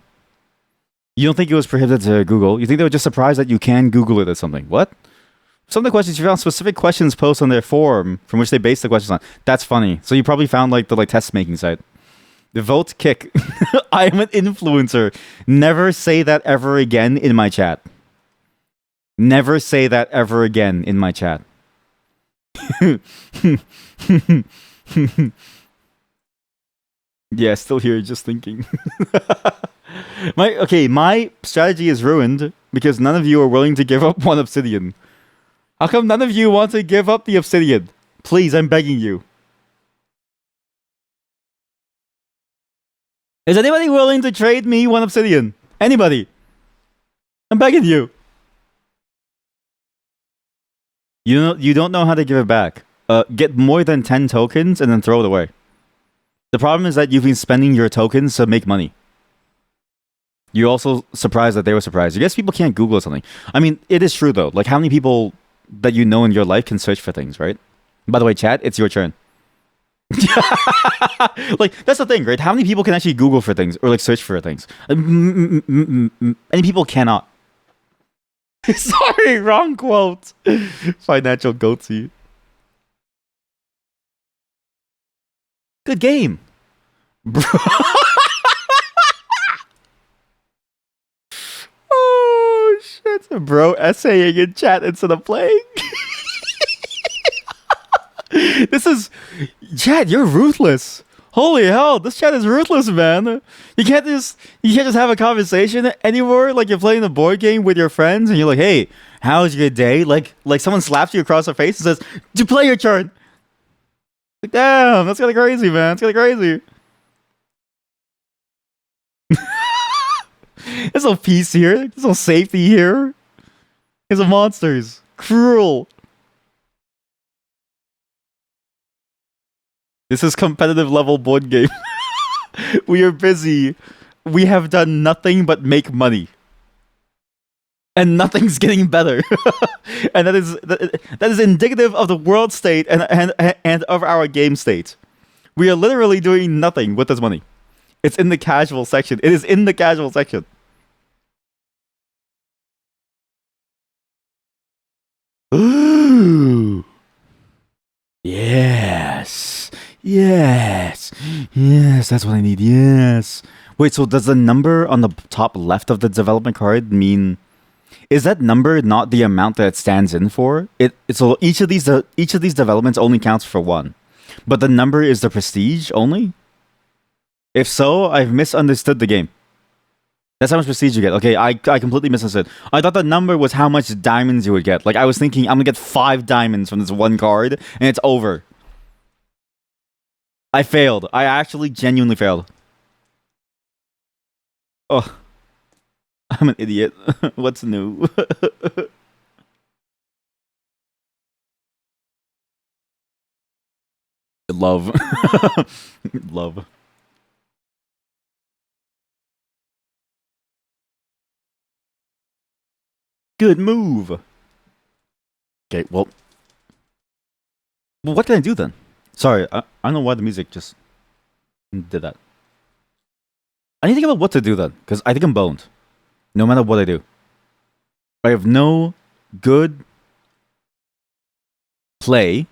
You don't think it was prohibited to Google? You think they were just surprised that you can Google it or something? What? Some of the questions, you found specific questions posted on their forum from which they based the questions on. That's funny. So you probably found like the test making site. The vote kick. I am an influencer. Never say that ever again in my chat. Never say that ever again in my chat. Yeah, still here, just thinking. My strategy is ruined because none of you are willing to give up 1 obsidian. How come none of you want to give up the obsidian? Please, I'm begging you. Is anybody willing to trade me 1 obsidian? Anybody? I'm begging you. You don't know how to give it back. Get more than 10 tokens and then throw it away. The problem is that you've been spending your tokens to make money. You're also surprised that they were surprised. I guess people can't Google something. I mean, it is true though. Like, how many people that you know in your life can search for things, right? By the way, chat, it's your turn. Like, that's the thing, right? How many people can actually Google for things or like search for things? Many people cannot. Sorry, wrong quote. Financial goatee. Good game. Bro. Oh, shit. Bro, essaying in chat instead of playing. This is... Chat, you're ruthless. Holy hell, this chat is ruthless, man. You can't just have a conversation anymore. Like you're playing a board game with your friends and you're like, hey, how's your day? Like someone slaps you across the face and says, to play your turn. Like, damn, that's kind of crazy, man. It's kind of crazy. There's no peace here. There's no safety here. There's monsters. Cruel. This is competitive level board game. We are busy. We have done nothing but make money. And nothing's getting better. And that is indicative of the world state and of our game state. We are literally doing nothing with this money. It's in the casual section. It is in the casual section. Ooh. Yes. Yes. Yes, that's what I need. Yes. Wait, so does the number on the top left of the development card mean, is that number not the amount that it stands in for? So each of these developments only counts for one. But the number is the prestige only? If so, I've misunderstood the game. That's how much prestige you get. Okay, I completely misunderstood. I thought the number was how much diamonds you would get. Like, I was thinking I'm gonna get 5 diamonds from this one card, and it's over. I failed. I actually genuinely failed. Oh, I'm an idiot. What's new? Love. Love. Good move. Okay, well, what can I do then? Sorry, I don't know why the music just did that. I need to think about what to do then, because I think I'm boned. No matter what I do. I have no good play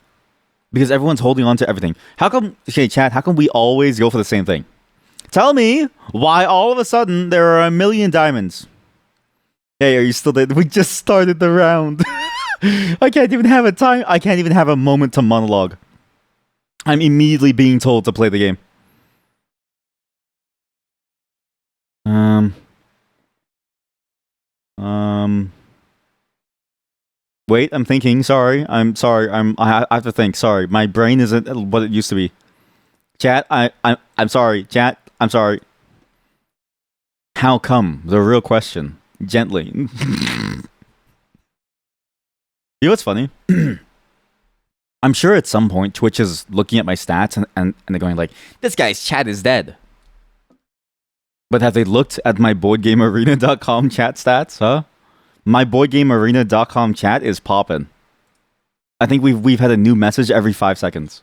because everyone's holding on to everything. How come, okay, chat, how come we always go for the same thing? Tell me why all of a sudden there are a million diamonds. Hey, are you still there? We just started the round. I can't even have a time. I can't even have a moment to monologue. I'm immediately being told to play the game. Wait, I'm thinking. Sorry. I'm sorry. I have to think. Sorry. My brain isn't what it used to be. Chat, I'm sorry. Chat, I'm sorry. How come? The real question. Gently. You know what's funny? I'm sure at some point Twitch is looking at my stats and they're going like, this guy's chat is dead. But have they looked at my BoardGameArena.com chat stats, huh? My BoardGameArena.com chat is popping. I think we've had a new message every 5 seconds.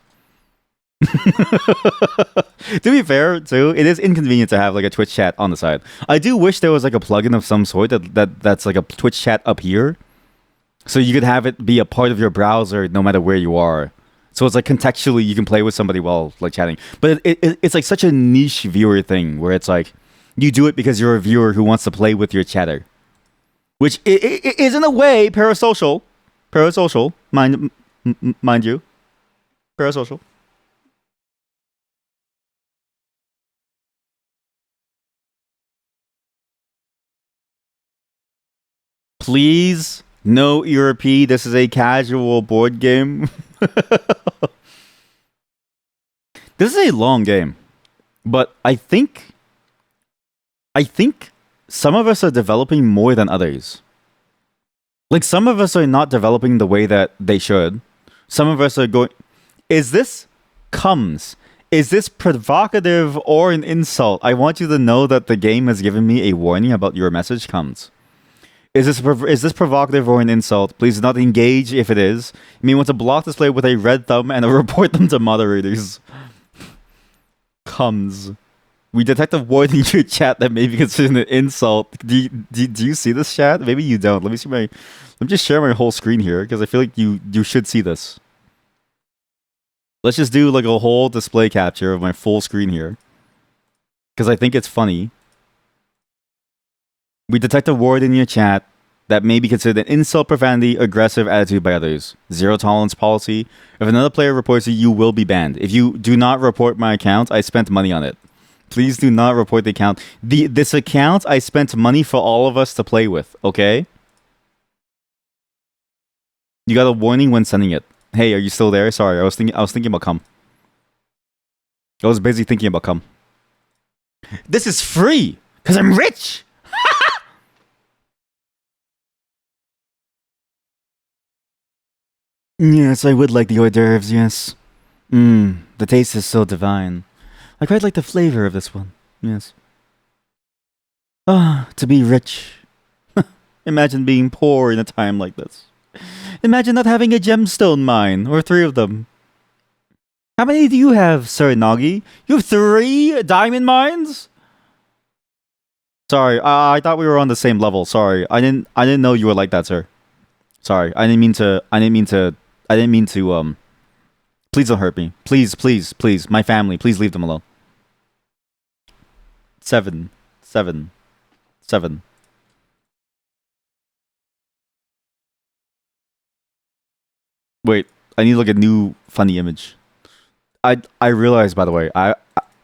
To be fair, too, it is inconvenient to have like a Twitch chat on the side. I do wish there was like a plugin of some sort that's like a Twitch chat up here, so you could have it be a part of your browser no matter where you are. So it's like contextually you can play with somebody while like chatting. But it's like such a niche viewer thing where it's like you do it because you're a viewer who wants to play with your chatter, which is in a way parasocial, mind you, parasocial. Please, no ERP. This is a casual board game. This is a long game, but I think some of us are developing more than others. Like some of us are not developing the way that they should. Some of us are going. Is this comes? Is this provocative or an insult? I want you to know that the game has given me a warning about your message comes. Is this provocative or an insult? Please do not engage if it is. You may want to block this player with a red thumb and report them to moderators. Comes. We detect a word in your chat that may be considered an insult. Do you see this chat? Maybe you don't. Let me just share my whole screen here because I feel like you should see this. Let's just do like a whole display capture of my full screen here because I think it's funny. We detect a word in your chat that may be considered an insult, profanity, aggressive attitude by others. Zero tolerance policy. If another player reports you, you will be banned. If you do not report my account, I spent money on it. Please do not report the account. This account, I spent money for all of us to play with, okay? You got a warning when sending it. Hey, are you still there? Sorry, I was thinking about cum. I was busy thinking about cum. This is free, because I'm rich! Yes, I would like the hors d'oeuvres, yes. The taste is so divine. I quite like the flavor of this one. Yes. Ah, to be rich. Imagine being poor in a time like this. Imagine not having a gemstone mine, or three of them. How many do you have, Sir Nagi? You have 3 diamond mines? Sorry, I thought we were on the same level. Sorry, I didn't know you were like that, sir. Sorry, I didn't mean to. I didn't mean to. I didn't mean to. Please don't hurt me. Please, please, please. My family. Please leave them alone. 7, 7, 7. Wait, I need to look at new funny image. I realized, by the way, I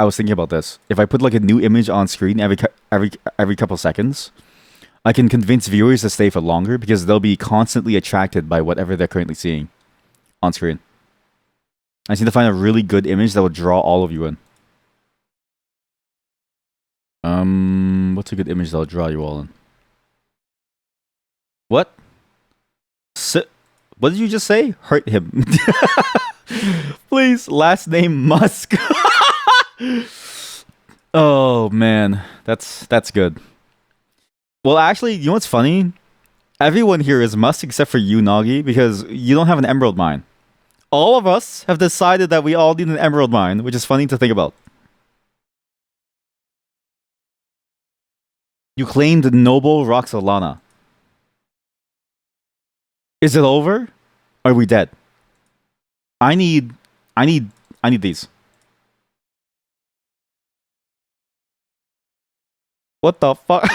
was thinking about this. If I put like a new image on screen every couple seconds, I can convince viewers to stay for longer because they'll be constantly attracted by whatever they're currently seeing on screen. I just need to find a really good image that will draw all of you in. What's a good image that'll draw you all in? What? What did you just say? Hurt him. Please, last name Musk. Oh man, that's good. Well, actually, you know what's funny? Everyone here is Musk except for you, Nagi, because you don't have an emerald mine. All of us have decided that we all need an emerald mine, which is funny to think about. You claimed Noble Roxolana. Is it over? Are we dead? I need these. What the fuck?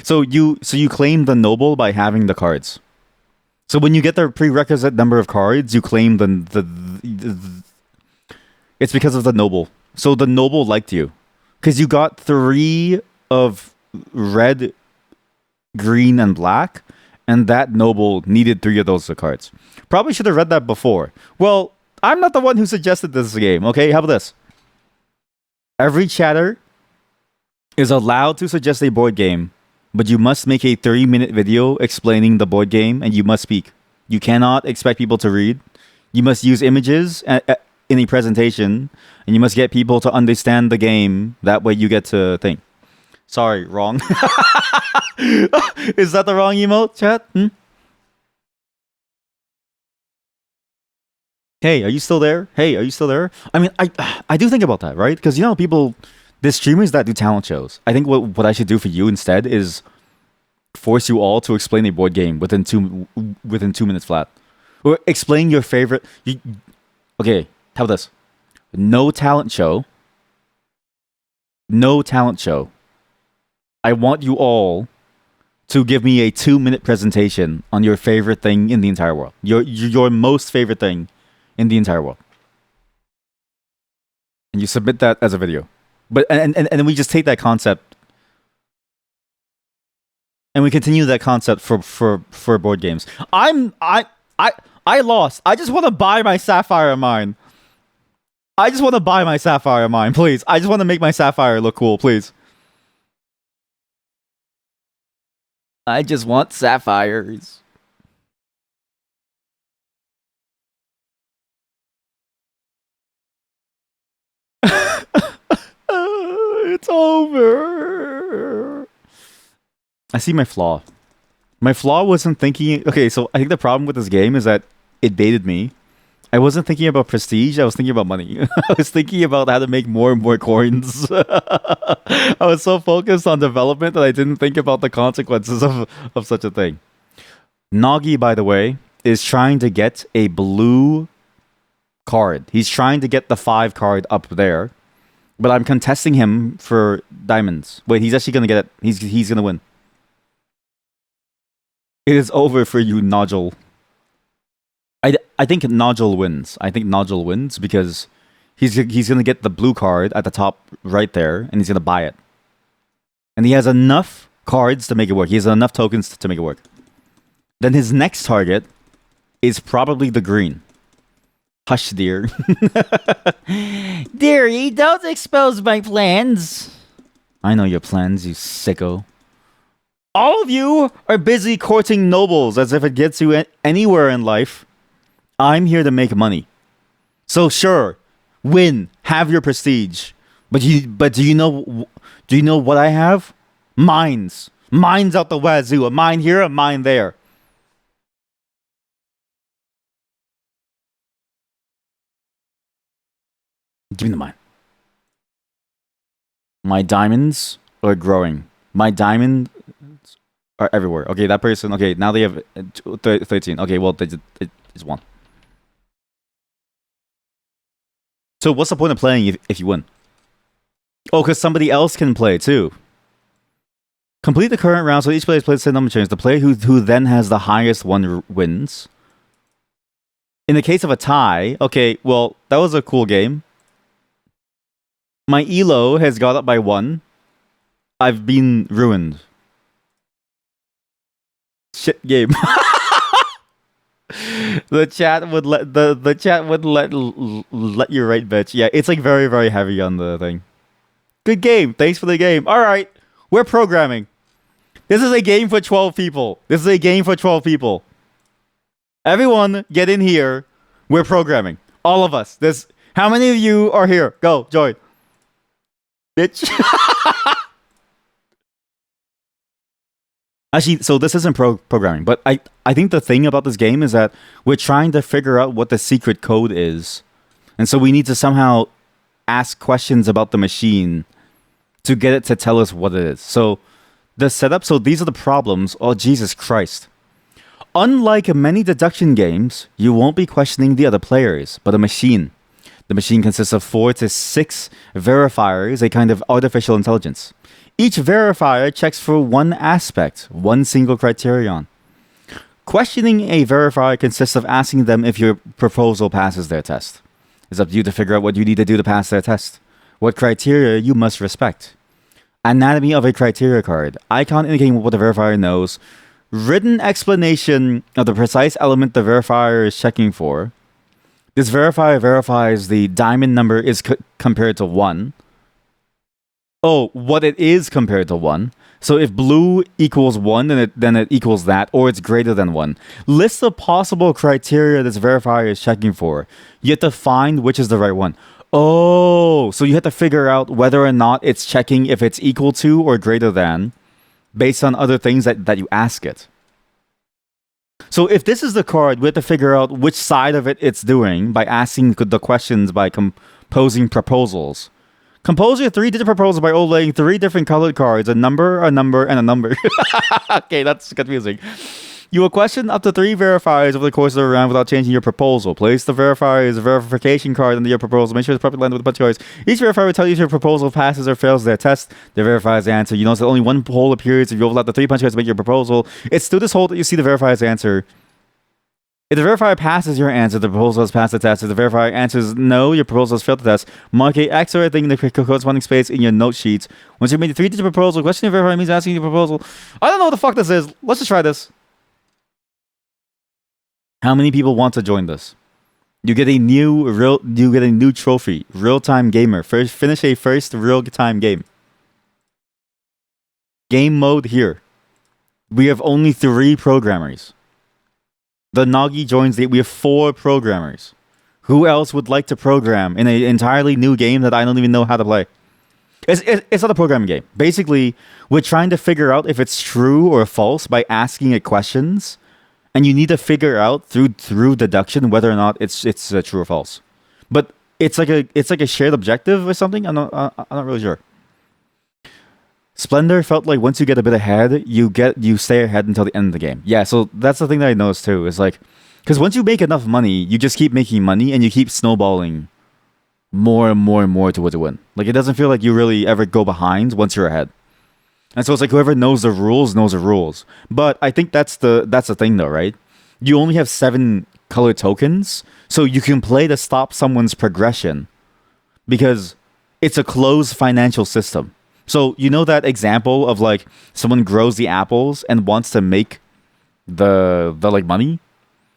So you claim the noble by having the cards. So when you get the prerequisite number of cards, you claim the it's because of the noble. So the noble liked you because you got 3 of red, green, and black, and that noble needed 3 of those cards. Probably should have read that before. Well, I'm not the one who suggested this game. Okay, how about this? Every chatter is allowed to suggest a board game, but you must make a 3-minute video explaining the board game, and you must speak. You cannot expect people to read. You must use images in a presentation, and you must get people to understand the game. That way you get to think. Sorry, wrong. Is that the wrong emote, chat? Hey, are you still there? Hey, are you still there? I mean, I do think about that, right? Because you know, people, the streamers that do talent shows. I think what I should do for you instead is force you all to explain a board game within 2 minutes flat, or explain your favorite. Okay, how about this? No talent show. No talent show. I want you all to give me a 2-minute presentation on your favorite thing in the entire world. Your most favorite thing in the entire world. And you submit that as a video. But and then we just take that concept and we continue that concept for board games. I lost. I just want to buy my Sapphire mine. I just want to buy my Sapphire mine, please. I just want to make my Sapphire look cool, please. I just want sapphires. It's over. I see my flaw. My flaw wasn't thinking... Okay, so I think the problem with this game is that it baited me. I wasn't thinking about prestige, I was thinking about money. I was thinking about how to make more and more coins. I was so focused on development that I didn't think about the consequences of such a thing. Nagi, by the way, is trying to get a blue card. He's trying to get the 5 card up there. But I'm contesting him for diamonds. Wait, he's actually going to get it. He's going to win. It is over for you, Nodule. I think Nodule wins. I think Nodule wins because he's going to get the blue card at the top right there, and he's going to buy it. And he has enough cards to make it work. He has enough tokens to make it work. Then his next target is probably the green. Hush, dear. Dearie, don't expose my plans. I know your plans, you sicko. All of you are busy courting nobles as if it gets you anywhere in life. I'm here to make money. So sure, Win. Have your prestige. But do you know what I have? Mines. Mines out the wazoo. A mine here, a mine there. Give me the mine. My diamonds are growing. My diamonds are everywhere. Okay, that person. Okay, now they have 13. Okay, well, it's one. So what's the point of playing if you win? Oh, because somebody else can play too. Complete the current round so each player plays the same number of turns. The player who then has the highest one wins. In the case of a tie, okay, well, that was a cool game. My elo has got up by 1. I've been ruined. Shit game. The chat would let you write, bitch. Yeah, it's like very, very heavy on the thing. Good game. Thanks for the game. All right, we're programming. This is a game for 12 people. This is a game for 12 people. Everyone, get in here. We're programming. All of us. This. How many of you are here? Go, join. Bitch. Actually, so this isn't programming, but I think the thing about this game is that we're trying to figure out what the secret code is. And so we need to somehow ask questions about the machine to get it to tell us what it is. So the setup, so these are the problems. Oh, Jesus Christ. Unlike many deduction games, you won't be questioning the other players, but a machine. The machine consists of 4 to 6 verifiers, a kind of artificial intelligence. Each verifier checks for one aspect, one single criterion. Questioning a verifier consists of asking them if your proposal passes their test. It's up to you to figure out what you need to do to pass their test. What criteria you must respect. Anatomy of a criteria card. Icon indicating what the verifier knows. Written explanation of the precise element the verifier is checking for. This verifier verifies the diamond number is compared to 1. Oh, what it is compared to 1. So if blue equals 1, then it equals that, or it's greater than 1. List the possible criteria this verifier is checking for. You have to find which is the right one. Oh, so you have to figure out whether or not it's checking if it's equal to or greater than, based on other things that you ask it. So if this is the card, we have to figure out which side of it's doing by asking the questions by composing proposals. Compose your 3-digit proposal by overlaying 3 different colored cards, a number, and a number. Okay, that's confusing. You will question up to 3 verifiers over the course of the round without changing your proposal. Place the verifier's verification card under your proposal. Make sure it's properly landed with a bunch of choice. Each verifier will tell you if your proposal passes or fails their test. The verifier's answer. You notice that only one hole appears if you overlap the 3 punch cards to make your proposal. It's through this hole that you see the verifier's answer. If the verifier passes your answer, the proposal has passed the test. If the verifier answers no, your proposal has failed the test. Mark a X or a thing in the corresponding space in your note sheets. Once you've made a 3-digit proposal, questioning your verifier means asking your proposal. I don't know what the fuck this is. Let's just try this. How many people want to join this? You get a new trophy. Real-time gamer. Finish a first real-time game. Game mode here. We have only 3 programmers. The Nagi joins we have 4 programmers. Who else would like to program in an entirely new game that I don't even know how to play? It's not a programming game. Basically, we're trying to figure out if it's true or false by asking it questions, and you need to figure out through deduction whether or not it's true or false. But it's like a shared objective or something. I'm not really sure. Splendor felt like once you get a bit ahead, you stay ahead until the end of the game. Yeah, so that's the thing that I noticed too. Is like, because once you make enough money, you just keep making money and you keep snowballing more and more and more towards a win. Like, it doesn't feel like you really ever go behind once you're ahead. And so it's like whoever knows the rules knows the rules. But I think that's the thing though, right? You only have 7 color tokens, so you can play to stop someone's progression because it's a closed financial system. So you know that example of like someone grows the apples and wants to make the like money?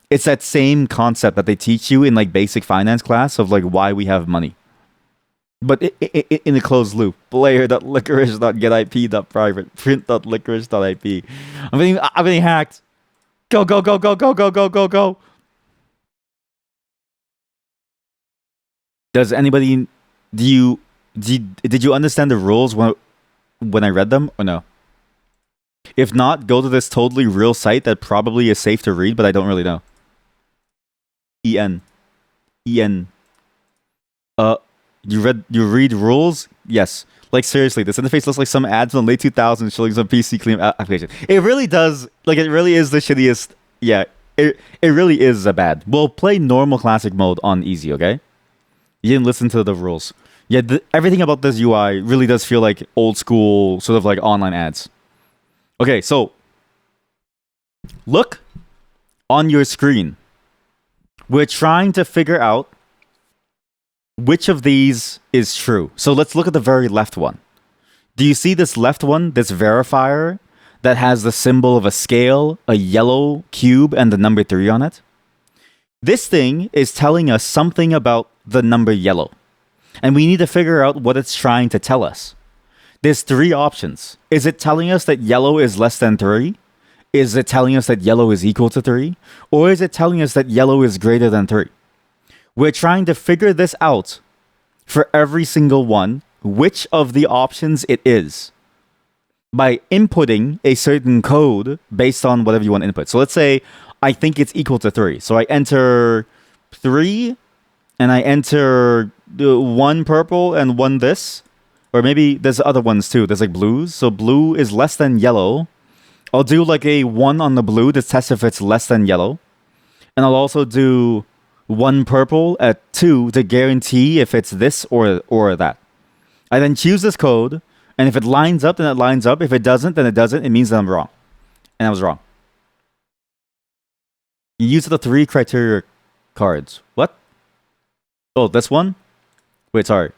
It's that same concept that they teach you in like basic finance class of like why we have money. But in a closed loop. Player.licorice.getip.private. Print.licorice.ip. I'm getting hacked. Go, go, go, go, go, go, go, go, go. Does anybody did you understand the rules when I read them or no? If not, go to this totally real site that probably is safe to read, but I don't really know. En. Uh, you read rules? Yes. Like seriously, this interface looks like some ads from the late 2000s showing some PC clean application. It really does. Like it really is the shittiest. Yeah, it really is a bad. We'll play normal classic mode on easy. Okay. You didn't listen to the rules. Yeah, everything about this UI really does feel like old school, sort of like online ads. Okay, so look on your screen. We're trying to figure out which of these is true. So let's look at the very left one. Do you see this left one, this verifier, that has the symbol of a scale, a yellow cube, and the number 3 on it? This thing is telling us something about the number yellow. And we need to figure out what it's trying to tell us. There's 3 options. Is it telling us that yellow is less than 3? Is it telling us that yellow is equal to 3? Or is it telling us that yellow is greater than 3? We're trying to figure this out for every single one, which of the options it is, by inputting a certain code based on whatever you want to input. So let's say I think it's equal to 3. So I enter 3, and I enter 1 purple and 1 this. Or maybe there's other ones too. There's like blues. So blue is less than yellow. I'll do like a 1 on the blue to test if it's less than yellow. And I'll also do 1 purple at 2 to guarantee if it's this or that. I then choose this code, and if it lines up, then it lines up. If it doesn't, then it doesn't. It means that I'm wrong. And I was wrong. You use the 3 criteria cards. What? Oh, this one? Wait, sorry.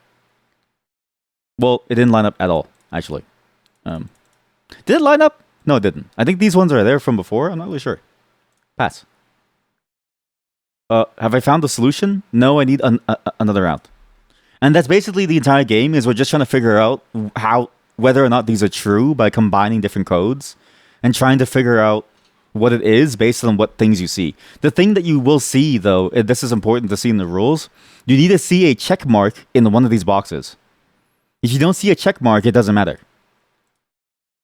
Well, it didn't line up at all, actually. Did it line up? No, it didn't. I think these ones are there from before. I'm not really sure. Pass. Have I found the solution? No, I need another round. And that's basically the entire game, is we're just trying to figure out whether or not these are true by combining different codes and trying to figure out what it is based on what things you see. The thing that you will see, though, this is important to see in the rules, you need to see a check mark in one of these boxes. If you don't see a check mark, it doesn't matter.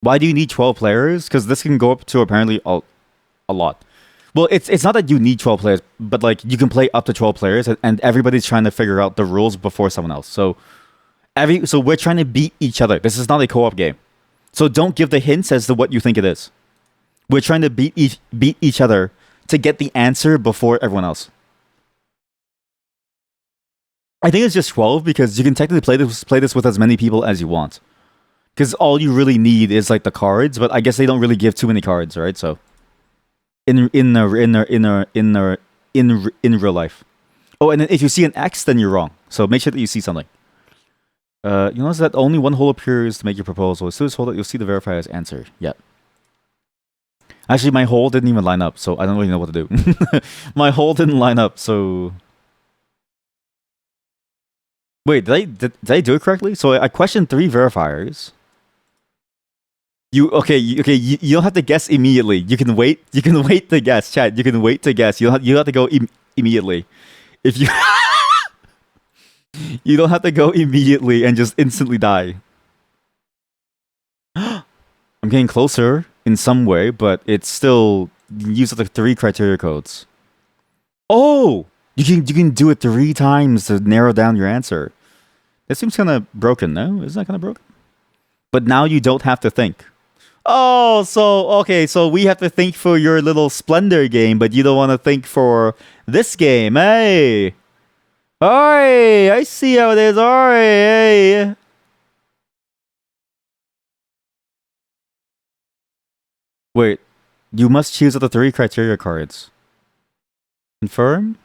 Why do you need 12 players? Because this can go up to apparently a lot. Well, it's not that you need 12 players, but like you can play up to 12 players, and everybody's trying to figure out the rules before someone else. So we're trying to beat each other. This is not a co-op game. So don't give the hints as to what you think it is. We're trying to beat each other to get the answer before everyone else. I think it's just 12 because you can technically play this with as many people as you want. Because all you really need is like the cards, but I guess they don't really give too many cards, right? So in real life. Oh, and then if you see an X, then you're wrong. So make sure that you see something. You notice that only one hole appears to make your proposal. As soon as hold it, you'll see the verifier's answer. Yep. Actually, my hole didn't even line up, so I don't really know what to do. My hole didn't line up, so... Wait, did I do it correctly? So I questioned 3 verifiers. You don't have to guess immediately. You can wait. You can wait to guess, chat. You can wait to guess. You don't have to go immediately. If you you don't have to go immediately and just instantly die. I'm getting closer in some way, but it's still use the 3 criteria codes. Oh, you can do it 3 times to narrow down your answer. That seems kind of broken, no? Isn't that kind of broken? But now you don't have to think. Oh, so we have to think for your little Splendor game, but you don't want to think for this game. Hey, alright, I see how it is. Alright, hey. Wait, you must choose the 3 criteria cards. Confirm?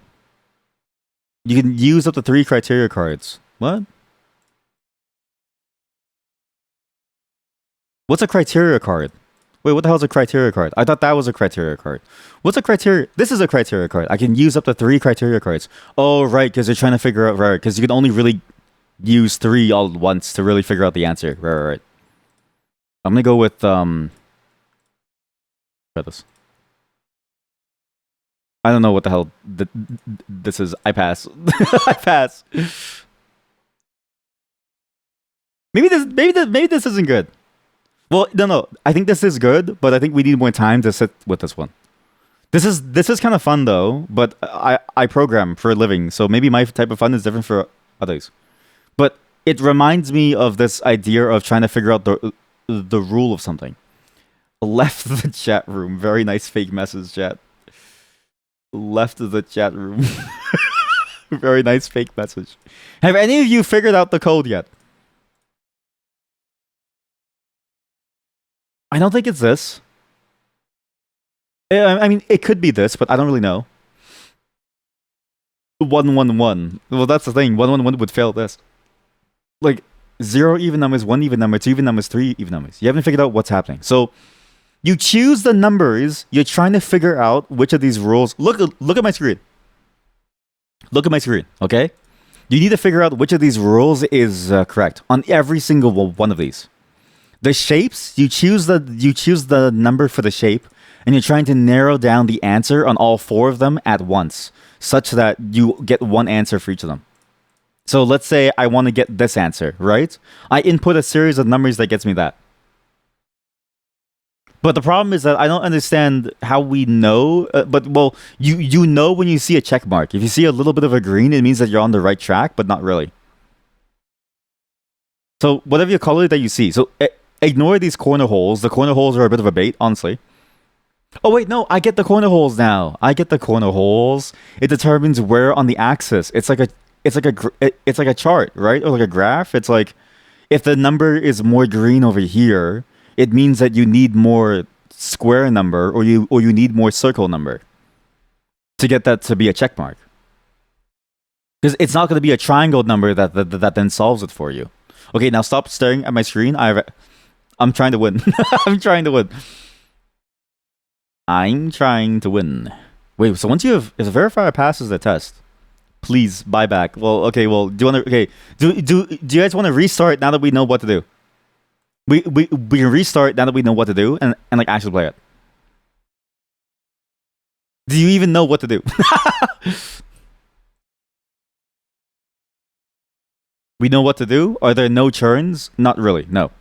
You can use up to 3 criteria cards. What? What's a criteria card? Wait, what the hell is a criteria card? I thought that was a criteria card. What's a criteria? This is a criteria card. I can use up to 3 criteria cards. Oh, right, because you're trying to figure out, right, because you can only really use 3 all at once to really figure out the answer. Right. I'm going to go with, try this. I don't know what the hell this is. I pass. I pass. Maybe this isn't good. Well, no. I think this is good, but I think we need more time to sit with this one. This is kind of fun though, but I program for a living, so maybe my type of fun is different for others. But it reminds me of this idea of trying to figure out the rule of something. Left the chat room. Very nice fake message, chat. Left the chat room. Very nice fake message. Have any of you figured out the code yet? I don't think it's this. I mean, it could be this, but I don't really know. 111. Well, that's the thing. 111 would fail this. Like, 0 even numbers, 1 even number, 2 even numbers, 3 even numbers. You haven't figured out what's happening. So, you choose the numbers. You're trying to figure out which of these rules. Look at my screen. Look at my screen, okay? You need to figure out which of these rules is correct on every single one of these. The shapes, you choose the number for the shape, and you're trying to narrow down the answer on all 4 of them at once, such that you get one answer for each of them. So let's say I want to get this answer, right? I input a series of numbers that gets me that. But the problem is that I don't understand how we know. Well, you know when you see a check mark. If you see a little bit of a green, it means that you're on the right track, but not really. So whatever your color that you see. So ignore these corner holes. The corner holes are a bit of a bait, honestly. Oh wait, no, I get the corner holes now. I get the corner holes. It determines where on the axis. It's like a chart, right? Or like a graph. It's like if the number is more green over here, it means that you need more square number or you need more circle number to get that to be a check mark. Because it's not going to be a triangle number that then solves it for you. Okay, now stop staring at my screen. I'm trying to win. I'm trying to win. I'm trying to win. Wait, so once if the verifier passes the test, please buy back. Well, okay, well, do you want to? Okay, do you guys want to restart now that we know what to do? We can restart now that we know what to do and like actually play it. Do you even know what to do? We know what to do? Are there no churns? Not really, no.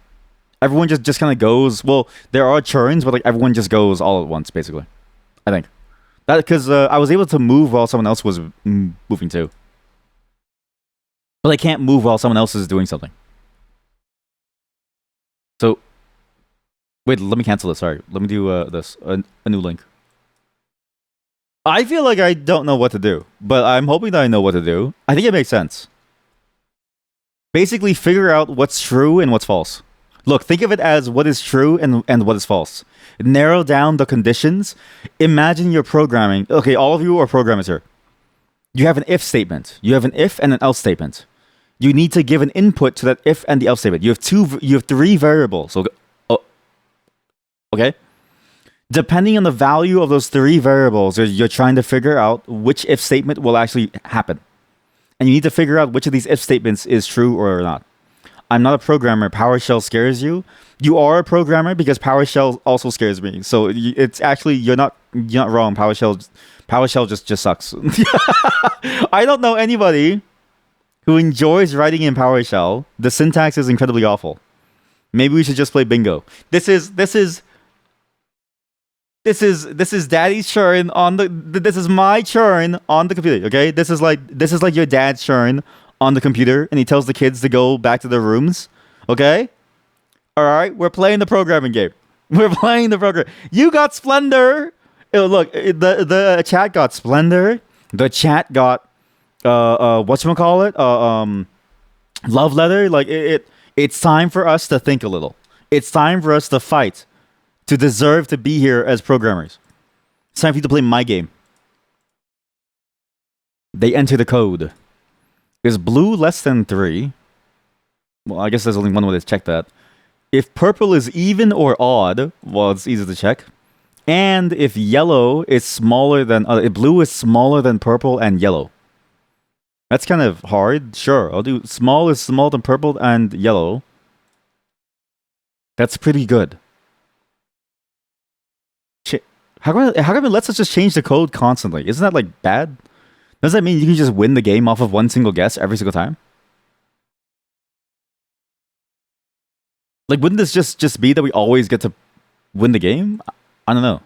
Everyone just kind of goes, well, there are churns, but like everyone just goes all at once, basically. I think. That because I was able to move while someone else was moving too. But I can't move while someone else is doing something. So, wait, let me cancel this. Sorry. Let me do this. A new link. I feel like I don't know what to do, but I'm hoping that I know what to do. I think it makes sense. Basically, figure out what's true and what's false. Look, think of it as what is true and what is false. Narrow down the conditions. Imagine you're programming. Okay, all of you are programmers here. You have an if statement. You have an if and an else statement. You need to give an input to that if and the else statement. You have 3 variables. Okay? Depending on the value of those 3 variables, you're trying to figure out which if statement will actually happen. And you need to figure out which of these if statements is true or not. I'm not a programmer. PowerShell scares you. You are a programmer because PowerShell also scares me. So it's actually you're not wrong. PowerShell just sucks. I don't know anybody who enjoys writing in PowerShell. The syntax is incredibly awful. Maybe we should just play bingo. This is daddy's churn on the. This is my churn on the computer. Okay, this is like your dad's churn on the computer, and he tells the kids to go back to their rooms. Okay, all right, we're playing the programming game. We're playing the program. You got Splendor. Look, the chat got Splendor. The chat got whatchamacallit? Love letter. Like it's time for us to think a little. It's time for us to fight to deserve to be here as programmers. It's time for you to play my game. They enter the code. Is blue less than 3? Well, I guess there's only one way to check that. If purple is even or odd, well, it's easy to check. And if yellow is smaller than... if blue is smaller than purple and yellow. That's kind of hard. Sure, I'll do small is smaller than purple and yellow. That's pretty good. come it lets us just change the code constantly? Isn't that like bad? Does that mean you can just win the game off of one single guess every single time? Like, wouldn't this just be that we always get to win the game? I don't know.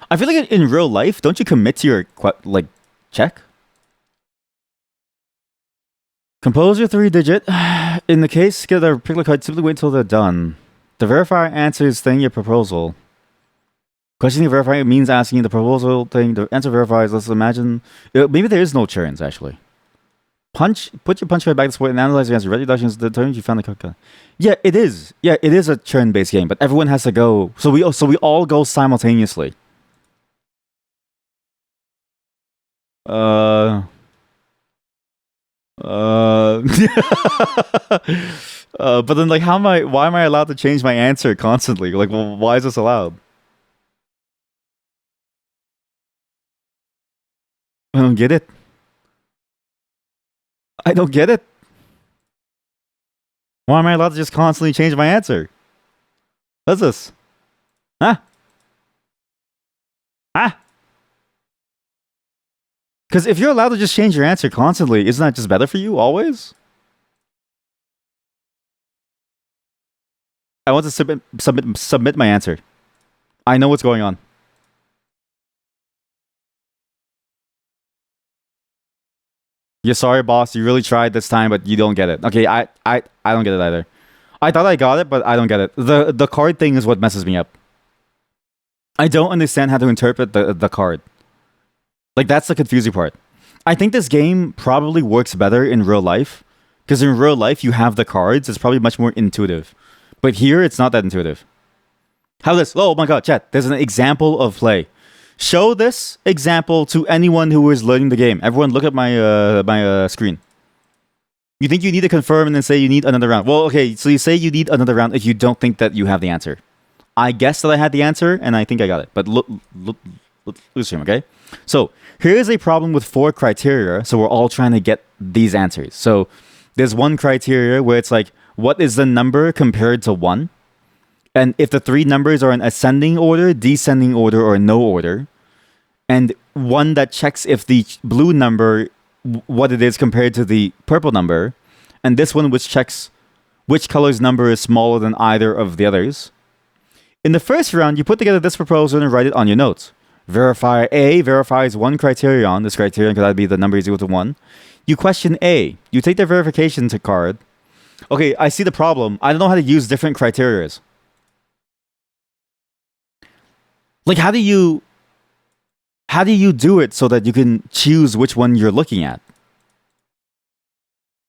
I feel like in real life, don't you commit to your like check? Compose your 3-digit. In the case, get a particular card. Simply wait until they're done. The verifier answers thing your proposal. Questioning verifying means asking the proposal thing. The answer verifies. Let's imagine. Maybe there is no churns actually. Put your punch card back to support and analyze your answer. Red deductions determines you found the card. Yeah, it is. Yeah, it is a churn-based game, but everyone has to go. So we all go simultaneously. But then like why am I allowed to change my answer constantly? Like, well, why is this allowed? I don't get it. I don't get it. Why am I allowed to just constantly change my answer? What's this? Huh? Huh? Because if you're allowed to just change your answer constantly, isn't that just better for you always? I want to submit my answer. I know what's going on. You're sorry, boss. You really tried this time, but you don't get it. Okay, I don't get it either. I thought I got it, but I don't get it. The card thing is what messes me up. I don't understand how to interpret the card. Like, that's the confusing part. I think this game probably works better in real life. Because in real life, you have the cards. It's probably much more intuitive. But here, it's not that intuitive. How this? Oh my god, chat. There's an example of play. Show this example to anyone who is learning the game. Everyone, look at my screen. You think you need to confirm and then say you need another round. Well, okay, so you say you need another round if you don't think that you have the answer. I guess that I had the answer, and I think I got it. But look stream, okay? So here's a problem with 4 criteria. So we're all trying to get these answers. So there's one criteria where it's like, what is the number compared to 1? And if the 3 numbers are in ascending order, descending order, or no order, and one that checks if the blue number, what it is compared to the purple number, and this one which checks which color's number is smaller than either of the others. In the first round, you put together this proposal and write it on your notes. Verifier A verifies one criterion. This criterion could either be the number is equal to 1. You question A. You take the verification card. Okay, I see the problem. I don't know how to use different criterias. Like, how do you do it so that you can choose which one you're looking at?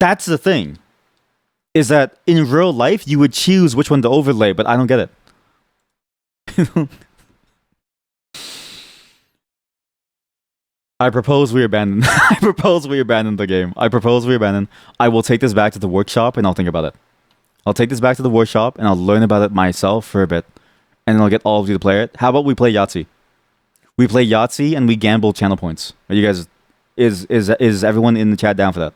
That's the thing. Is that in real life, you would choose which one to overlay, but I don't get it. I propose we abandon. I propose we abandon the game. I propose we abandon. I will take this back to the workshop and I'll think about it. I'll take this back to the workshop and I'll learn about it myself for a bit. And then I'll get all of you to play it. How about we play Yahtzee? We play Yahtzee and we gamble channel points. Are you guys... Is everyone in the chat down for that?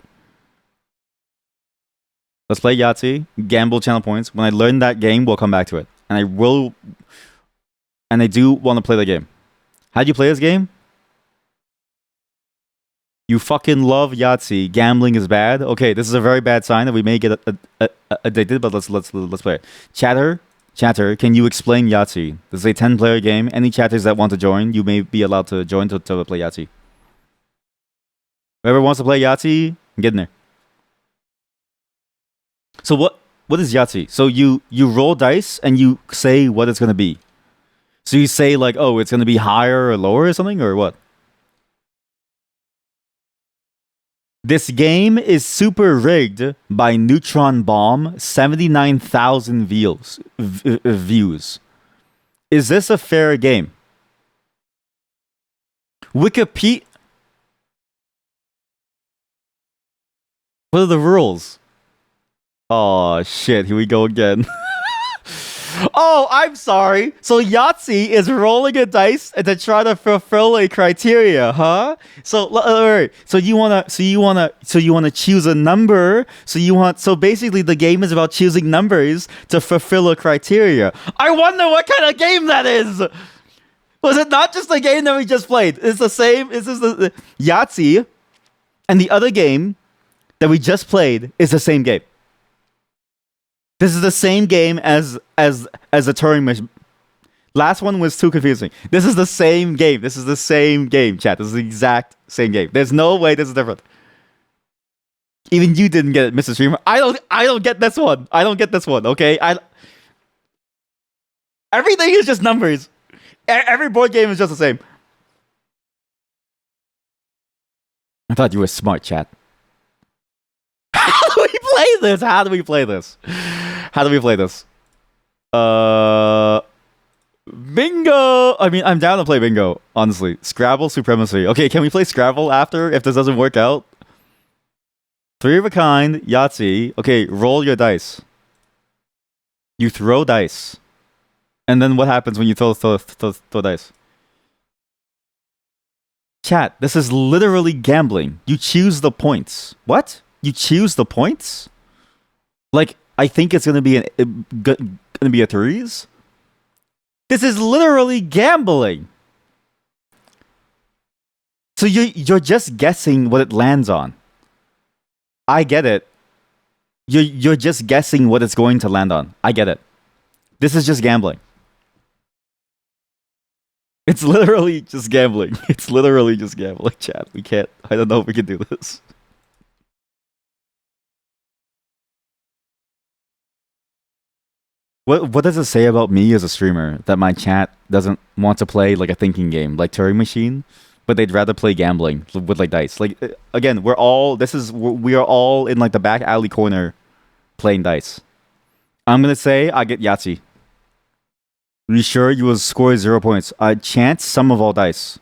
Let's play Yahtzee, gamble channel points. When I learn that game, we'll come back to it. And I will... And I do want to play the game. How'd you play this game? You fucking love Yahtzee. Gambling is bad. Okay, this is a very bad sign that we may get addicted, but let's play it. Chatter, can you explain Yahtzee? This is a 10-player game. Any chatters that want to join, you may be allowed to join to play Yahtzee. Whoever wants to play Yahtzee, get in there. So what is Yahtzee? So you roll dice and you say what it's going to be. So you say like, oh, it's going to be higher or lower or something, or what? This game is super rigged by Neutron Bomb, 79,000 views. Is this a fair game? Wikipedia. What are the rules? Oh shit, here we go again. Oh, I'm sorry. So Yahtzee is rolling a dice to try to fulfill a criteria, huh? So you wanna choose a number. So basically the game is about choosing numbers to fulfill a criteria. I wonder what kind of game that is. Was it not just the game that we just played? It's the same. This is the Yahtzee, and the other game that we just played is the same game. This is the same game as the Turing machine. Last one was too confusing. This is the same game. This is the same game, chat. This is the exact same game. There's no way this is different. Even you didn't get it, Mr. Streamer. I don't get this one. I don't get this one, okay? Everything is just numbers. Every board game is just the same. I thought you were smart, chat. How do we play this? How do we play this? How do we play this? Bingo! I mean, I'm down to play bingo, honestly. Scrabble Supremacy. Okay, can we play Scrabble after if this doesn't work out? 3 of a kind, Yahtzee. Okay, roll your dice. You throw dice. And then what happens when you throw dice? Chat, this is literally gambling. You choose the points. What? You choose the points? Like, I think it's gonna be a threes? This is literally gambling. So you're just guessing what it lands on. I get it. You're just guessing what it's going to land on. I get it. This is just gambling. It's literally just gambling. It's literally just gambling, chat. We can't. I don't know if we can do this. What does it say about me as a streamer that my chat doesn't want to play like a thinking game like Turing Machine, but they'd rather play gambling with like dice? Like again, we are all in like the back alley corner playing dice. I'm gonna say I get Yahtzee. Are you sure you will score 0 points? Chance sum of all dice.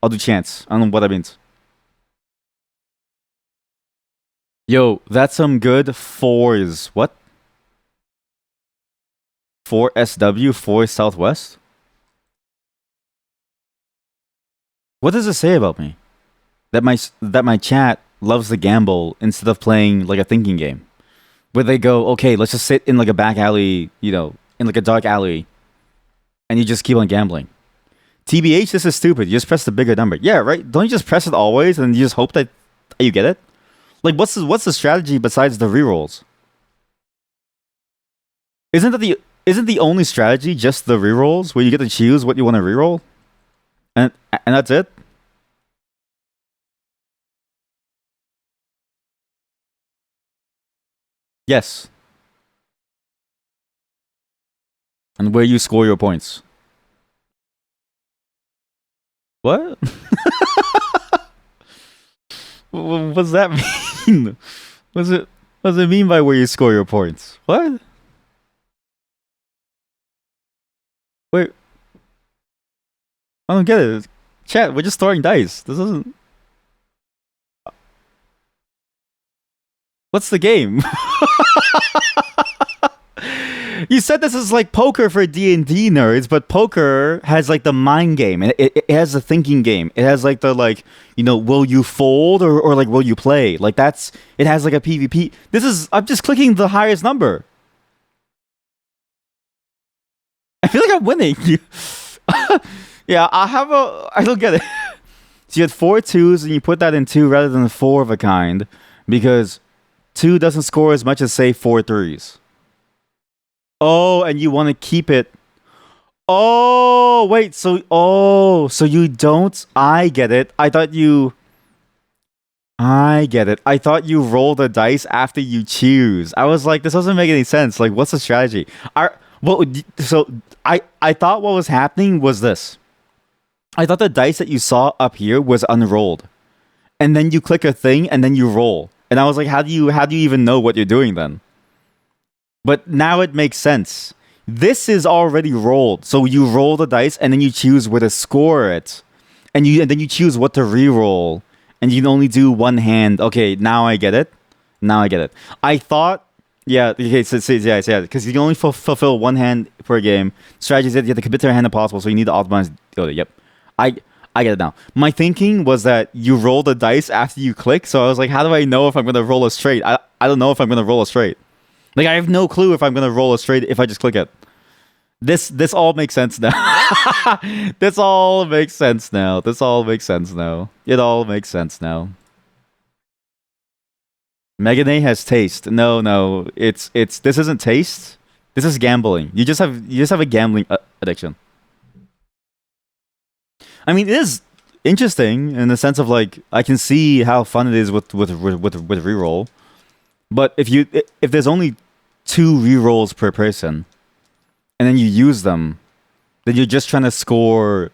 I'll do chance. I don't know what that means. Yo, that's some good fours. What? 4 SW, 4 Southwest? What does it say about me? That my chat loves to gamble instead of playing like a thinking game. Where they go, okay, let's just sit in like a back alley, you know, in like a dark alley, and you just keep on gambling. TBH, this is stupid. You just press the bigger number. Yeah, right? Don't you just press it always and you just hope that you get it? Like, what's the strategy besides the rerolls? Isn't the only strategy just the rerolls where you get to choose what you want to reroll? And that's it? Yes. And where you score your points. What? What does that mean? What does it mean by where you score your points? What? Wait. I don't get it. Chat, we're just throwing dice. This isn't... What's the game? You said this is like poker for D&D nerds, but poker has like the mind game. It has the thinking game. It has like the will you fold or like will you play? Like it has like a PvP. I'm just clicking the highest number. I feel like I'm winning. Yeah, I don't get it. So you had 4 2s and you put that in 2 rather than 4 of a kind because 2 doesn't score as much as say 4 3s. Oh, and you want to keep it. Oh, wait. So you don't. I get it. I get it. I thought you roll the dice after you choose. I was like, this doesn't make any sense. Like, what's the strategy? I thought what was happening was this. I thought the dice that you saw up here was unrolled. And then you click a thing and then you roll. And I was like, how do you even know what you're doing then? But now it makes sense. This is already rolled. So you roll the dice and then you choose where to score it. And then you choose what to re-roll. And you can only do one hand. Okay, now I get it. I thought, yeah, okay, yeah, because you can only fulfill one hand per game. Strategy is that you have to commit to a hand if possible, so you need to optimize the other. Yep. I get it now. My thinking was that you roll the dice after you click, so I was like, how do I know if I'm going to roll a straight? I don't know if I'm going to roll a straight. Like, I have no clue if I'm going to roll a straight if I just click it. This all makes sense now. This all makes sense now. This all makes sense now. It all makes sense now. Megane has taste. No, no. It's this isn't taste. This is gambling. You just have a gambling addiction. I mean, it is interesting in the sense of like I can see how fun it is with reroll. But if there's only two rerolls per person, and then you use them, then you're just trying to score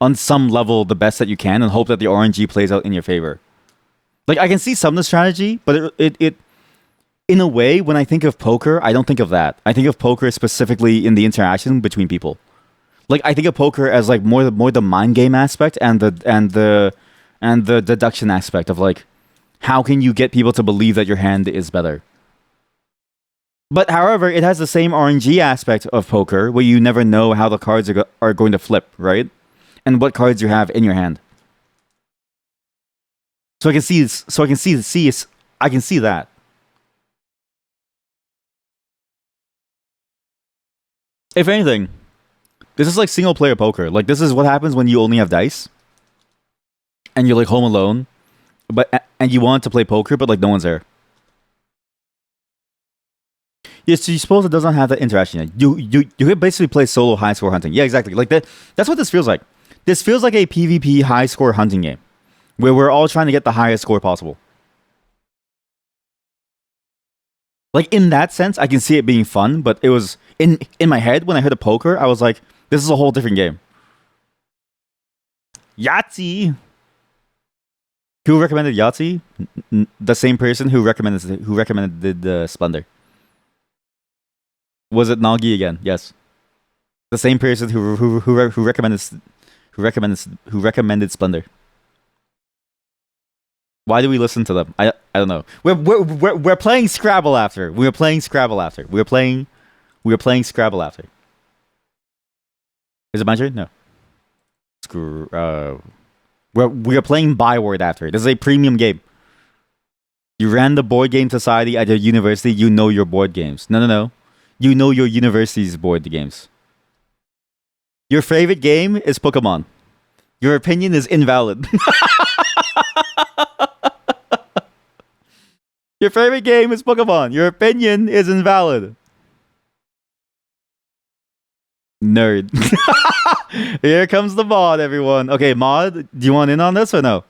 on some level the best that you can and hope that the RNG plays out in your favor. Like I can see some of the strategy, but it in a way when I think of poker, I don't think of that. I think of poker specifically in the interaction between people. Like I think of poker as like more the mind game aspect and the deduction aspect of like how can you get people to believe that your hand is better. But however, it has the same RNG aspect of poker where you never know how the cards are going to flip, right? And what cards you have in your hand. So I can see that. If anything, this is like single player poker. Like this is what happens when you only have dice and you're like home alone, and you want to play poker but like no one's there. Yes, you suppose it doesn't have that interaction yet. You can basically play solo high score hunting. Yeah, exactly. Like that. That's what this feels like. This feels like a PvP high score hunting game, where we're all trying to get the highest score possible. Like in that sense, I can see it being fun, but it was in my head when I heard of poker, I was like, this is a whole different game. Yahtzee. Who recommended Yahtzee? The same person who recommended the Splendor. Was it Nagi again? Yes. The same person who recommended Splendor. Why do we listen to them? I don't know. We're playing Scrabble after. We were playing Scrabble after. Is it my turn? No. We are playing Byword after. This is a premium game. You ran the board game society at your university. You know your board games. No. You know your university's board games. Your favorite game is Pokemon. Your opinion is invalid. Your favorite game is Pokemon. Your opinion is invalid. Nerd. Here comes the mod, everyone. Okay, mod, do you want in on this or no?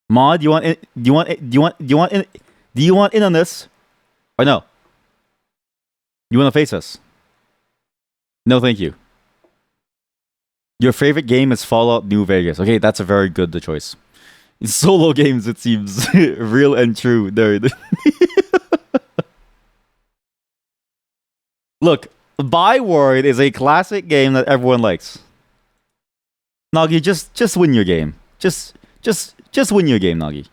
Mod, do you want in on this or no? You want to face us? No, thank you. Your favorite game is Fallout New Vegas. Okay, that's a very good choice. In solo games, it seems real and true, nerd. Look, Byword is a classic game that everyone likes. Nagi, just win your game. Just win your game, Nagi.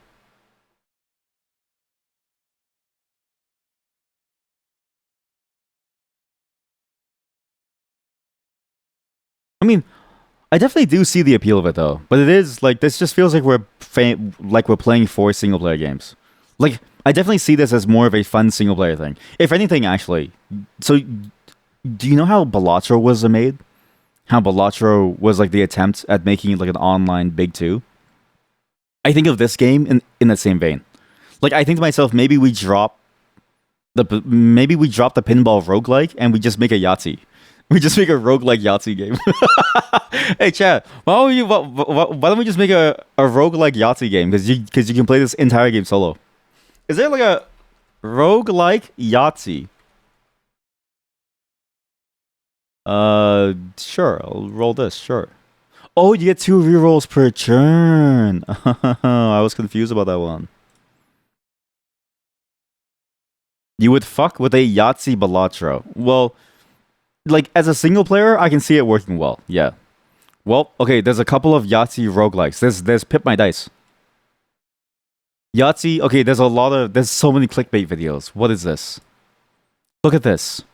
I mean, I definitely do see the appeal of it though, but it is like this just feels like we're playing 4 single player games. Like I definitely see this as more of a fun single player thing. If anything, actually. So, do you know how Balatro was made? How Balatro was like the attempt at making like an online Big 2? I think of this game in that same vein. Like I think to myself, maybe we drop the pinball roguelike and we just make a Yahtzee. We just make a roguelike Yahtzee game. Hey, Chad, why don't we just make a roguelike Yahtzee game? Because you can play this entire game solo. Is there like a roguelike Yahtzee? Sure. I'll roll this. Sure. Oh, you get 2 rerolls per turn. I was confused about that one. You would fuck with a Yahtzee Balatro. Well, like as a single player, I can see it working well. Yeah. Well, okay, there's a couple of Yahtzee roguelikes. There's Pip My Dice. Yahtzee, okay, there's so many clickbait videos. What is this? Look at this.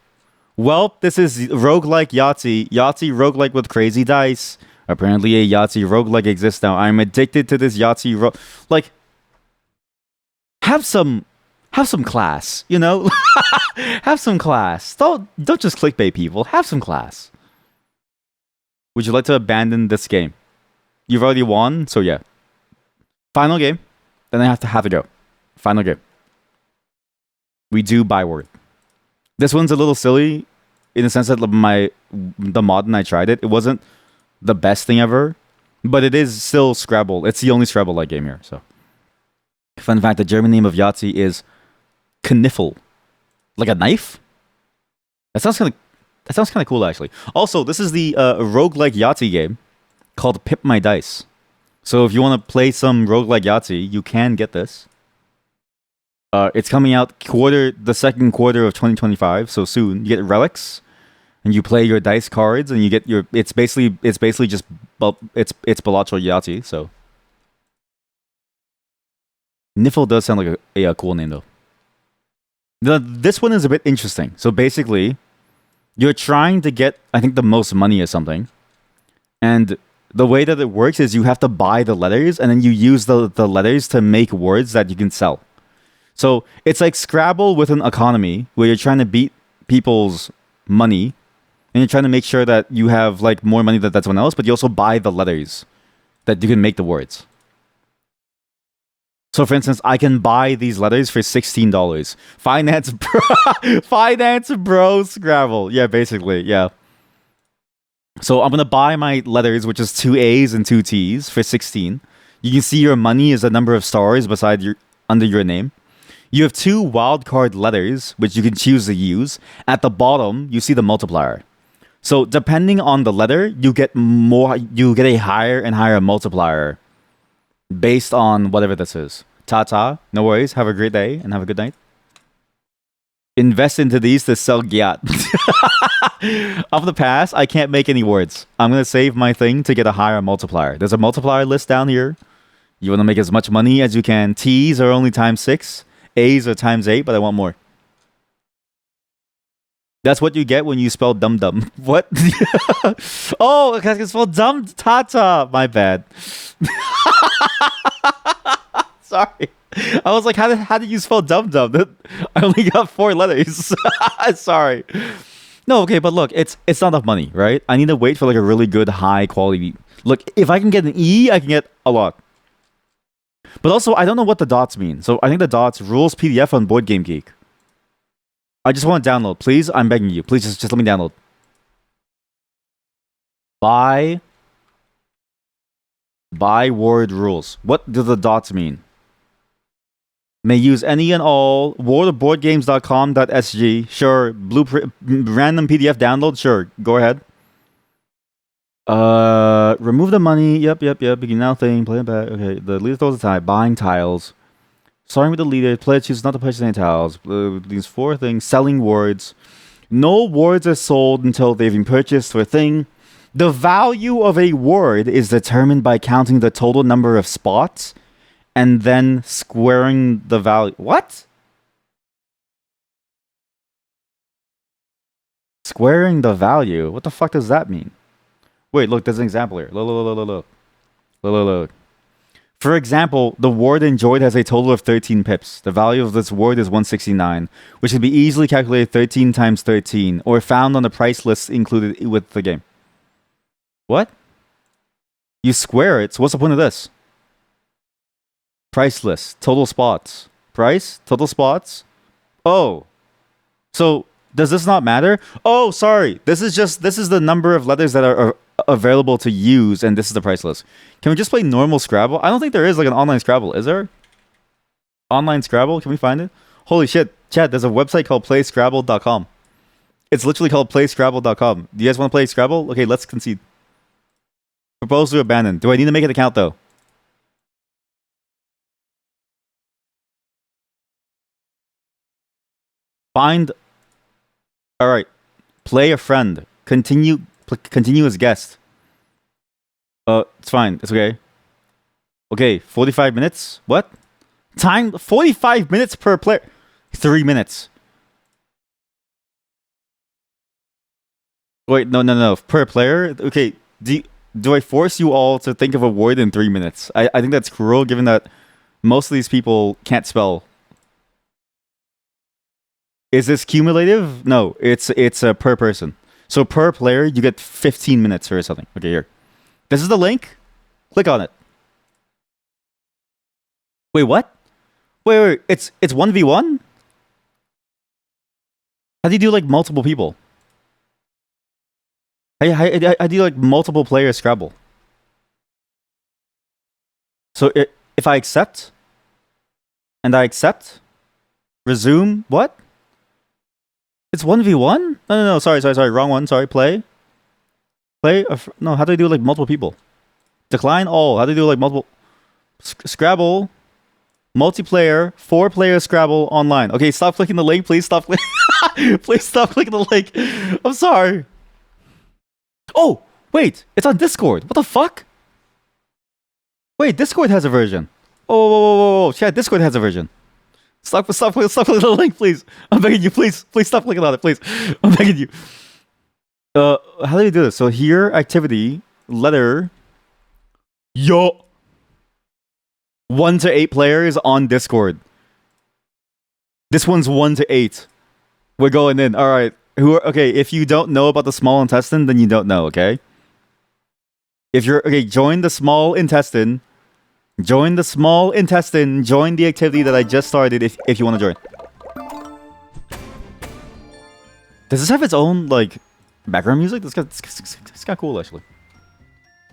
Well, this is roguelike Yahtzee. Yahtzee roguelike with crazy dice. Apparently a Yahtzee roguelike exists now. I'm addicted to this Yahtzee like have some have some class, you know? Have some class. Don't just clickbait people. Have some class. Would you like to abandon this game? You've already won, so yeah. Final game. Then I have to go. Final game. We do buy word. This one's a little silly in the sense that the mod and I tried it. It wasn't the best thing ever, but it is still Scrabble. It's the only Scrabble-like game here. So, fun fact: the German name of Yahtzee is Kniffel, like a knife. That sounds kind of cool, actually. Also, this is the roguelike Yahtzee game called Pip My Dice. So if you want to play some roguelike Yahtzee, you can get this. It's coming out the second quarter of 2025, so soon. You get relics, and you play your dice cards, and you get your. It's basically just it's Balacho Yahtzee. So Niffle does sound like a cool name though. This one is a bit interesting. So basically, you're trying to get, I think, the most money or something, and the way that it works is you have to buy the letters, and then you use the letters to make words that you can sell. So it's like Scrabble with an economy where you're trying to beat people's money, and you're trying to make sure that you have like more money than someone else, but you also buy the letters that you can make the words. So for instance, I can buy these letters for $16. Finance bro Scrabble. Yeah, basically, yeah. So I'm gonna buy my letters, which is 2 A's and 2 T's, for 16. You can see your money is the number of stars beside under your name. You have 2 wildcard letters, which you can choose to use. At the bottom, you see the multiplier. So depending on the letter, you get a higher and higher multiplier based on whatever this is. Ta-ta, no worries, have a great day and have a good night. Invest into these to sell gyat. Of the past, I can't make any words. I'm going to save my thing to get a higher multiplier. There's a multiplier list down here. You want to make as much money as you can. T's are only times 6. A's are times 8, but I want more. That's what you get when you spell dum-dum. What? Oh, I can spell dumb tata. My bad. Sorry. I was like, how did you spell dum-dum? I only got 4 letters. Sorry. No, okay, but look, it's not enough money, right? I need to wait for like a really good high quality. Look, if I can get an E, I can get a lot. But also, I don't know what the dots mean. So I think the dots rules PDF on BoardGameGeek. I just want to download, please. I'm begging you, please just let me download. Buy word rules. What do the dots mean? May use any and all. Boardgames.com.sg. Sure. Blueprint. Random PDF download. Sure. Go ahead. Remove the money. Yep. Begin now thing. Play it back. Okay. The leader throws a tie. Buying tiles. Starting with the leader. Player chooses not to purchase any tiles. These 4 things. Selling words. No words are sold until they've been purchased for a thing. The value of a word is determined by counting the total number of spots and then squaring the value. What? Squaring the value? What the fuck does that mean? Wait, look, there's an example here. Look. For example, the word enjoyed has a total of 13 pips. The value of this word is 169, which can be easily calculated 13 times 13, or found on the price list included with the game. What? You square it, so what's the point of this? Price list, total spots. Price, total spots. Oh. So, does this not matter? Oh, sorry. This is the number of letters that are available to use, and this is the price list. Can we just play normal Scrabble? I don't think there is like an online Scrabble. Is there? Online Scrabble? Can we find it? Holy shit. Chat, there's a website called playscrabble.com. It's literally called playscrabble.com. Do you guys want to play Scrabble? Okay, let's concede. Propose to abandon. Do I need to make an account though? Find. All right. Play a friend. Continue as guest. It's fine. It's okay. Okay, 45 minutes. What? Time 45 minutes per player. 3 minutes. Wait, no. Per player? Okay. Do I force you all to think of a word in 3 minutes? I think that's cruel given that most of these people can't spell. Is this cumulative? No, it's per person. So per player, you get 15 minutes or something. Okay, here. This is the link. Click on it. Wait, what? Wait. It's 1v1? How do you do like multiple people? How do you like multiple player Scrabble? So if I accept, and I accept, resume, what? It's 1v1? No, sorry, wrong one, sorry, play. No, how do I do like multiple people? Decline all, how do I do like multiple? Scrabble, multiplayer, 4-player Scrabble online. Okay, stop clicking the link, please stop please stop clicking the link. I'm sorry. Oh, wait, it's on Discord. What the fuck? Wait, Discord has a version. Oh, chat, Discord has a version. Stop clicking the link, please. I'm begging you, please stop clicking on it, please. I'm begging you. How do you do this? So here, activity, letter. Yo. 1 to 8 players on Discord. This one's 1 to 8. We're going in. All right. Okay, if you don't know about the small intestine, then you don't know, okay? If you're okay, join the small intestine. Join the small intestine. Join the activity that I just started if you want to join. Does this have its own like background music? It's kind of cool actually.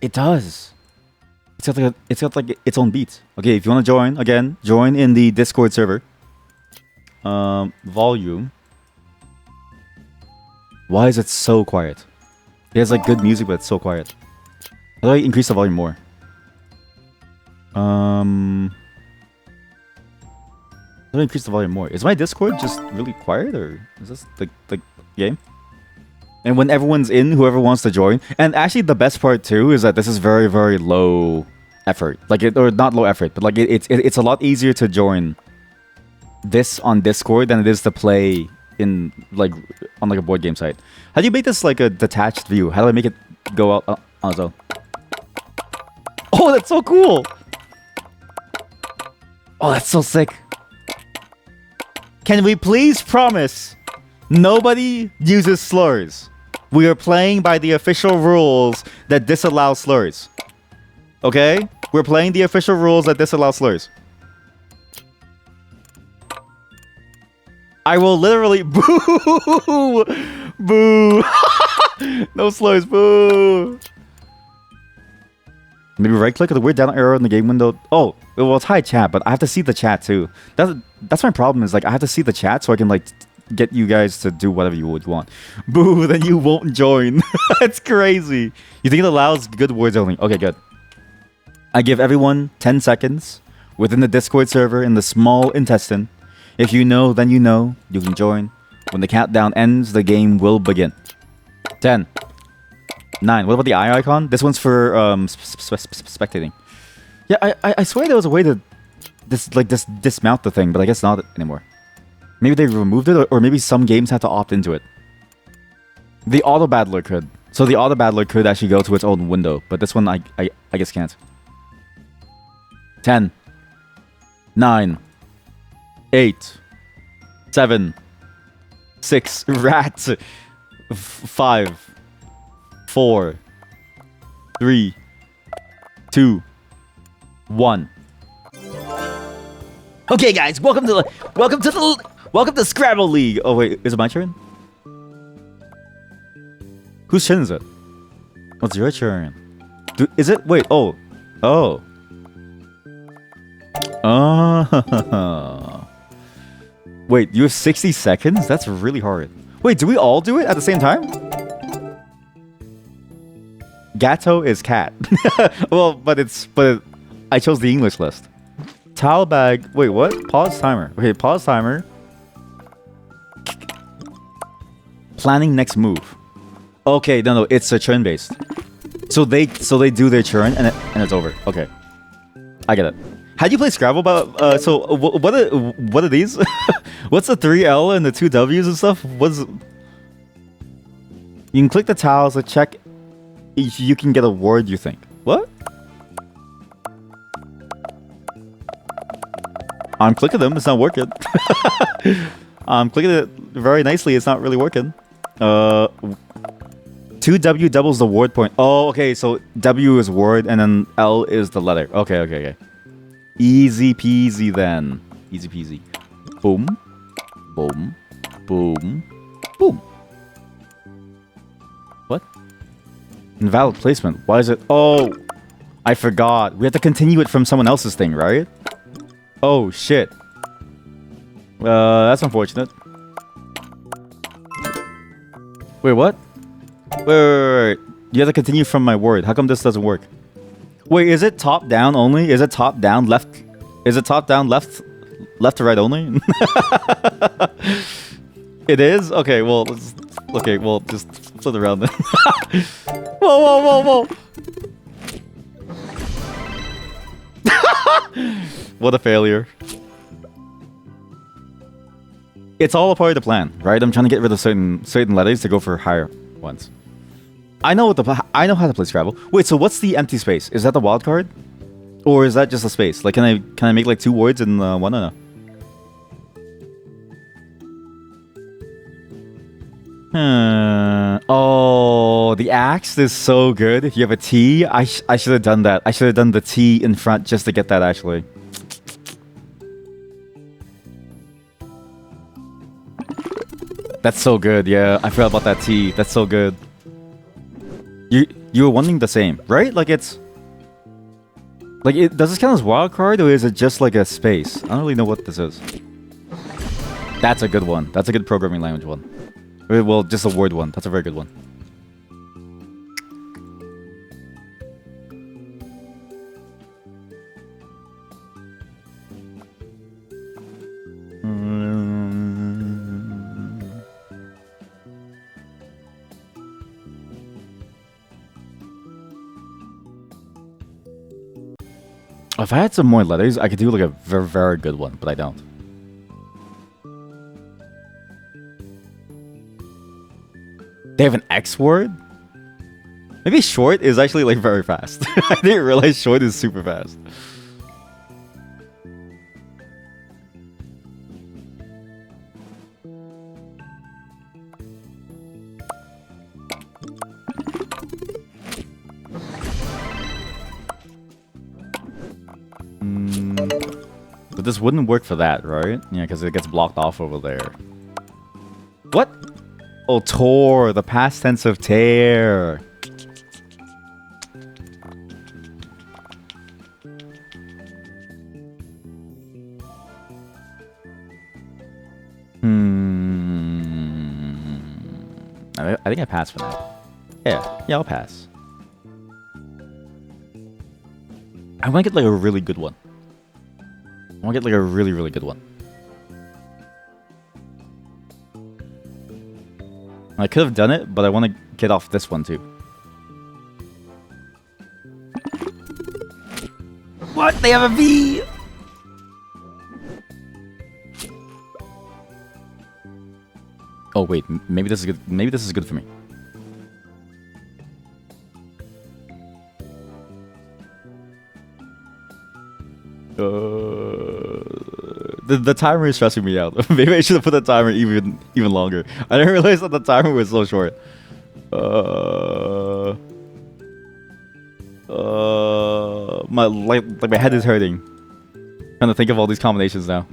It does. It's got like its own beats. Okay, if you want to join again, join in the Discord server. Volume. Why is it so quiet? It has like good music, but it's so quiet. How do I increase the volume more? How do I increase the volume more? Is my Discord just really quiet, or is this the game? And when everyone's in, whoever wants to join. And actually, the best part too is that this is very, very low effort. Like or not low effort, but like it's a lot easier to join this on Discord than it is to play in like on like a board game site. How do you make this like a detached view? How do I make it go out on its own? Oh, that's so cool! Oh, that's so sick. Can we please promise nobody uses slurs? We are playing by the official rules that disallow slurs. Okay? We're playing the official rules that disallow slurs. I will literally boo! Boo! No slurs, boo! Maybe right click or the weird down arrow in the game window. Oh, well, it's high chat, but I have to see the chat too. That's my problem, is like I have to see the chat so I can like get you guys to do whatever you would want. Boo, then you won't join. That's crazy. You think it allows good words only? Okay, good. I give everyone 10 seconds within the Discord server in the small intestine. If you know, then you know. You can join. When the countdown ends, the game will begin. 10. 9. What about the eye icon? This one's for spectating. Yeah, I swear there was a way to dismount the thing, but I guess not anymore. Maybe they removed it, or maybe some games have to opt into it. The auto battler could. So the auto battler could actually go to its own window, but this one I guess can't. 10. 9. 8. 7. 6. Rat. 5. 4. 3. 2. 1. Okay, guys, welcome to Scrabble League. Oh wait, is it my turn? Whose turn is it? Oh, it's your turn. Is it? Wait. Oh. Wait, you have 60 seconds? That's really hard. Wait, do we all do it at the same time? Gatto is cat. Well, but I chose the English list. Towel bag. Wait, what? Pause timer. Okay, pause timer. Planning next move. Okay, no, it's a turn based. So they do their turn and it's over. Okay, I get it. How do you play Scrabble? So what are these? What's the 3L and the 2 W's and stuff? You can click the tiles to check if you can get a word you think. What? I'm clicking them. It's not working. I'm clicking it very nicely. It's not really working. 2W doubles the word point. Oh, okay. So W is word, and then L is the letter. Okay, okay, okay. Easy peasy then. Easy peasy. Boom. Boom. Boom. Boom. What? Invalid placement. Why is it? Oh, I forgot. We have to continue it from someone else's thing, right? Oh, shit. That's unfortunate. Wait, what? Wait. You have to continue from my word. How come this doesn't work? Wait, is it top down only? Is it top down left? Is it top down left to right only? It is? Okay, well, just flip it around then. Whoa. What a failure. It's all a part of the plan, right? I'm trying to get rid of certain letters to go for higher ones. I know how to play Scrabble. Wait, so what's the empty space? Is that the wild card? Or is that just a space? Like, can I make like 2 words in one or no? Oh, the axe is so good. If you have a T, I should have done that. I should have done the T in front just to get that, actually. That's so good, yeah. I forgot about that T. That's so good. You were wanting the same, right? Like, it's... Like, does this count as wild card, or is it just like a space? I don't really know what this is. That's a good one. That's a good programming language one. Well, just a word one. That's a very good one. If I had some more letters, I could do like a very, very good one, but I don't. They have an X word? Maybe short is actually like very fast. I didn't realize short is super fast. But this wouldn't work for that, right? Yeah, because it gets blocked off over there. What? Oh, tore. The past tense of tear. I think I pass for that. Yeah, I'll pass. I want to get like a really good one. I want to get like a really, really good one. I could have done it, but I want to get off this one too. What? They have a V! Oh wait, maybe this is good. Maybe this is good for me. The timer is stressing me out. Maybe I should have put the timer even longer. I didn't realize that the timer was so short. My head is hurting. Trying to think of all these combinations now.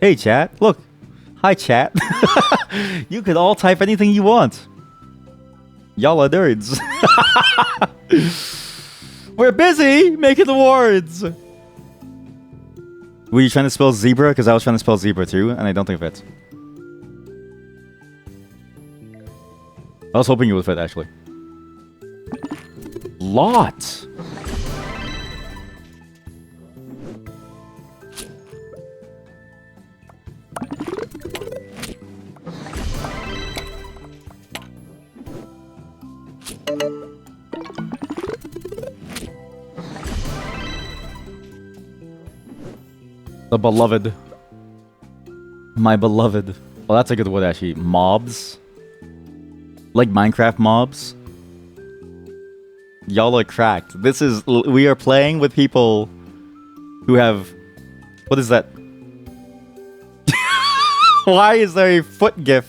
Hey chat, look. Hi chat. You can all type anything you want. Y'all are nerds. We're busy making the words. Were you trying to spell zebra? Because I was trying to spell zebra too, and I don't think it fits. I was hoping it would fit, actually. Lot. The beloved. My beloved. Oh, that's a good word, actually. Mobs. Like Minecraft mobs. Y'all are cracked. We are playing with people who have... What is that? Why is there a foot gif?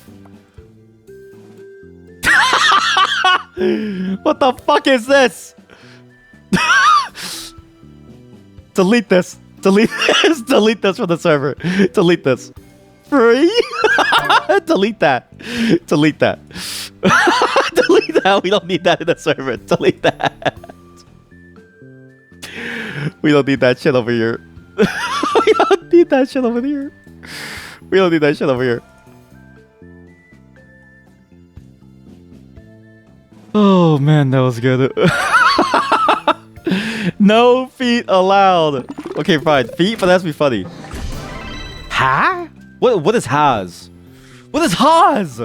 What the fuck is this? Delete this. Delete this. Delete this from the server. Delete this. Free? Delete that. Delete that. Delete that. We don't need that in the server. Delete that. We don't need that shit over here. We don't need that shit over here. We don't need that shit over here. Oh man, that was good. No feet allowed. Okay, fine. Feet, but that's be funny. Ha? What is has? What is Haas?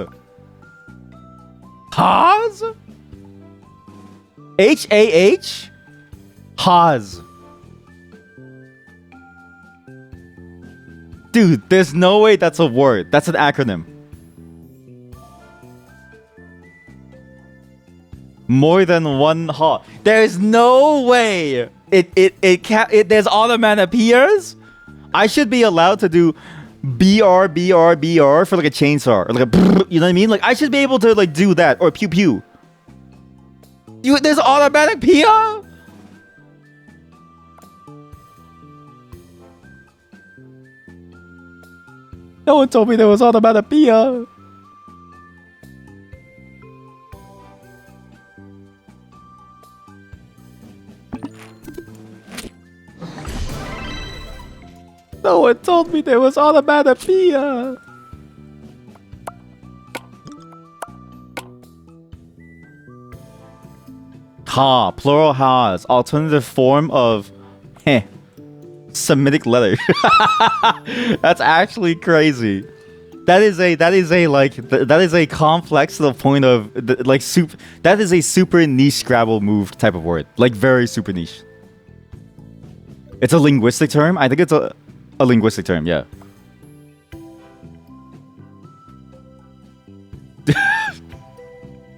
Haas? H-A-H? Haas. Dude, there's no way that's a word. That's an acronym. More than one ha. There's no way it can't. There's onomatopoeias. I should be allowed to do BR BR BR for like a chainsaw or like a, you know what I mean? Like I should be able to like do that or pew pew. There's onomatopoeia. No one told me there was onomatopoeia. No one told me there was onomatopoeia. Ha, plural has, alternative form of heh, Semitic letter. That's actually crazy. That is a complex to the point of like soup. That is a super niche Scrabble move type of word, like very super niche. It's a linguistic term. I think it's a linguistic term, yeah. Can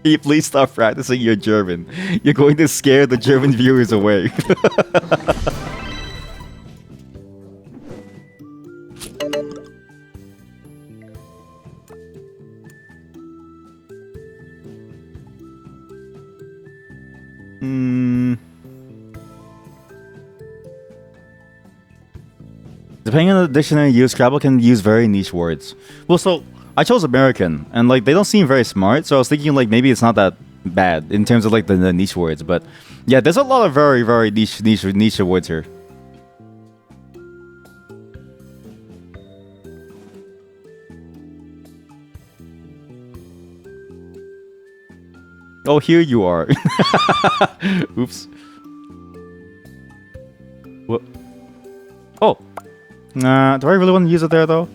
you please stop practicing your German? You're going to scare the German viewers away. Depending on the dictionary you use, Scrabble can use very niche words. Well, so I chose American, and like they don't seem very smart, so I was thinking like maybe it's not that bad in terms of like the niche words. But yeah, there's a lot of very niche words here. Oh, here you are. Oops. What? Oh. Nah, do I really want to use it there though?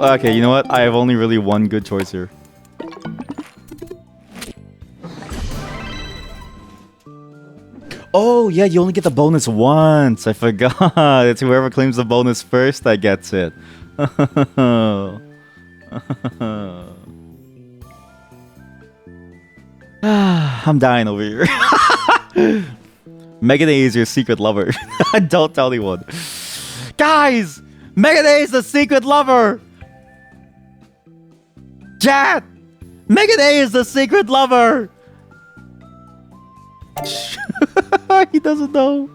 Okay, you know what? I have only really one good choice here. Oh, yeah, you only get the bonus once. I forgot. It's whoever claims the bonus first that gets it. I'm dying over here. Megan A is your secret lover. Don't tell anyone. Guys! Megan A is the secret lover! Chat! Megan A is the secret lover! He doesn't know.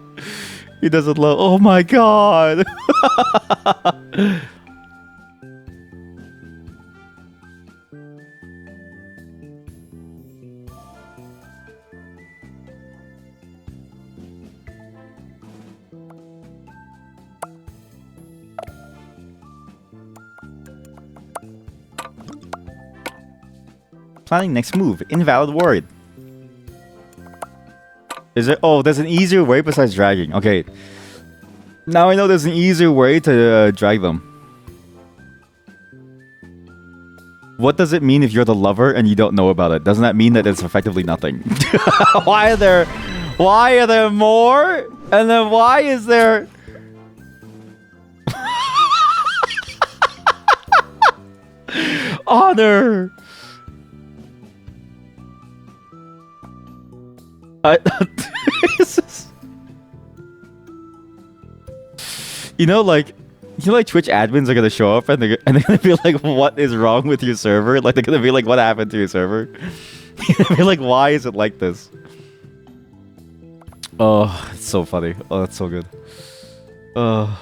He doesn't know. Oh my god. Planning next move. Invalid word. Is it? Oh, there's an easier way besides dragging. Okay. Now I know there's an easier way to drag them. What does it mean if you're the lover and you don't know about it? Doesn't that mean that it's effectively nothing? Why are there more? And then why is there... Honor. You know, like, Twitch admins are gonna show up and they're gonna be like, "What is wrong with your server?" Like, they're gonna be like, "What happened to your server?" They're gonna be like, "Why is it like this?" Oh, it's so funny. Oh, that's so good. Oh,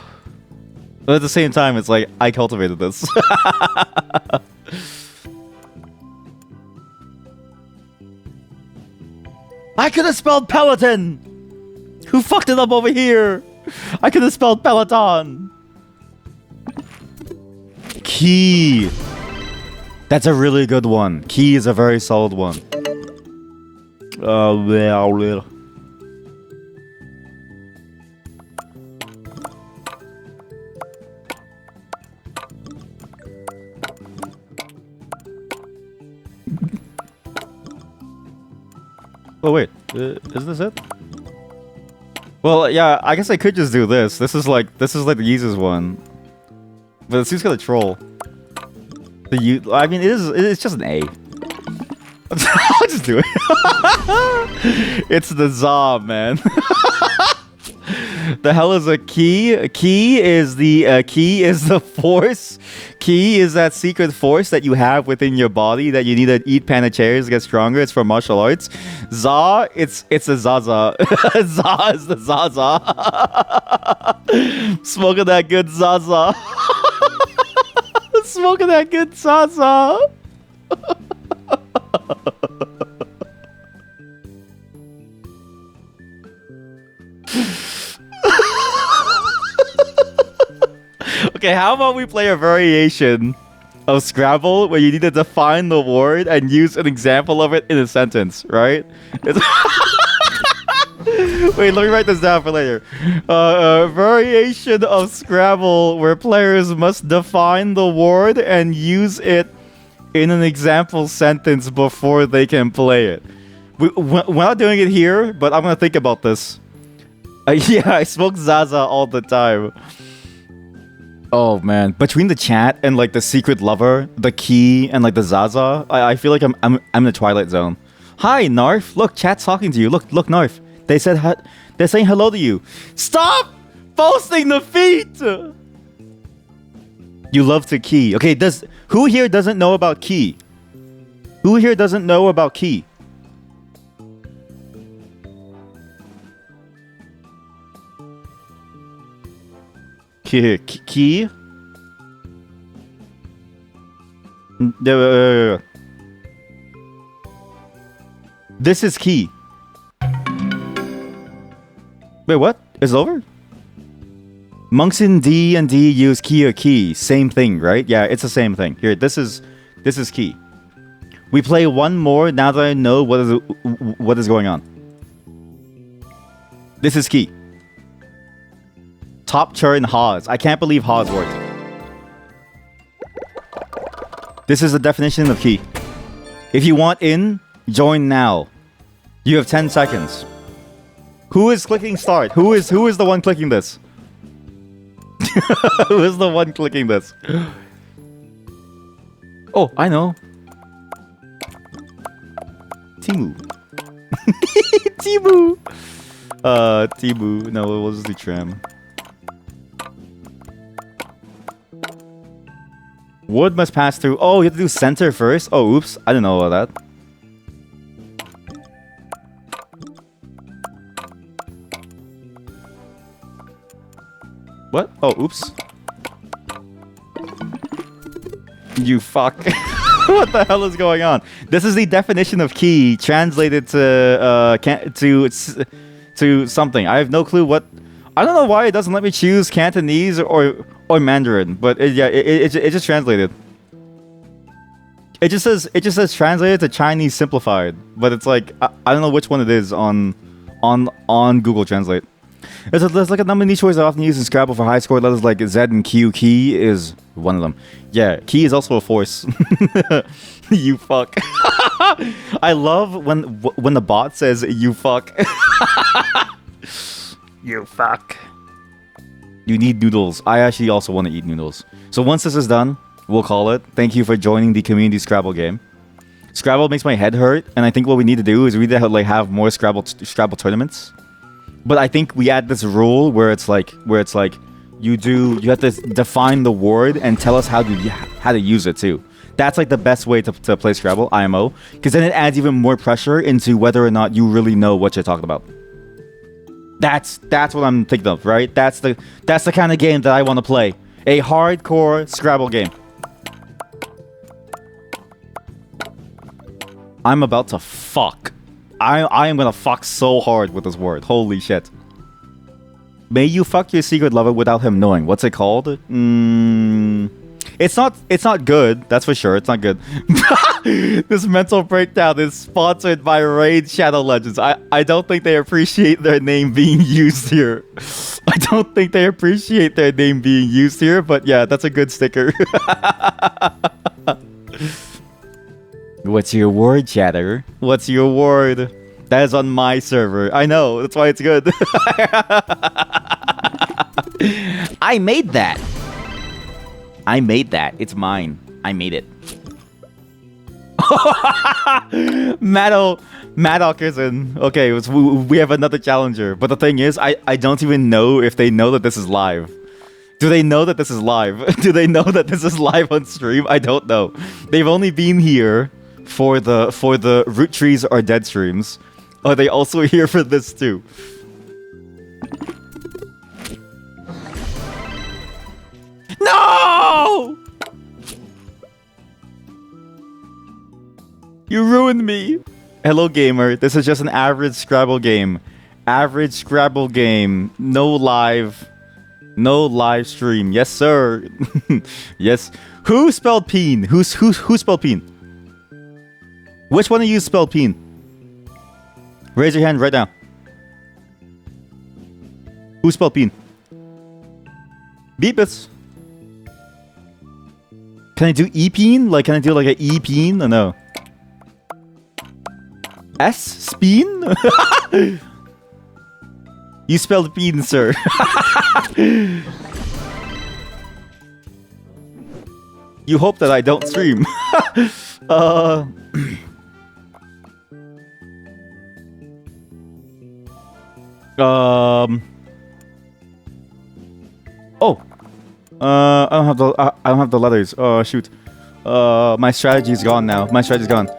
but at the same time, it's like I cultivated this. I could have spelled Peloton. Who fucked it up over here? I could have spelled Peloton. Key. That's a really good one. Key is a very solid one. Well. Oh wait, is this it? Well, yeah, I guess I could just do this. This is like the easiest one. But it's just gonna troll. I mean, it's just an A. I'll just do it. It's the za, man. The hell is a key? A key is the force. Key is that secret force that you have within your body that you need to eat panda cherries to get stronger. It's for martial arts. Za, it's a zaza. Za is the zaza. Smoking that good zaza. Smoking that good zaza. Okay, how about we play a variation of Scrabble where you need to define the word and use an example of it in a sentence, right? Wait, let me write this down for later. A variation of Scrabble where players must define the word and use it in an example sentence before they can play it. We're not doing it here, but I'm gonna think about this. Yeah, I smoke Zaza all the time. Oh man, between the chat and like the secret lover, the key, and like the Zaza, I feel like I'm in the Twilight Zone. Hi, Narf. Look, chat's talking to you. Look, Narf. They're saying hello to you. Stop posting the feet. You love to key. Okay, who here doesn't know about key? Who here doesn't know about key? Key? This is key. Wait, what? It's over? Monks in D&D use key or key. Same thing, right? Yeah, it's the same thing. Here, this is key. We play one more now that I know what is going on. This is key. Top turn Haas. I can't believe Haas worked. This is the definition of key. If you want in, join now. You have 10 seconds. Who is clicking start? Who is the one clicking this? Who is the one clicking this? Oh, I know. Timu. Timu. Timu. No, it was the tram. Wood must pass through. Oh, you have to do center first? Oh, oops. I didn't know about that. What? Oh, oops. You fuck. What the hell is going on? This is the definition of key translated to something. I have no clue what. I don't know why it doesn't let me choose Cantonese or Mandarin, but it just translated. It just says translated to Chinese simplified, but it's like I don't know which one it is on Google Translate. There's like a number of niche words I often use in Scrabble for high score letters like Z and Q. Key is one of them. Yeah, key is also a force. You fuck. I love when the bot says you fuck. You fuck. You need noodles. I actually also want to eat noodles. So once this is done, we'll call it. Thank you for joining the community Scrabble game. Scrabble makes my head hurt, and I think what we need to do is we need to like have more Scrabble tournaments. But I think we add this rule where it's like you have to define the word and tell us how to use it too. That's like the best way to play Scrabble, IMO, because then it adds even more pressure into whether or not you really know what you're talking about. That's what I'm thinking of, right? That's the kind of game that I want to play. A hardcore Scrabble game. I'm about to fuck. I am gonna fuck so hard with this word. Holy shit. May you fuck your secret lover without him knowing. What's it called? It's not good. That's for sure. It's not good. This mental breakdown is sponsored by Raid Shadow Legends. I don't think they appreciate their name being used here. I don't think they appreciate their name being used here, but yeah, that's a good sticker. What's your word, chatter? What's your word? That is on my server. I know. That's why it's good. I made that. I made that. It's mine. I made it. Maddockers. Okay, we have another challenger. But the thing is, I don't even know if they know that this is live. Do they know that this is live? Do they know that this is live on stream? I don't know. They've only been here for the Root Trees Are Dead streams. Are they also here for this too? No! You ruined me. Hello, gamer. This is just an average Scrabble game. Average Scrabble game. No live stream. Yes, sir. Yes. Who spelled peen? Who spelled peen? Which one of you spelled peen? Raise your hand right now. Who spelled peen? Beep it. Can I do e-peen? Like, can I do like an e-peen? Or no? S-speen? You spelled peen, sir. You hope that I don't stream. Oh. I don't have the letters. Oh shoot. My strategy's gone now. My strategy's gone.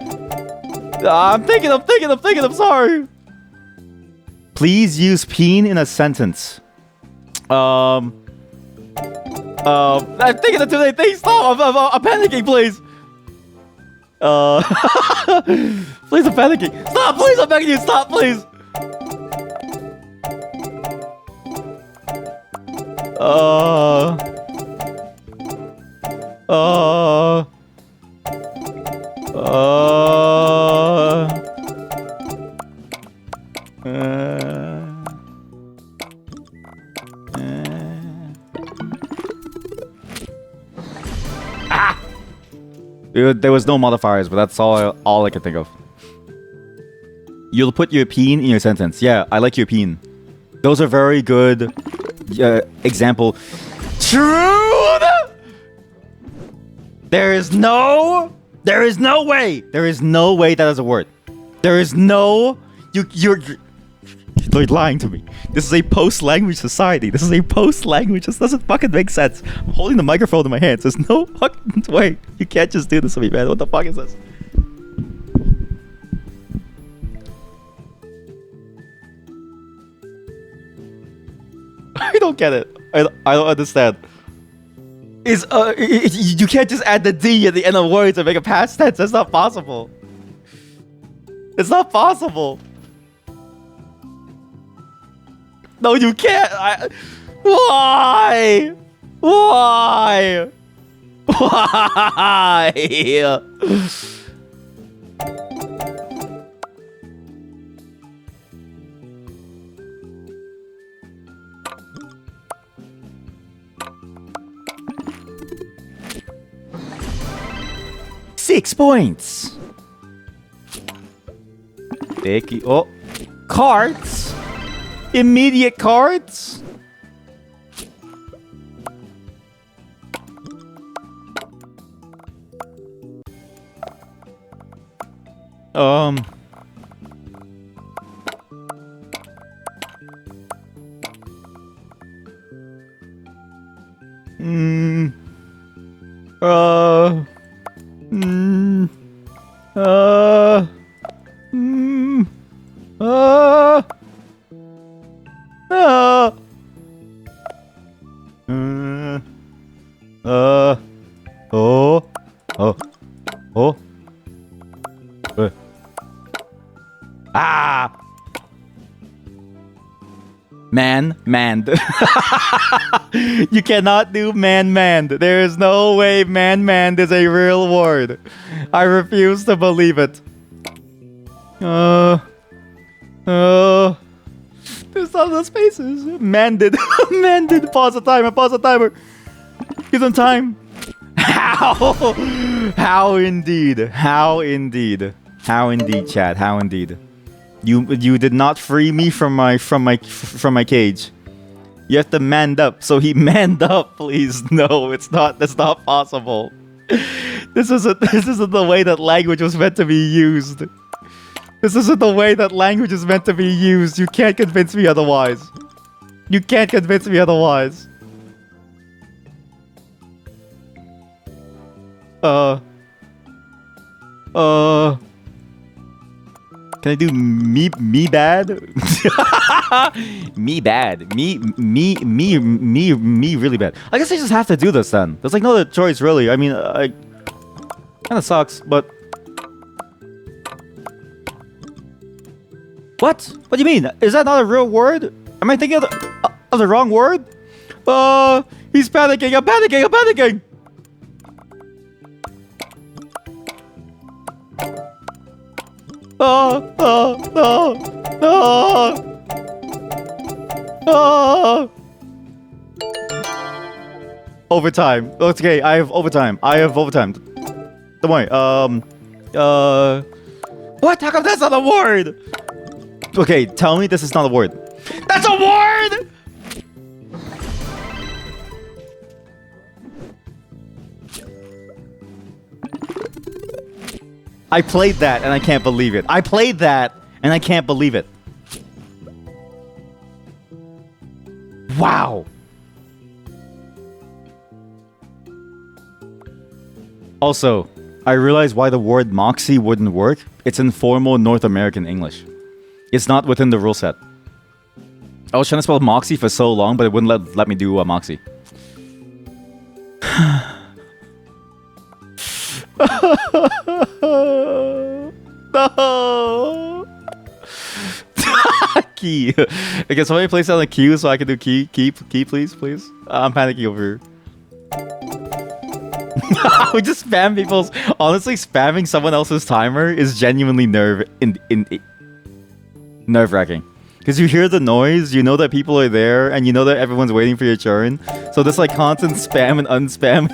I'm thinking. I'm sorry. Please use peen in a sentence. I'm thinking of too many things. Stop! I'm panicking, please. Please, I'm panicking. Stop, please! I'm begging you. Stop, please. There was no modifiers, but that's all I can think of. You'll put your peen in your sentence. Yeah, I like your peen. Those are very good example. True. There is no way that is a word. There is no. You're lying to me. This is a post-language society. This doesn't fucking make sense. I'm holding the microphone in my hands. There's no fucking way. You can't just do this to me, man. What the fuck is this? I don't get it. I don't understand. You can't just add the D at the end of words and make a past tense. That's not possible. It's not possible. No, you can't. Why? 6 points. Oh, cards. Immediate cards. Um. Mm. Mm. Mm. Uh. Oh. Oh. Oh. Ah. Man-manned. You cannot do man-manned. There is no way man-manned is a real word. I refuse to believe it. There's not enough spaces. Manded. Manded. Pause the timer. Pause the timer. Give them time. How? How indeed. How indeed. How indeed, chat. How indeed. You did not free me from my cage. You have to manned up. So he manned up, please. No, it's not. That's not possible. This isn't the way that language was meant to be used. This isn't the way that language is meant to be used. You can't convince me otherwise. You can't convince me otherwise. Can I do me bad? Me bad. Me really bad. I guess I just have to do this then. There's like no other choice really. I mean, kind of sucks, but what? What do you mean? Is that not a real word? Am I thinking of the wrong word? He's panicking. I'm panicking. I'm panicking. Overtime. Okay, I have overtime. Don't worry. What? How come that's not a word? Okay, tell me this is not a word. That's a word! I played that and I can't believe it. I played that and I can't believe it. Wow. Also, I realized why the word moxie wouldn't work. It's informal North American English. It's not within the rule set. I was trying to spell moxie for so long, but it wouldn't let me do moxie. No. Key. Okay, somebody place down the queue so I can do key, please. I'm panicking over here. We just spam people's. Honestly, spamming someone else's timer is genuinely nerve-wracking. Because you hear the noise, you know that people are there, and you know that everyone's waiting for your turn. So this like constant spam and unspam,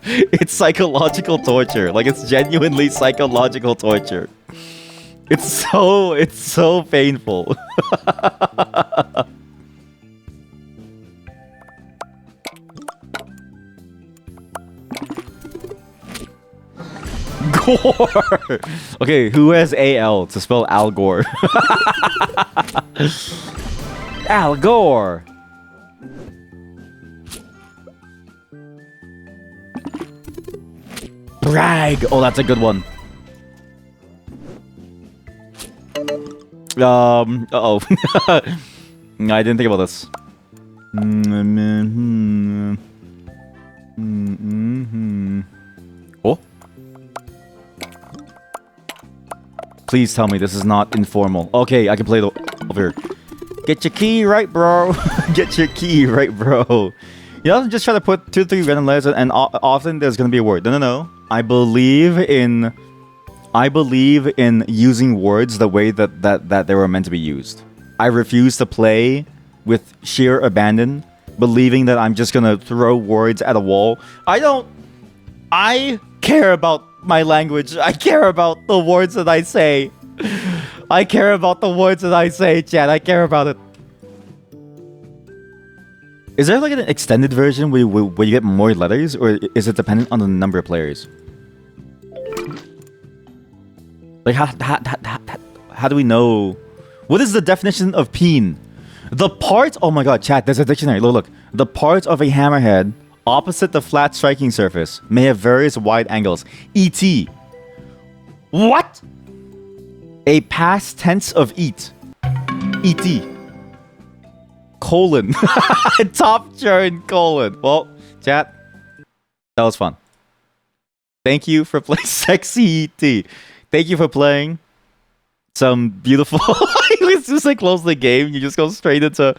it's psychological torture. Like it's genuinely psychological torture. It's so painful. Gore. Okay, who has AL to spell Al Gore? Al Gore. Brag. Oh, that's a good one. Uh-oh. I didn't think about this. Oh? Please tell me this is not informal. Okay, I can play the over here. Get your key right, bro. Get your key right, bro. You don't just try to put 2 or 3 random letters and often there's gonna be a word. No. I believe in using words the way that they were meant to be used. I refuse to play with sheer abandon, believing that I'm just gonna throw words at a wall. I care about my language. I care about the words that I say. I care about the words that I say, chat. I care about it. Is there like an extended version where you get more letters, or is it dependent on the number of players? Like, how do we know? What is the definition of peen? The part. Oh my god, chat. There's a dictionary. Look. The part of a hammerhead opposite the flat striking surface may have various wide angles. E.T. What? A past tense of eat. E.T. Colon. Top turn colon. Well, chat. That was fun. Thank you for playing Sexy E.T. Thank you for playing some beautiful. Let's just like close the game. You just go straight into.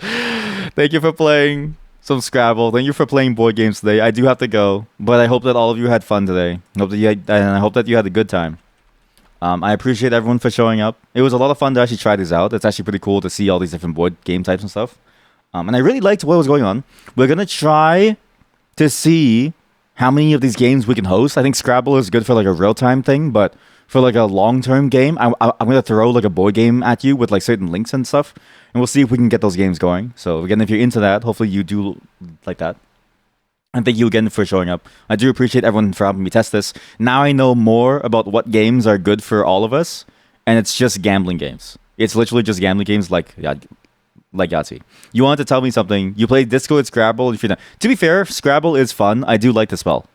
Thank you for playing some Scrabble. Thank you for playing board games today. I do have to go, but I hope that all of you had fun today. And I hope that you had a good time. I appreciate everyone for showing up. It was a lot of fun to actually try this out. It's actually pretty cool to see all these different board game types and stuff. And I really liked what was going on. We're gonna try to see how many of these games we can host. I think Scrabble is good for like a real-time thing, but for like a long-term game, I'm gonna throw like a board game at you with like certain links and stuff, and we'll see if we can get those games going. So again, if you're into that, hopefully you do like that. And thank you again for showing up. I do appreciate everyone for helping me test this. Now I know more about what games are good for all of us, and it's just gambling games. It's literally just gambling games like Yahtzee. You wanted to tell me something. You play Disco at Scrabble. If you're not, to be fair, Scrabble is fun. I do like the spell.